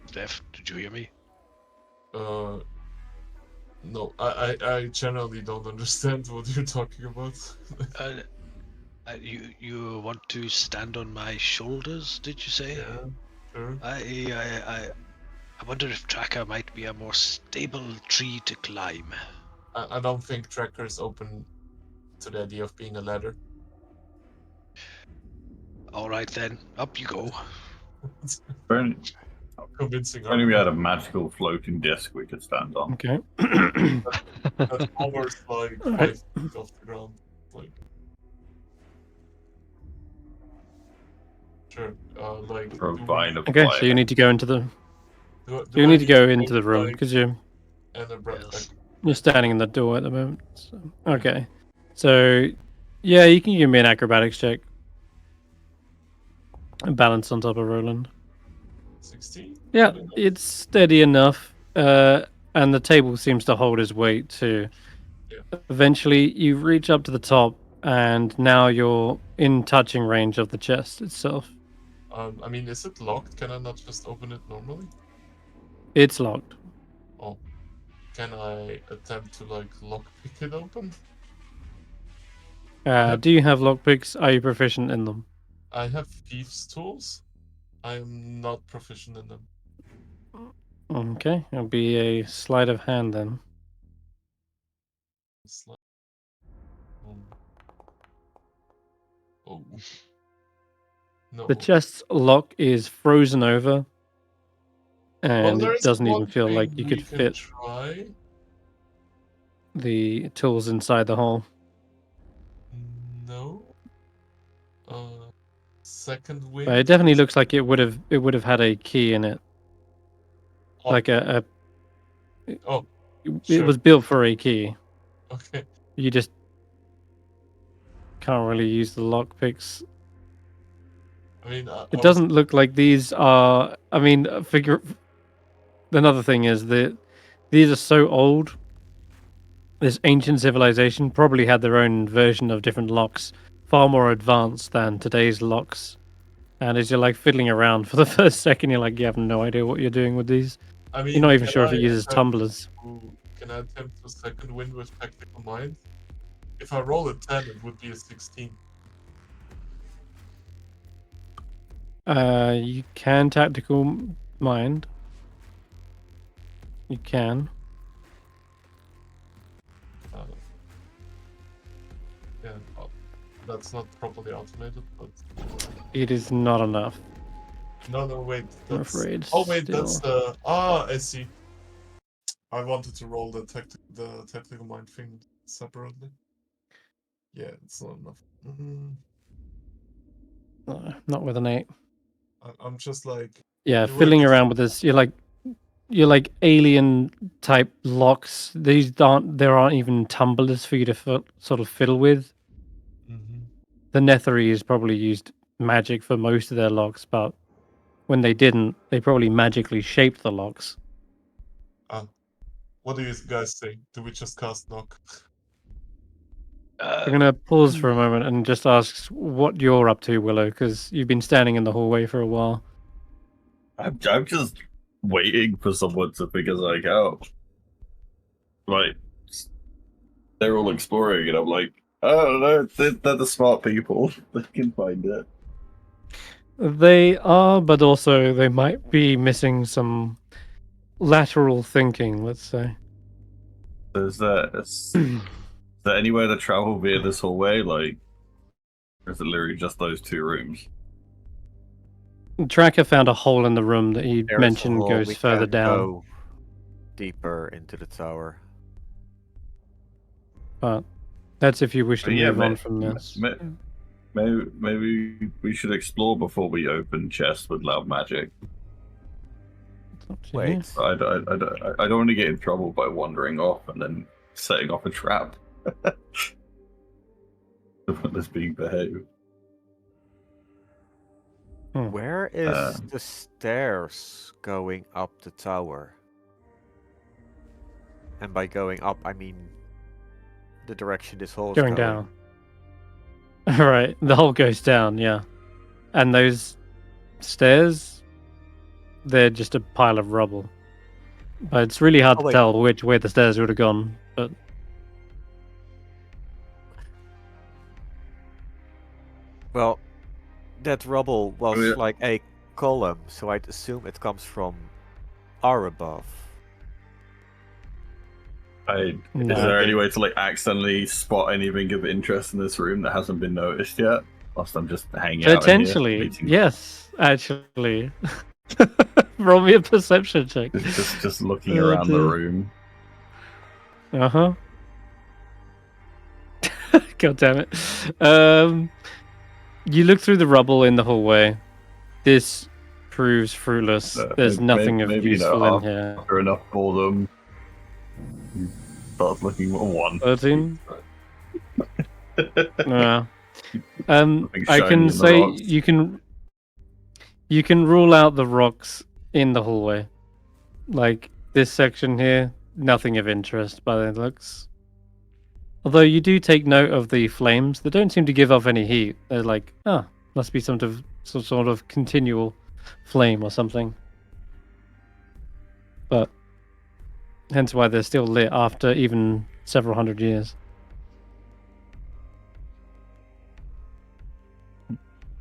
Speaker 4: Stef, did you hear me?
Speaker 3: No, I generally don't understand what you're talking about.
Speaker 4: You want to stand on my shoulders? Did you say?
Speaker 3: Yeah, sure.
Speaker 4: I wonder if Tracker might be a more stable tree to climb.
Speaker 3: I don't think Tracker is open to the idea of being a ladder.
Speaker 4: All right then, up you go.
Speaker 2: Apparently,
Speaker 3: Convincing.
Speaker 2: only we had a magical floating disc we could stand on.
Speaker 1: okay.
Speaker 3: That hovers like 5
Speaker 1: Alright.
Speaker 3: feet off the ground. Like, sure. Like.
Speaker 2: Provide a
Speaker 1: Okay, so you need to go into the. You need to go into the room because you're standing in the door at the moment. So. Okay, so yeah, you can give me an acrobatics check. And balance on top of Roland.
Speaker 3: 16?
Speaker 1: Yeah, it's steady enough, and the table seems to hold his weight too.
Speaker 3: Yeah.
Speaker 1: Eventually, you reach up to the top, and now you're in touching range of the chest itself.
Speaker 3: I mean, is it locked? Can I not just open it normally?
Speaker 1: It's locked.
Speaker 3: Oh. Can I attempt to, like, lockpick it open?
Speaker 1: Do you have lockpicks? Are you proficient in them?
Speaker 3: I have thieves' tools. I am not proficient in them.
Speaker 1: Okay, it'll be a sleight of hand then.
Speaker 3: It's like, oh. No.
Speaker 1: The chest's lock is frozen over, and it doesn't even feel like you could fit
Speaker 3: try.
Speaker 1: the tools inside the hole.
Speaker 3: No. Second wind.
Speaker 1: It definitely looks like it would have had a key in it, like a.
Speaker 3: Oh.
Speaker 1: It
Speaker 3: Sure.
Speaker 1: was built for a key.
Speaker 3: Okay.
Speaker 1: You just can't really use the lockpicks.
Speaker 3: I mean,
Speaker 1: It doesn't look like these are. I mean, figure. Another thing is that these are so old. This ancient civilization probably had their own version of different locks, far more advanced than today's locks. And as you're like fiddling around for the first second, you're like, you have no idea what you're doing with these.
Speaker 3: I mean,
Speaker 1: you're not even sure if it uses tumblers.
Speaker 3: Can I attempt a second wind with tactical mind? If I roll a 10, it would be a 16.
Speaker 1: You can tactical mind. You can.
Speaker 3: Yeah, that's not properly automated, but
Speaker 1: It is not enough.
Speaker 3: no, wait.
Speaker 1: I'm afraid.
Speaker 3: Oh wait,
Speaker 1: still.
Speaker 3: that's the. I see. I wanted to roll the tactical mind thing separately. Yeah, it's not enough.
Speaker 1: No, not with an 8.
Speaker 3: I'm just like.
Speaker 1: Yeah, fiddling around with this. You're like alien type locks. There aren't even tumblers for you to sort of fiddle with.
Speaker 3: Mm-hmm.
Speaker 1: The Netherese probably used magic for most of their locks, but when they didn't, they probably magically shaped the locks.
Speaker 3: What do you guys think? Do we just cast knock?
Speaker 1: I'm gonna pause for a moment and just ask what you're up to, Willow, because you've been standing in the hallway for a while.
Speaker 2: I'm just waiting for someone to figure something out. Like, they're all exploring, and I'm like, oh no, they're the smart people. They can find it.
Speaker 1: They are, but also they might be missing some lateral thinking, let's say.
Speaker 2: Is there anywhere to travel via this hallway? Like, or is it literally just those 2 rooms?
Speaker 1: Tracker found a hole in the room that he
Speaker 5: There is a
Speaker 1: mentioned
Speaker 5: hole,
Speaker 1: goes
Speaker 5: we
Speaker 1: further
Speaker 5: can
Speaker 1: down.
Speaker 5: go deeper into the tower.
Speaker 1: But that's if you wish to
Speaker 2: But yeah,
Speaker 1: move on from this.
Speaker 2: Maybe we should explore before we open chests with loud magic.
Speaker 1: It's up to you.
Speaker 5: Wait,
Speaker 2: I don't want to get in trouble by wandering off and then setting off a trap. That's being behaved.
Speaker 5: where is
Speaker 2: Um,
Speaker 5: the stairs going up the tower? And by going up, I mean the direction this hole is
Speaker 1: Going down. Right, the hole goes down, yeah. And those stairs, they're just a pile of rubble. But it's really hard
Speaker 5: Oh,
Speaker 1: to
Speaker 5: wait.
Speaker 1: tell which way the stairs would have gone. But
Speaker 5: Well, that rubble was
Speaker 2: yeah.
Speaker 5: like a column, so I'd assume it comes from our above.
Speaker 2: Is
Speaker 1: No.
Speaker 2: there any way to like accidentally spot anything of interest in this room that hasn't been noticed yet? Whilst I'm just hanging out in here,
Speaker 1: potentially,
Speaker 2: waiting-
Speaker 1: yes, actually. Roll me a perception check.
Speaker 2: just looking around the room.
Speaker 1: Uh-huh. God damn it. You look through the rubble in the hallway. This proves fruitless. There's nothing of
Speaker 2: maybe,
Speaker 1: useful in here.
Speaker 2: after enough boredom, starts looking at one.
Speaker 1: 13? Yeah.
Speaker 2: Something
Speaker 1: I
Speaker 2: shiny
Speaker 1: can
Speaker 2: in the
Speaker 1: say
Speaker 2: rocks.
Speaker 1: you can rule out the rocks in the hallway. Like this section here, nothing of interest by the looks. Although you do take note of the flames, they don't seem to give off any heat. They're like, must be some sort of continual flame or something. But hence why they're still lit after even several hundred years.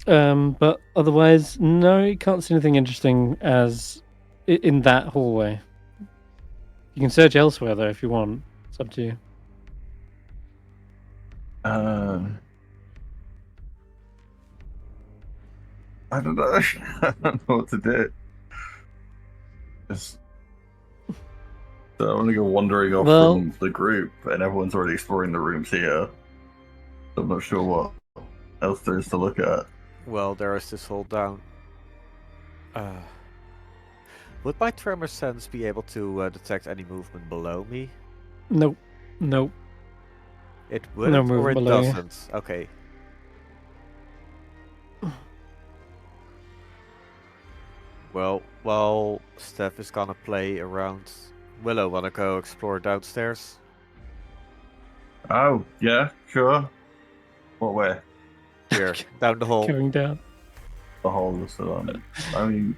Speaker 1: But otherwise, no, you can't see anything interesting as in that hallway. You can search elsewhere though if you want. It's up to you.
Speaker 2: I don't know. I don't know what to do. Just... So I want to go wandering off from the group, and everyone's already exploring the rooms here. I'm not sure what else there is to look at.
Speaker 5: Well, there is this hole down. Would my tremor sense be able to detect any movement below me?
Speaker 1: Nope.
Speaker 5: It wouldn't, or
Speaker 1: movement
Speaker 5: it
Speaker 1: below you.
Speaker 5: doesn't. Okay. Well, while Stef is gonna play around, Willow wanna go explore downstairs?
Speaker 2: Oh, yeah, sure. What way?
Speaker 5: Here, down the hole.
Speaker 1: Going down.
Speaker 2: The hole is I mean,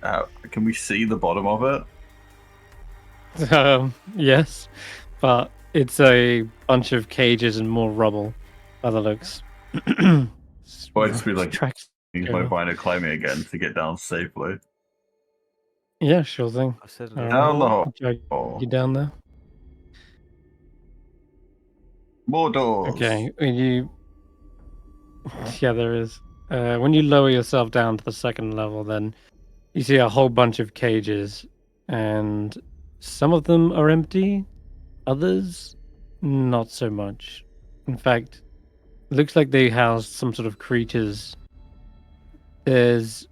Speaker 2: can we see the bottom of it?
Speaker 1: Yes, but it's a bunch of cages and more rubble by the looks.
Speaker 2: Well, I'd just be like,
Speaker 1: Tracks.
Speaker 2: use my vino climbing again to get down safely.
Speaker 1: Yeah, sure thing.
Speaker 5: I said
Speaker 1: Alright.
Speaker 2: Down the hole.
Speaker 1: Drag you down there.
Speaker 2: More doors.
Speaker 1: Okay, when you... Yeah, there is. When you lower yourself down to the second level, then you see a whole bunch of cages, and some of them are empty, others not so much. In fact, it looks like they house some sort of creatures. There's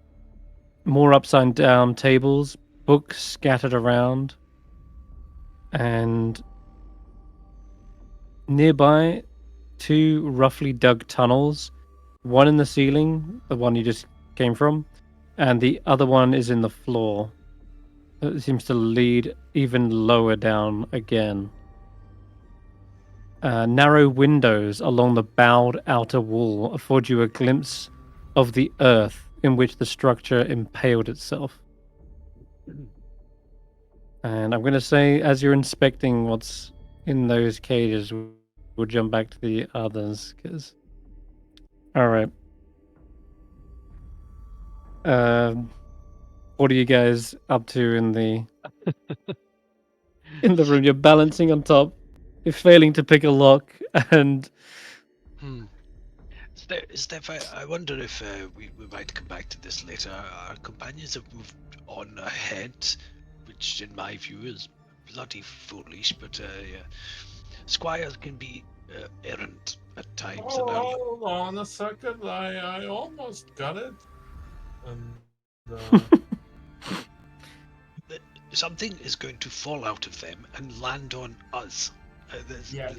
Speaker 1: more upside down tables, books scattered around, and nearby, two roughly dug tunnels. One in the ceiling, the one you just came from, and the other one is in the floor. It seems to lead even lower down again. Narrow windows along the bowed outer wall afford you a glimpse of the earth in which the structure impaled itself. And I'm going to say, as you're inspecting what's in those cages, we'll jump back to the others, because... Alright. What are you guys up to in the in the room? You're balancing on top. You're failing to pick a lock, and
Speaker 4: Stef, I wonder if we might come back to this later. Our companions have moved on ahead, which in my view is bloody foolish, but yeah. Squires can be errant at times. And
Speaker 3: Hold on a second. I almost got it. And
Speaker 4: something is going to fall out of them and land on us.
Speaker 3: yeah,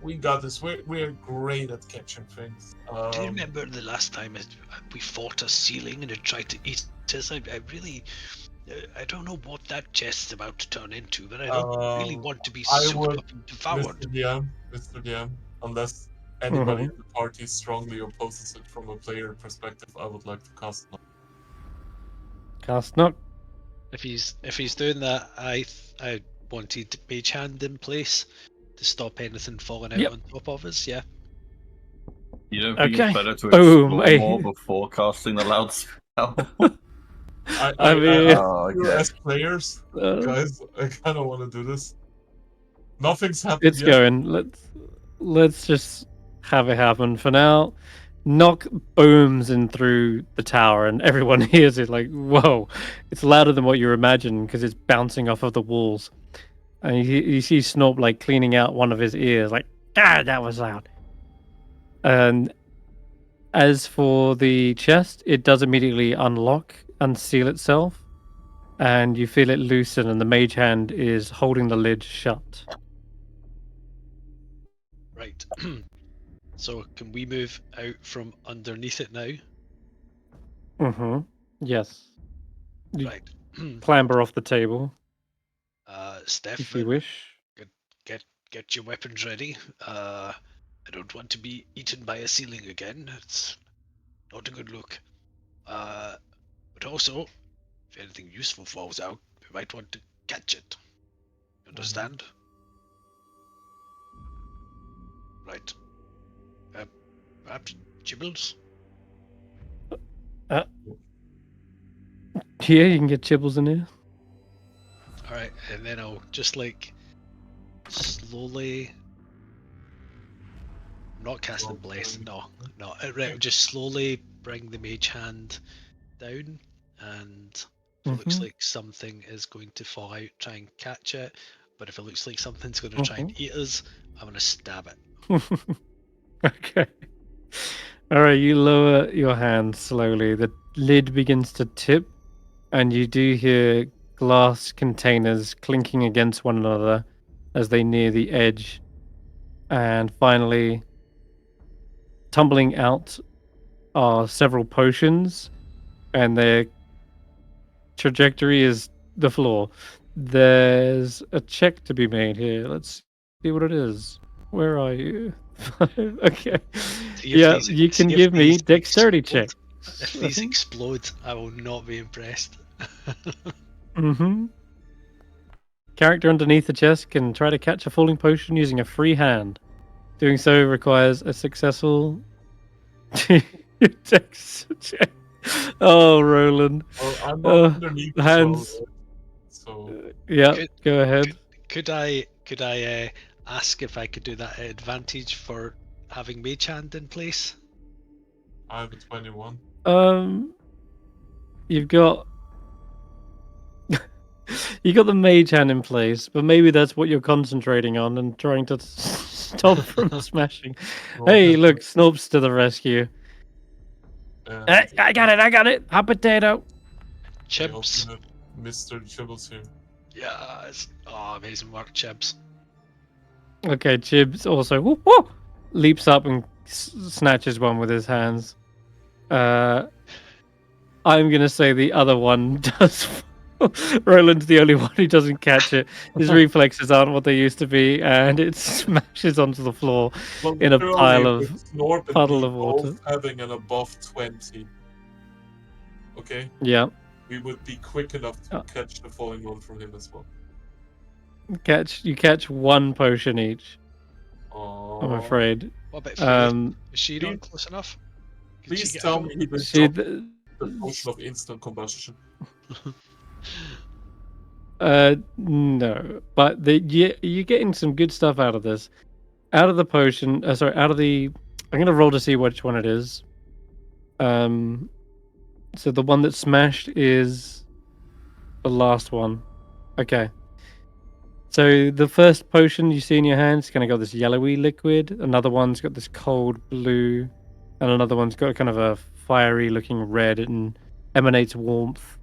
Speaker 3: we got this. We're great at catching things.
Speaker 4: Do you remember the last time we fought a ceiling and it tried to eat us? I really, I don't know what that chest's about to turn into, but I don't really want to be souped up and devoured.
Speaker 3: Mr. DM, unless anybody in the party strongly opposes it from a player perspective, I would like to cast knock.
Speaker 1: Cast knock.
Speaker 4: If he's doing that, I wanted Mage Hand in place to stop anything falling out on top of us. Yeah.
Speaker 2: You don't think
Speaker 1: Okay.
Speaker 2: it's better to
Speaker 1: Boom.
Speaker 2: explore more before casting the loud spell?
Speaker 1: I mean,
Speaker 3: as players, guys, I kind of want to do this. Nothing's happened
Speaker 1: it's
Speaker 3: yet.
Speaker 1: going. Let's just have it happen. For now, knock booms in through the tower, and everyone hears it. Like, whoa! It's louder than what you imagine because it's bouncing off of the walls. And you see Snorp like cleaning out one of his ears. Like, that was loud. And as for the chest, it does immediately unseal itself, and you feel it loosen, and the mage hand is holding the lid shut.
Speaker 4: Right. So can we move out from underneath it now?
Speaker 1: Yes. You
Speaker 4: Right.
Speaker 1: clamber off the table.
Speaker 4: Stef,
Speaker 1: if you wish.
Speaker 4: Get your weapons ready. I don't want to be eaten by a ceiling again. It's not a good look. But also, if anything useful falls out, we might want to catch it. Understand? Right. Perhaps Chibbles?
Speaker 1: Yeah, you can get Chibbles in here.
Speaker 4: Alright, and then I'll just like slowly. I'm not casting Bless, no. Right, I'll just slowly bring the mage hand down, and if it looks like something is going to fall out, try and catch it. But if it looks like something's going to try and eat us, I'm going to stab it.
Speaker 1: Okay. Alright, you lower your hand slowly. The lid begins to tip, and you do hear glass containers clinking against one another as they near the edge. And finally, tumbling out are several potions, and their trajectory is the floor. There's a check to be made here. Let's see what it is. Where are you? Okay. Yeah, you can give me dexterity check.
Speaker 4: If these explode, I will not be impressed.
Speaker 1: Character underneath the chest can try to catch a falling potion using a free hand. Doing so requires a successful dex check. Oh, Roland.
Speaker 3: Well, I'm not underneath
Speaker 1: hands.
Speaker 3: So
Speaker 1: yeah, go ahead.
Speaker 4: Could I ask if I could do that at advantage for having Mage Hand in place?
Speaker 3: I have a 21.
Speaker 1: You've got you got the mage hand in place, but maybe that's what you're concentrating on and trying to stop from smashing. Hey, look, Snorp's to the rescue. I got it. Hot potato.
Speaker 4: Chips.
Speaker 3: Mr. Chibbles here.
Speaker 4: Yes. Oh, amazing work, Chips.
Speaker 1: Okay, Chibs also leaps up and snatches one with his hands. I'm gonna say the other one does. Roland's the only one who doesn't catch it. His reflexes aren't what they used to be, and it smashes onto the floor in a puddle of water.
Speaker 3: Having an above 20. Okay?
Speaker 1: Yeah.
Speaker 3: We would be quick enough to catch the falling one from him as well.
Speaker 1: You catch one potion each.
Speaker 3: Oh.
Speaker 1: I'm afraid.
Speaker 4: What about Is she not close enough?
Speaker 3: Please tell me he didn't the potion of instant combustion.
Speaker 1: No, but you're getting some good stuff out of this. Out of the potion, out of the I'm gonna roll to see which one it is. So the one that smashed is the last one. Okay. So the first potion you see in your hand is gonna got this yellowy liquid. Another one's got this cold blue, and another one's got kind of a fiery looking red and emanates warmth.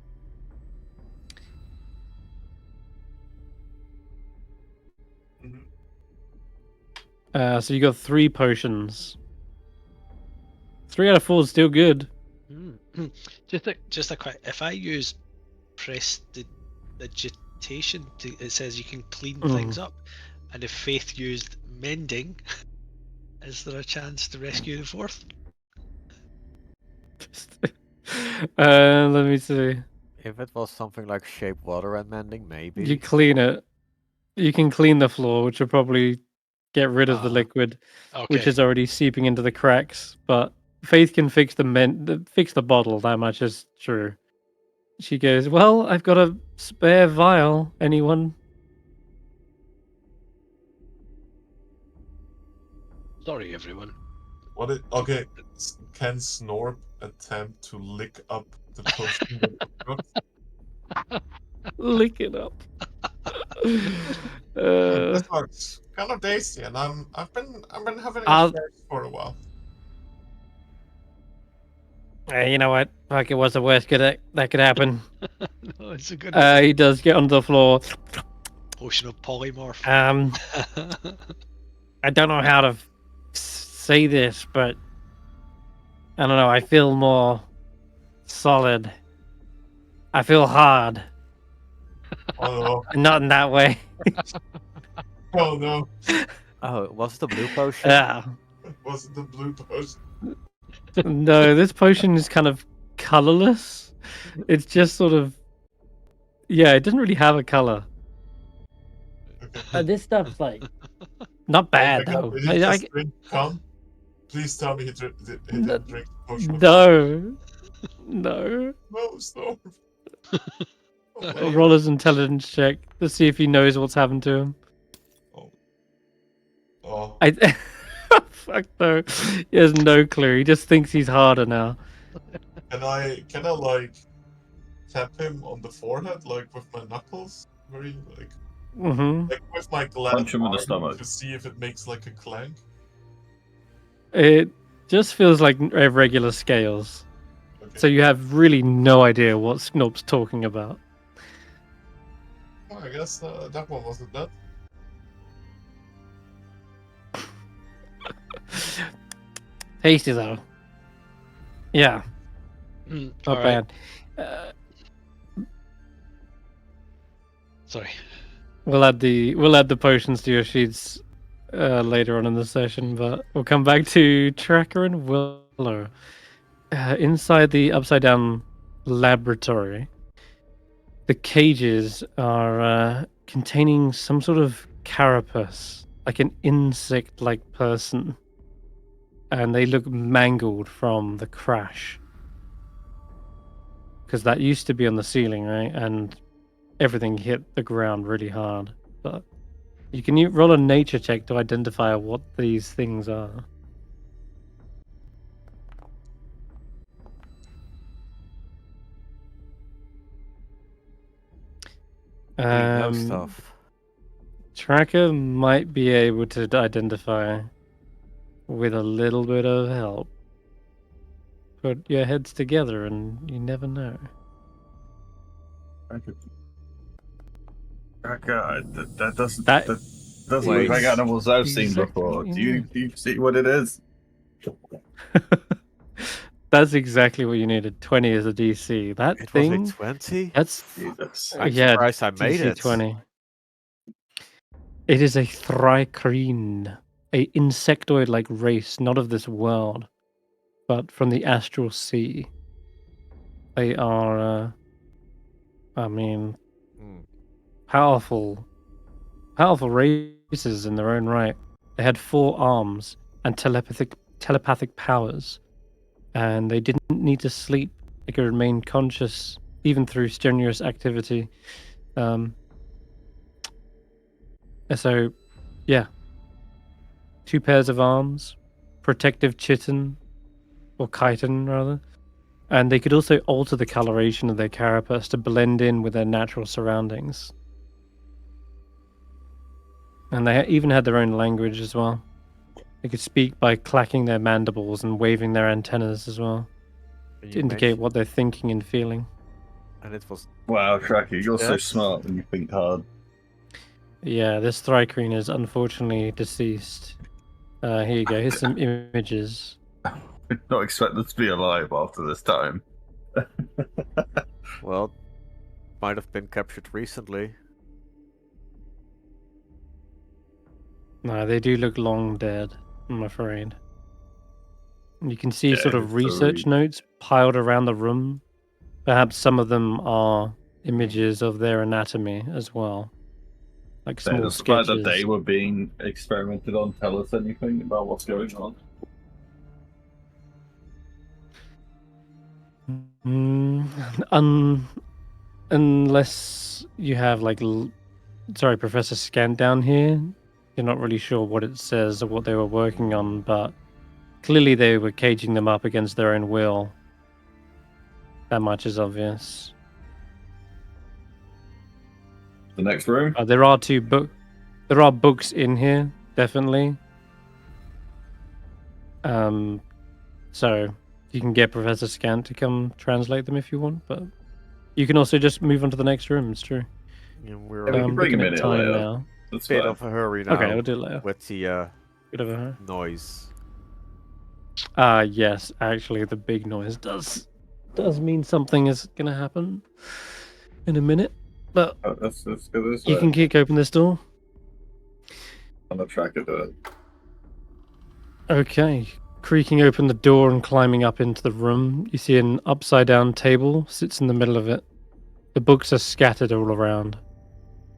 Speaker 1: So you got 3 potions. 3 out of 4 is still good.
Speaker 4: Just a quick. If I use prestidigitation, it says you can clean things up, and if Faith used mending, is there a chance to rescue the 4th?
Speaker 1: Let me see.
Speaker 5: If it was something like shape water and mending, maybe.
Speaker 1: You clean it. You can clean the floor, which will probably get rid of the liquid, which
Speaker 4: Okay.
Speaker 1: is already seeping into the cracks. But Faith can fix fix the bottle. That much is true. She goes, "Well, I've got a spare vial. Anyone?"
Speaker 4: Sorry, everyone.
Speaker 3: Okay, can Snorp attempt to lick up the potion that we got?
Speaker 1: Lick it up.
Speaker 3: This looks kind of tasty, and I've been having
Speaker 1: I'll-
Speaker 3: a thirst for a while.
Speaker 1: Hey, you know what? Fuck, it was the worst that could happen.
Speaker 4: No, it's a good
Speaker 1: He does get onto the floor.
Speaker 4: potion of polymorph.
Speaker 1: I don't know how to say this, but I don't know. I feel more solid. I feel hard.
Speaker 3: Oh
Speaker 1: Not in that way.
Speaker 3: no! Oh no!
Speaker 5: Oh, was it the blue potion?
Speaker 1: Yeah.
Speaker 3: Was it the blue potion?
Speaker 1: No, this potion is kind of colorless. It's just sort of, yeah, it doesn't really have a color.
Speaker 3: Okay.
Speaker 1: This stuff's like not
Speaker 3: Oh
Speaker 1: bad
Speaker 3: my God,
Speaker 1: though.
Speaker 3: did he just drink cum? Please tell me he didn't drink the potion. of
Speaker 1: No, no.
Speaker 3: No, stop.
Speaker 1: Roll his intelligence check to see if he knows what's happened to him.
Speaker 3: Oh.
Speaker 1: Fuck no. He has no clue. He just thinks he's harder now.
Speaker 3: Can I like tap him on the forehead like with my knuckles? Very like with my glad
Speaker 2: Punch him in the
Speaker 3: arm
Speaker 2: stomach.
Speaker 3: to see if it makes like a clank.
Speaker 1: It just feels like regular scales.
Speaker 3: Okay.
Speaker 1: So you have really no idea what Snorp's talking about.
Speaker 3: Oh, I guess that one wasn't that.
Speaker 1: Tasty though. Yeah, not
Speaker 4: Alright.
Speaker 1: bad.
Speaker 4: Sorry.
Speaker 1: We'll add the potions to your sheets later on in the session, but we'll come back to Tracker and Willow. Inside the upside down laboratory, the cages are containing some sort of carapace, like an insect-like person, and they look mangled from the crash. Because that used to be on the ceiling, right? And everything hit the ground really hard. But you can roll a nature check to identify what these things are.
Speaker 5: We know stuff.
Speaker 1: Tracker might be able to identify with a little bit of help. Put your heads together and you never know.
Speaker 2: That doesn't
Speaker 1: That-
Speaker 2: look like animals I've seen before.
Speaker 1: Exactly,
Speaker 2: Do you see what it is?
Speaker 1: That's exactly what you needed. 20 as a DC. That
Speaker 5: It
Speaker 1: thing.
Speaker 5: was a 20?
Speaker 1: That's
Speaker 2: Jesus.
Speaker 5: I'm
Speaker 1: yeah,
Speaker 5: surprised I made
Speaker 1: DC
Speaker 5: it.
Speaker 1: 20. It is a thrycreen, a insectoid-like race, not of this world, but from the astral sea. They are, powerful races in their own right. They had 4 arms and telepathic powers, and they didn't need to sleep. They could remain conscious even through strenuous activity. So, yeah, 2 pairs of arms, protective chitin, or chitin rather, and they could also alter the coloration of their carapace to blend in with their natural surroundings. And they even had their own language as well. They could speak by clacking their mandibles and waving their antennas as well, to indicate what they're thinking and feeling.
Speaker 5: And it was...
Speaker 2: Wow, Tracker, you're so
Speaker 5: Yes.
Speaker 2: smart when you think hard.
Speaker 1: Yeah, this Thrycreen is unfortunately deceased. Here you go, here's some images.
Speaker 2: Not expected to be alive after this time.
Speaker 5: Well, might have been captured recently.
Speaker 1: No, they do look long dead, I'm afraid. You can see
Speaker 2: Yeah,
Speaker 1: sort of
Speaker 2: it's
Speaker 1: research
Speaker 2: totally-
Speaker 1: notes piled around the room. Perhaps some of them are images of their anatomy as well. Like small
Speaker 2: Does the fact
Speaker 1: sketches.
Speaker 2: that they were being experimented on tell us anything about what's going on?
Speaker 1: Unless you have like, sorry, Professor Scant down here, you're not really sure what it says or what they were working on, but clearly they were caging them up against their own will. That much is obvious.
Speaker 2: The next room?
Speaker 1: There are there are books in here, definitely. So you can get Professor Scant to come translate them if you want, but you can also just move on to the next room. It's true.
Speaker 5: Yeah, we're
Speaker 2: Yeah, we
Speaker 5: a
Speaker 2: can bring
Speaker 1: looking
Speaker 2: him
Speaker 1: at
Speaker 2: in
Speaker 1: time
Speaker 2: later.
Speaker 1: now.
Speaker 2: That's
Speaker 5: bit
Speaker 2: fine.
Speaker 5: of a hurry now.
Speaker 1: Okay, we'll do it later.
Speaker 5: With the
Speaker 1: Bit of a
Speaker 5: noise.
Speaker 1: yes, actually, the big noise does mean something is gonna happen in a minute. But
Speaker 2: Oh, let's go this
Speaker 1: you
Speaker 2: way.
Speaker 1: can kick open this door.
Speaker 2: I'm a Tracker to it.
Speaker 1: Okay. Creaking open the door and climbing up into the room, you see an upside-down table sits in the middle of it. The books are scattered all around.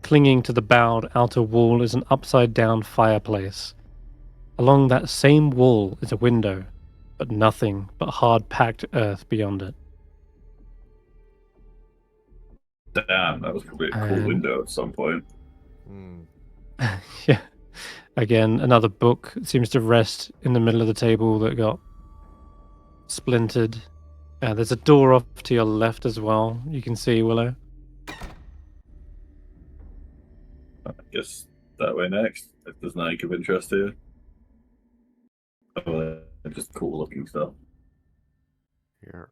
Speaker 1: Clinging to the bowed outer wall is an upside-down fireplace. Along that same wall is a window, but nothing but hard-packed earth beyond it.
Speaker 2: Damn, that was probably a cool
Speaker 1: And-
Speaker 2: window at some point.
Speaker 5: Hmm.
Speaker 1: Yeah. Again, another book seems to rest in the middle of the table that got splintered. There's a door off to your left as well. You can see, Willow.
Speaker 2: I guess that way next. If there's nothing of interest here. Oh, just cool looking stuff.
Speaker 5: Here.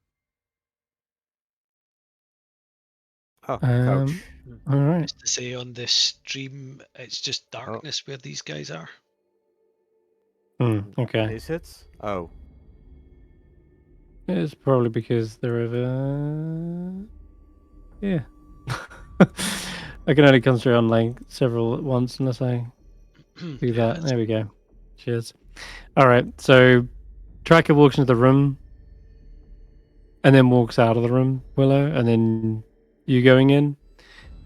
Speaker 5: Oh,
Speaker 1: Um,
Speaker 5: couch.
Speaker 1: All right.
Speaker 4: Just to say on this stream, it's just darkness where these guys are.
Speaker 1: Okay.
Speaker 5: Is it? Oh.
Speaker 1: It's probably because they're over. Yeah. I can only concentrate on like several at once unless I do that. There we go. Cheers. All right. So Tracker walks into the room and then walks out of the room, Willow, and then you going in.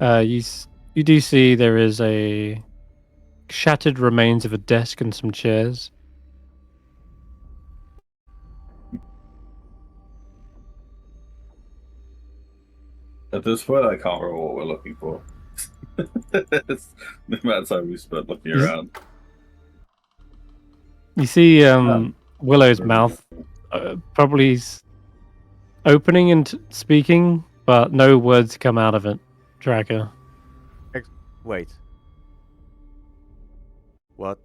Speaker 1: You do see there is a shattered remains of a desk and some chairs.
Speaker 2: At this point, I can't remember what we're looking for. It's the amount of time we spent looking around.
Speaker 1: You see Willow's mouth probably opening and speaking, but no words come out of it, Tracker.
Speaker 5: Wait. What?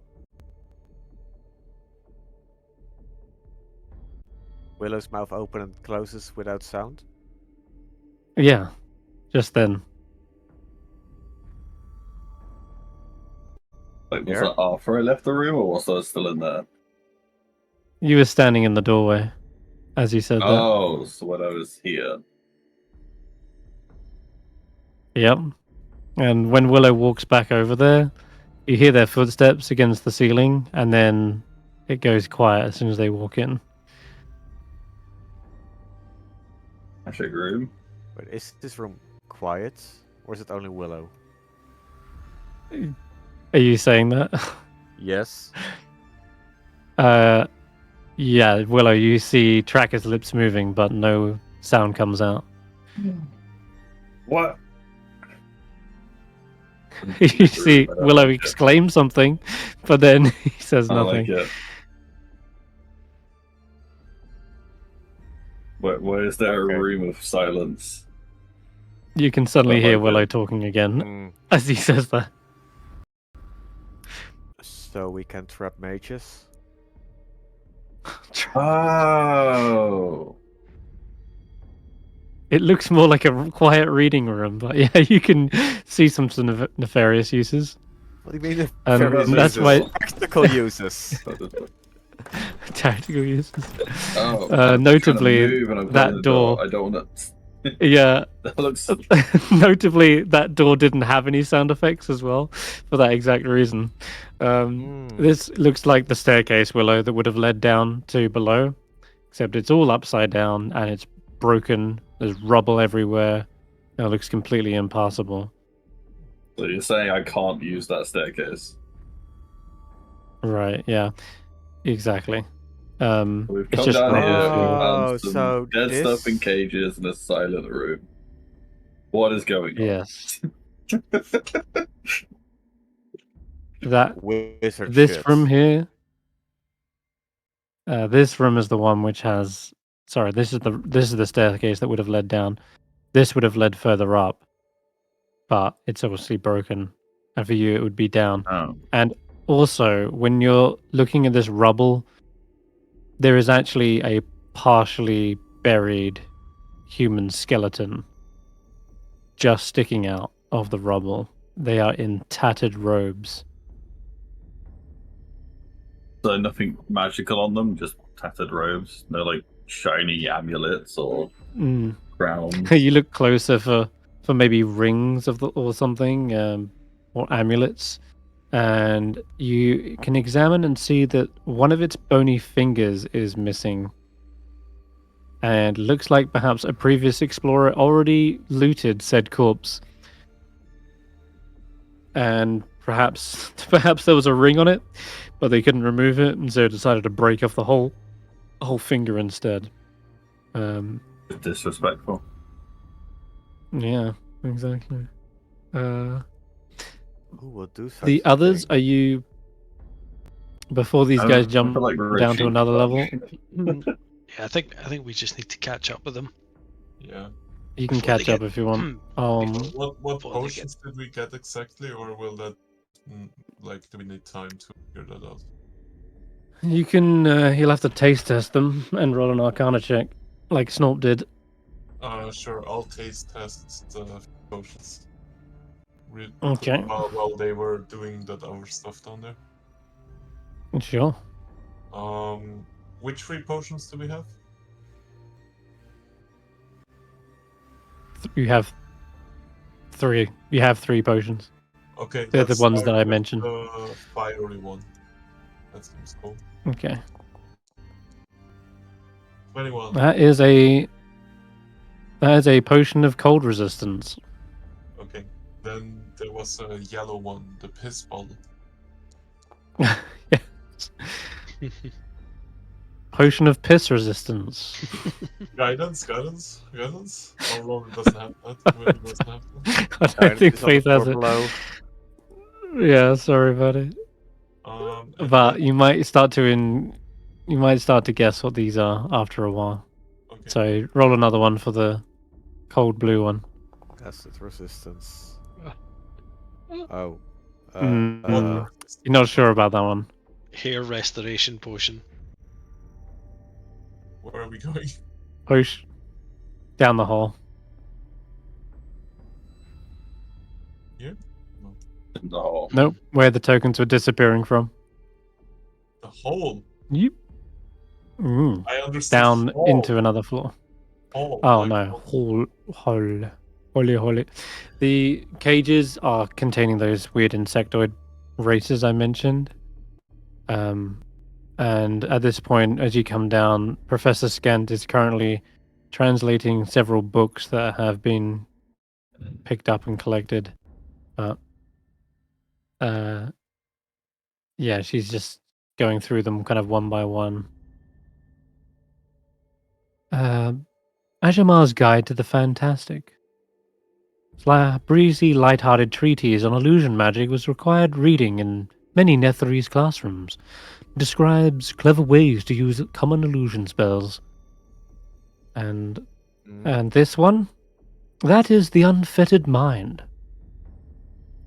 Speaker 5: Willow's mouth open and closes without sound?
Speaker 1: Yeah, just then.
Speaker 2: Like, was
Speaker 5: Here?
Speaker 2: that after I left the room, or was I still in there?
Speaker 1: You were standing in the doorway as you said that.
Speaker 2: Oh, so when I was here.
Speaker 1: Yep. And when Willow walks back over there, you hear their footsteps against the ceiling, and then it goes quiet as soon as they walk in.
Speaker 2: Magic room.
Speaker 5: But is this room quiet? Or is it only Willow?
Speaker 1: Are you saying that?
Speaker 5: Yes.
Speaker 1: Yeah, Willow, you see Tracker's lips moving, but no sound comes out.
Speaker 2: What?
Speaker 1: You see Willow exclaim something, but then he says
Speaker 2: I
Speaker 1: nothing.
Speaker 2: like it. Where is there
Speaker 5: Okay.
Speaker 2: a room of silence?
Speaker 1: You can suddenly
Speaker 2: Not
Speaker 1: hear
Speaker 2: like
Speaker 1: Willow
Speaker 2: that.
Speaker 1: talking again
Speaker 5: Mm,
Speaker 1: as he says that.
Speaker 5: so we can trap mages.
Speaker 2: Oh.
Speaker 1: It looks more like a quiet reading room, but yeah, you can see some sort of nefarious uses.
Speaker 5: What do you mean?
Speaker 1: That's why
Speaker 5: Practical uses.
Speaker 1: tactical uses.
Speaker 2: Oh, I'm
Speaker 1: Notably,
Speaker 2: trying to move and I'm
Speaker 1: that
Speaker 2: closing the door.
Speaker 1: door.
Speaker 2: I don't want to.
Speaker 1: Yeah,
Speaker 2: That looks.
Speaker 1: notably, that door didn't have any sound effects as well, for that exact reason. This looks like the staircase, Willow, that would have led down to below, except it's all upside down and it's broken. There's rubble everywhere. It looks completely impassable.
Speaker 2: So you're saying I can't use that staircase?
Speaker 1: Right? Yeah. Exactly.
Speaker 2: We've
Speaker 1: It's
Speaker 2: come
Speaker 1: just
Speaker 2: down
Speaker 1: not
Speaker 2: here.
Speaker 1: feel.
Speaker 2: We
Speaker 5: Oh,
Speaker 2: found some
Speaker 5: so
Speaker 2: dead stuff in
Speaker 5: this-
Speaker 2: cages in a silent room. What is going on?
Speaker 1: Yes. That
Speaker 5: Wizard
Speaker 1: this
Speaker 5: shit.
Speaker 1: room here. This room is the one which has. Sorry, this is the staircase that would have led down. This would have led further up, but it's obviously broken, and for you it would be down.
Speaker 2: Oh.
Speaker 1: And also, when you're looking at this rubble, there is actually a partially buried human skeleton just sticking out of the rubble. They are in tattered robes.
Speaker 2: So nothing magical on them, just tattered robes. No like shiny amulets or crowns.
Speaker 1: You look closer for maybe rings or something, or amulets, and you can examine and see that one of its bony fingers is missing. And looks like perhaps a previous explorer already looted said corpse. And perhaps there was a ring on it, but they couldn't remove it, and so decided to break off the whole finger instead.
Speaker 2: Disrespectful.
Speaker 1: Yeah, exactly.
Speaker 5: Who would do such
Speaker 1: The
Speaker 5: a
Speaker 1: others,
Speaker 5: thing?
Speaker 1: are you before these
Speaker 2: I
Speaker 1: guys
Speaker 2: feel
Speaker 1: jump
Speaker 2: like
Speaker 1: down to
Speaker 2: Richie,
Speaker 1: another
Speaker 2: but-
Speaker 1: level?
Speaker 4: Yeah, I think we just need to catch up with them.
Speaker 3: Yeah.
Speaker 1: You can
Speaker 4: Before they
Speaker 1: catch up
Speaker 4: get-
Speaker 1: if you want.
Speaker 3: What
Speaker 4: Before they
Speaker 3: potions did we get exactly, or will that like do we need time to figure that out?
Speaker 1: You can. You'll have to taste test them and roll an Arcana check, like Snorp did.
Speaker 3: Sure. I'll taste test the potions.
Speaker 1: Okay.
Speaker 3: While they were doing that other stuff down there.
Speaker 1: Sure.
Speaker 3: Which 3 potions do we have?
Speaker 1: You have 3. You have 3 potions.
Speaker 3: Okay,
Speaker 1: They're the
Speaker 3: let's
Speaker 1: ones
Speaker 3: start
Speaker 1: that I
Speaker 3: with
Speaker 1: mentioned.
Speaker 3: The fiery one. That seems cool.
Speaker 1: Okay.
Speaker 3: 21.
Speaker 1: That is a potion of cold resistance.
Speaker 3: Okay. Then there was a yellow one, the piss ball.
Speaker 1: Yes. Potion of piss resistance.
Speaker 3: Guidance. Oh, Roland doesn't have that. Willow doesn't have that.
Speaker 1: I don't think
Speaker 5: Is on the
Speaker 1: Faith has
Speaker 5: floor
Speaker 1: it.
Speaker 5: below.
Speaker 1: Yeah, sorry about it.
Speaker 3: And
Speaker 1: But
Speaker 3: then-
Speaker 1: you might start to guess what these are after a while.
Speaker 3: okay.
Speaker 1: So roll another one for the cold blue one.
Speaker 5: Acid resistance. Oh.
Speaker 1: You're not sure about that one.
Speaker 4: Hair restoration potion.
Speaker 3: Where are we going?
Speaker 1: Push down the hall.
Speaker 3: Here?
Speaker 2: No.
Speaker 1: Nope, where the tokens were disappearing from.
Speaker 3: The hole.
Speaker 1: You
Speaker 3: I understood.
Speaker 1: down
Speaker 3: hole.
Speaker 1: into another floor.
Speaker 3: Hole,
Speaker 1: Oh
Speaker 3: like
Speaker 1: no,
Speaker 3: hole.
Speaker 1: hole. Holy. The cages are containing those weird insectoid races I mentioned. And at this point, as you come down, Professor Scant is currently translating several books that have been picked up and collected. But yeah, she's just going through them kind of one by one. Ajamar's Guide to the Fantastic. Breezy, light-hearted treatise on illusion magic was required reading in many Netherese classrooms. It describes clever ways to use common illusion spells. And
Speaker 5: Mm.
Speaker 1: this one, that is the unfettered mind.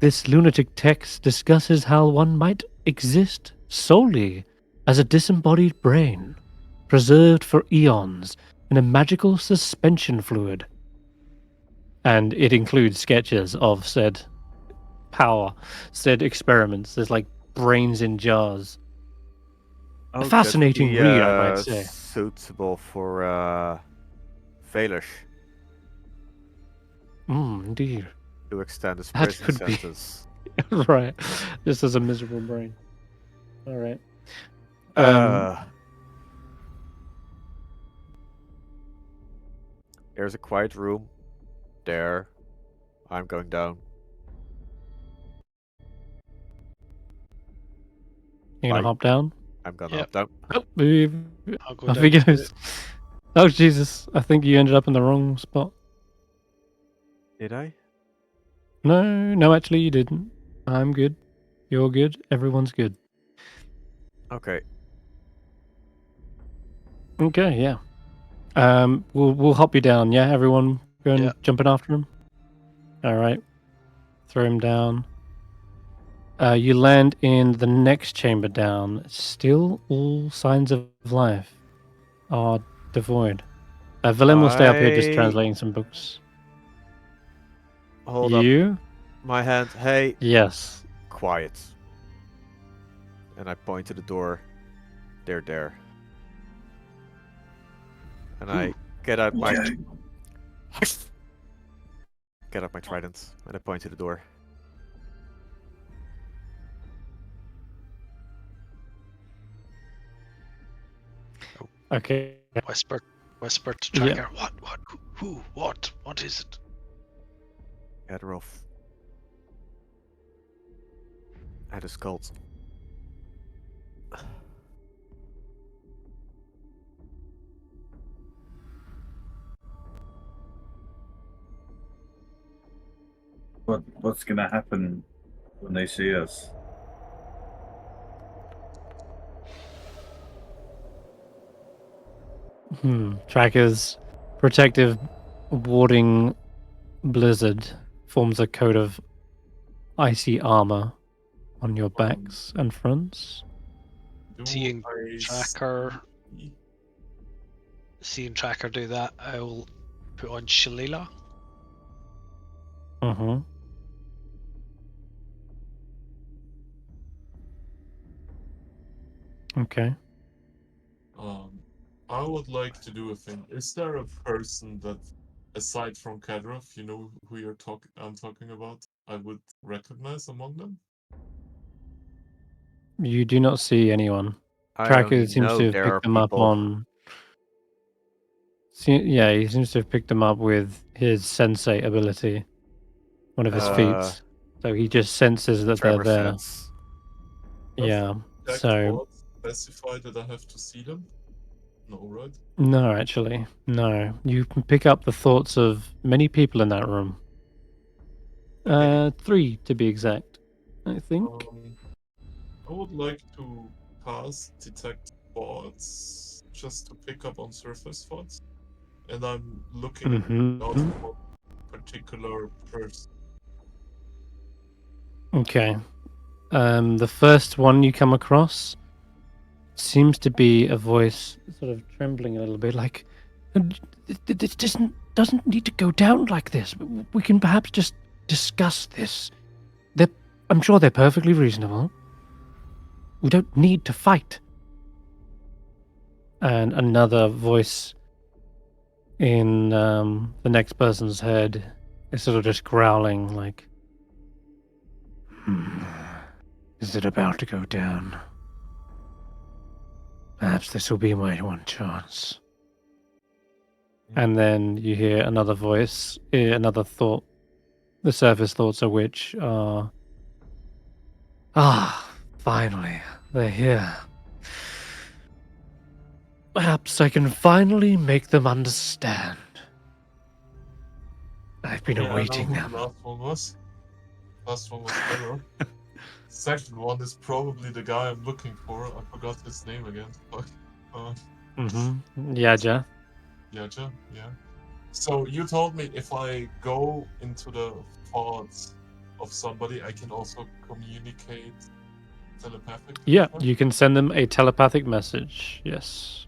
Speaker 1: This lunatic text discusses how one might exist solely as a disembodied brain, preserved for eons in a magical suspension fluid. And it includes sketches of said power, said experiments. There's like brains in jars.
Speaker 5: Oh,
Speaker 1: A fascinating read, I might say.
Speaker 5: Suitable for Valish
Speaker 1: Indeed.
Speaker 5: to extend his
Speaker 1: That
Speaker 5: prison
Speaker 1: could be-
Speaker 5: sentence.
Speaker 1: Right. Just as a miserable brain. All right.
Speaker 5: There's a quiet room. There. I'm going down.
Speaker 1: You gonna
Speaker 5: Bye.
Speaker 1: hop down?
Speaker 5: I'm gonna
Speaker 4: Yep.
Speaker 5: hop down.
Speaker 1: Oh,
Speaker 4: I'll go
Speaker 1: off
Speaker 4: down
Speaker 1: he
Speaker 4: too.
Speaker 1: goes. Oh Jesus! I think you ended up in the wrong spot.
Speaker 5: Did I?
Speaker 1: No, actually you didn't. I'm good. You're good. Everyone's good.
Speaker 5: Okay.
Speaker 1: Okay, yeah. We'll hop you down. Yeah, everyone going
Speaker 4: Yeah.
Speaker 1: jumping after him. All right. Throw him down. You land in the next chamber down. Still, all signs of life are devoid. Willem will stay up here just
Speaker 5: I-
Speaker 1: translating some books.
Speaker 5: Hold up
Speaker 1: You?
Speaker 5: my hand. Hey,
Speaker 1: Yes.
Speaker 5: quiet. And I point to the door. They're there. And I get out my get out my trident and I point to the door.
Speaker 1: Okay.
Speaker 4: Whisper to
Speaker 1: Yeah.
Speaker 4: Tracker. What? Who? What is it?
Speaker 5: Adolf. At his cult.
Speaker 2: What's gonna happen when they see us?
Speaker 1: Tracker's protective warding blizzard forms a coat of icy armor on your backs and fronts.
Speaker 4: Seeing
Speaker 3: I
Speaker 4: Tracker.
Speaker 3: see-
Speaker 4: Seeing Tracker do that, I'll put on Shalila.
Speaker 1: Mm-hmm. Okay.
Speaker 3: I would like to do a thing. Is there a person that, aside from Kadrov, you know who I'm talking about, I would recognize among them?
Speaker 1: You do not see anyone.
Speaker 5: I
Speaker 1: Tracker
Speaker 5: only
Speaker 1: seems
Speaker 5: know
Speaker 1: to have
Speaker 5: there are
Speaker 1: picked them up
Speaker 5: people.
Speaker 1: on. Yeah, he seems to have picked them up with his sensei ability, one of his feats. So he just senses that they're
Speaker 5: Tremor
Speaker 1: there.
Speaker 5: sense.
Speaker 1: Yeah.
Speaker 3: Detect
Speaker 1: So
Speaker 3: what? Specify that I have to see them? No, right?
Speaker 1: no, actually, no. You can pick up the thoughts of many people in that room. 3 to be exact, I think.
Speaker 3: I would like to cast Detect Thoughts just to pick up on surface thoughts. And I'm looking out
Speaker 1: Mm-hmm.
Speaker 3: for a particular person.
Speaker 1: Okay. The first one you come across seems to be a voice sort of trembling a little bit, like, this doesn't need to go down like this. We can perhaps just discuss this. I'm sure they're perfectly reasonable. We don't need to fight. And another voice in the next person's head is sort of just growling, like, is it about to go down? Perhaps this will be my one chance. And then you hear another voice, another thought. The surface thoughts of which are, finally, they're here. Perhaps I can finally make them understand. I've been
Speaker 3: Yeah, I know
Speaker 1: awaiting
Speaker 3: who
Speaker 1: them.
Speaker 3: the last one was. Last one was Terror. Second one is probably the guy I'm looking for. I forgot his name again. Fuck.
Speaker 1: Yeah, Jeff.
Speaker 3: Yaja, yeah. So you told me if I go into the thoughts of somebody, I can also communicate telepathically
Speaker 1: Yeah,
Speaker 3: with them?
Speaker 1: you can send them a telepathic message. Yes.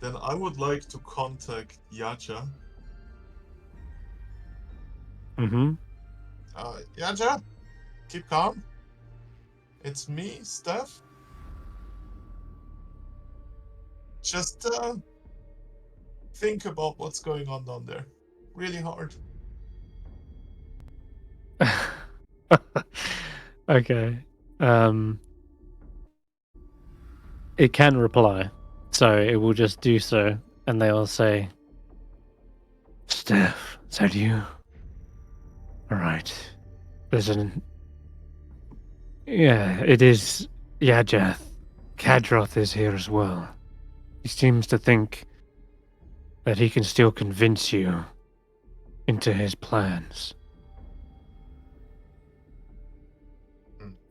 Speaker 3: Then I would like to contact Yaja.
Speaker 1: Mm-hmm.
Speaker 3: Yaja, keep calm. It's me, Stef. Just think about what's going on down there. Really hard.
Speaker 1: Okay. It can reply, so it will just do so, and they will say, "Stef, is that you? All right. There's an yeah, it is Yajath. Kadroth is here as well. He seems to think that he can still convince you into his plans.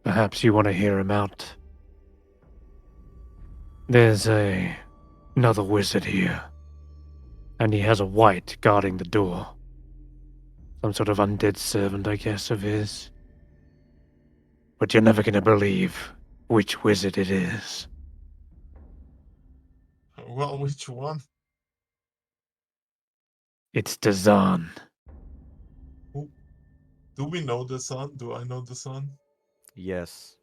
Speaker 1: Perhaps you want to hear him out. There's another wizard here, and he has a wight guarding the door. Some sort of undead servant, I guess, of his. But you're never going to believe which wizard it is.
Speaker 3: Well, which one?
Speaker 1: It's Dazan.
Speaker 3: Do we know the son? Do I know the son?
Speaker 5: Yes.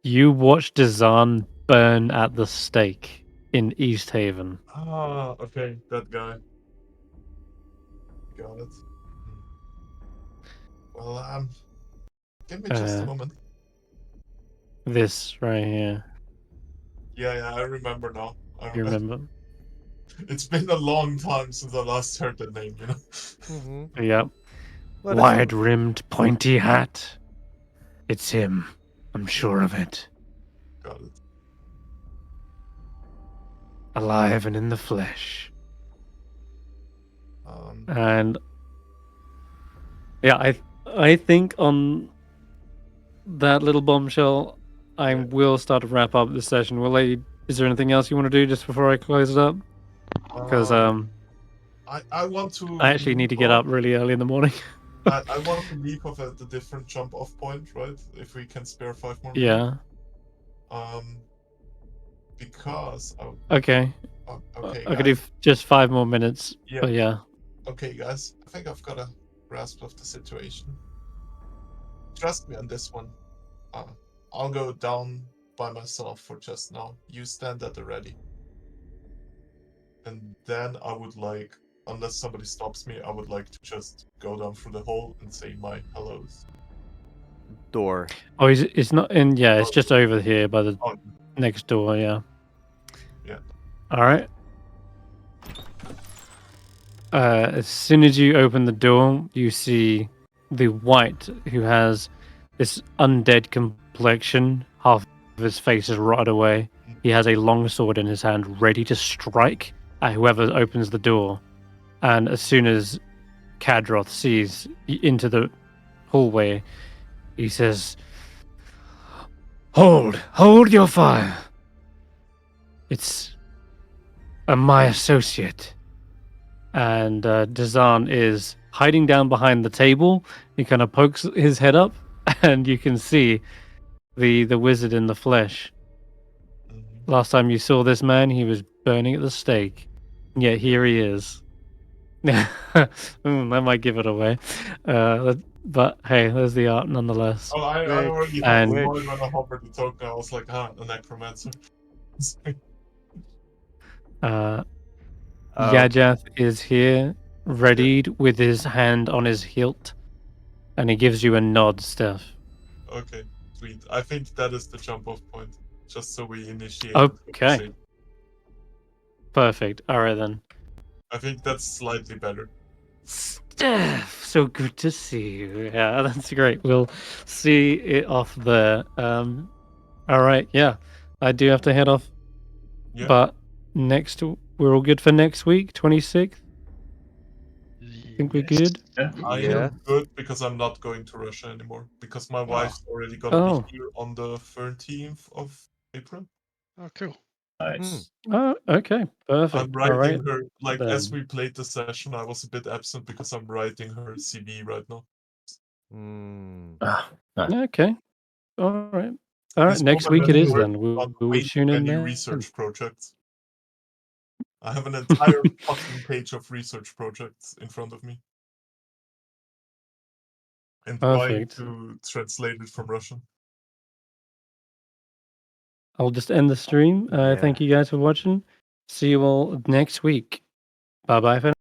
Speaker 1: You watched Dazan burn at the stake in East Haven.
Speaker 3: Ah, okay, that guy. Got it. Well, give me just a moment.
Speaker 1: This right here.
Speaker 3: Yeah, I remember now.
Speaker 1: You remember?
Speaker 3: It's been a long time since I last heard the name, you know?
Speaker 5: Mm-hmm.
Speaker 1: Yep.
Speaker 5: Well,
Speaker 1: Wide-rimmed, pointy hat. It's him. I'm sure of it.
Speaker 3: Got it.
Speaker 1: Alive and in the flesh. And yeah, I think on that little bombshell, I will start to wrap up this session. Is there anything else you want to do just before I close it up? Because
Speaker 3: I want to.
Speaker 1: I actually need to get up really early in the morning.
Speaker 3: I want to leap off at a different jump off point, right? If we can spare 5 more minutes.
Speaker 1: Yeah.
Speaker 3: Because
Speaker 1: okay.
Speaker 3: Okay.
Speaker 1: I could do just 5 more minutes.
Speaker 3: Yeah.
Speaker 1: But yeah.
Speaker 3: Okay, guys. I think I've got a grasp of the situation. Trust me on this one. I'll go down by myself for just now. You stand at the ready. And then I would like, unless somebody stops me, I would like to just go down through the hole and say my hellos.
Speaker 5: Door.
Speaker 1: Oh, it's not in. Yeah, it's just over here by the next door. Yeah.
Speaker 3: Yeah.
Speaker 1: All right. As soon as you open the door, you see the wight who has this undead complexion. Half of his face is rotted away. He has a long sword in his hand, ready to strike at whoever opens the door. And as soon as Kadroth sees into the hallway, he says, Hold your fire. It's my associate." And Dazan is hiding down behind the table. He kind of pokes his head up, and you can see the wizard in the flesh. Last time you saw this man, he was burning at the stake. Yet here he is. That might give it away. But hey, there's the art nonetheless.
Speaker 3: Oh, I already had more when I hovered the token. I was like, a necromancer.
Speaker 1: Yajath is here, readied with his hand on his hilt, and he gives you a nod, Stef.
Speaker 3: Okay, sweet. I think that is the jump off point, just so we initiate.
Speaker 1: Okay. Perfect. All right then.
Speaker 3: I think that's slightly better.
Speaker 1: Stef, so good to see you. Yeah, that's great. We'll see it off there. All right. Yeah, I do have to head off.
Speaker 3: Yeah.
Speaker 1: But we're all good for next week, 26th. Think we're good?
Speaker 3: I am good because I'm not going to Russia anymore because my wife's already gonna be here on the 13th of April.
Speaker 4: Oh, cool.
Speaker 2: Nice.
Speaker 1: Oh, okay,
Speaker 3: I'm
Speaker 1: perfect. All
Speaker 3: writing
Speaker 1: right.
Speaker 3: her, like, as
Speaker 1: then.
Speaker 3: we played the session, I was a bit absent because I'm writing her CV right now.
Speaker 5: Mm.
Speaker 2: Ah, nice.
Speaker 1: Okay. All right. All right.
Speaker 3: This
Speaker 1: Next
Speaker 3: woman
Speaker 1: week
Speaker 3: has
Speaker 1: it is
Speaker 3: worked
Speaker 1: then. We'll,
Speaker 3: on
Speaker 1: we'll
Speaker 3: way too
Speaker 1: tune in
Speaker 3: many
Speaker 1: there.
Speaker 3: research projects. I have an entire fucking page of research projects in front of me. And trying
Speaker 1: Perfect.
Speaker 3: to translate it from Russian.
Speaker 1: I'll just end the stream.
Speaker 5: Yeah.
Speaker 1: Thank you guys for watching. See you all next week. Bye bye for now.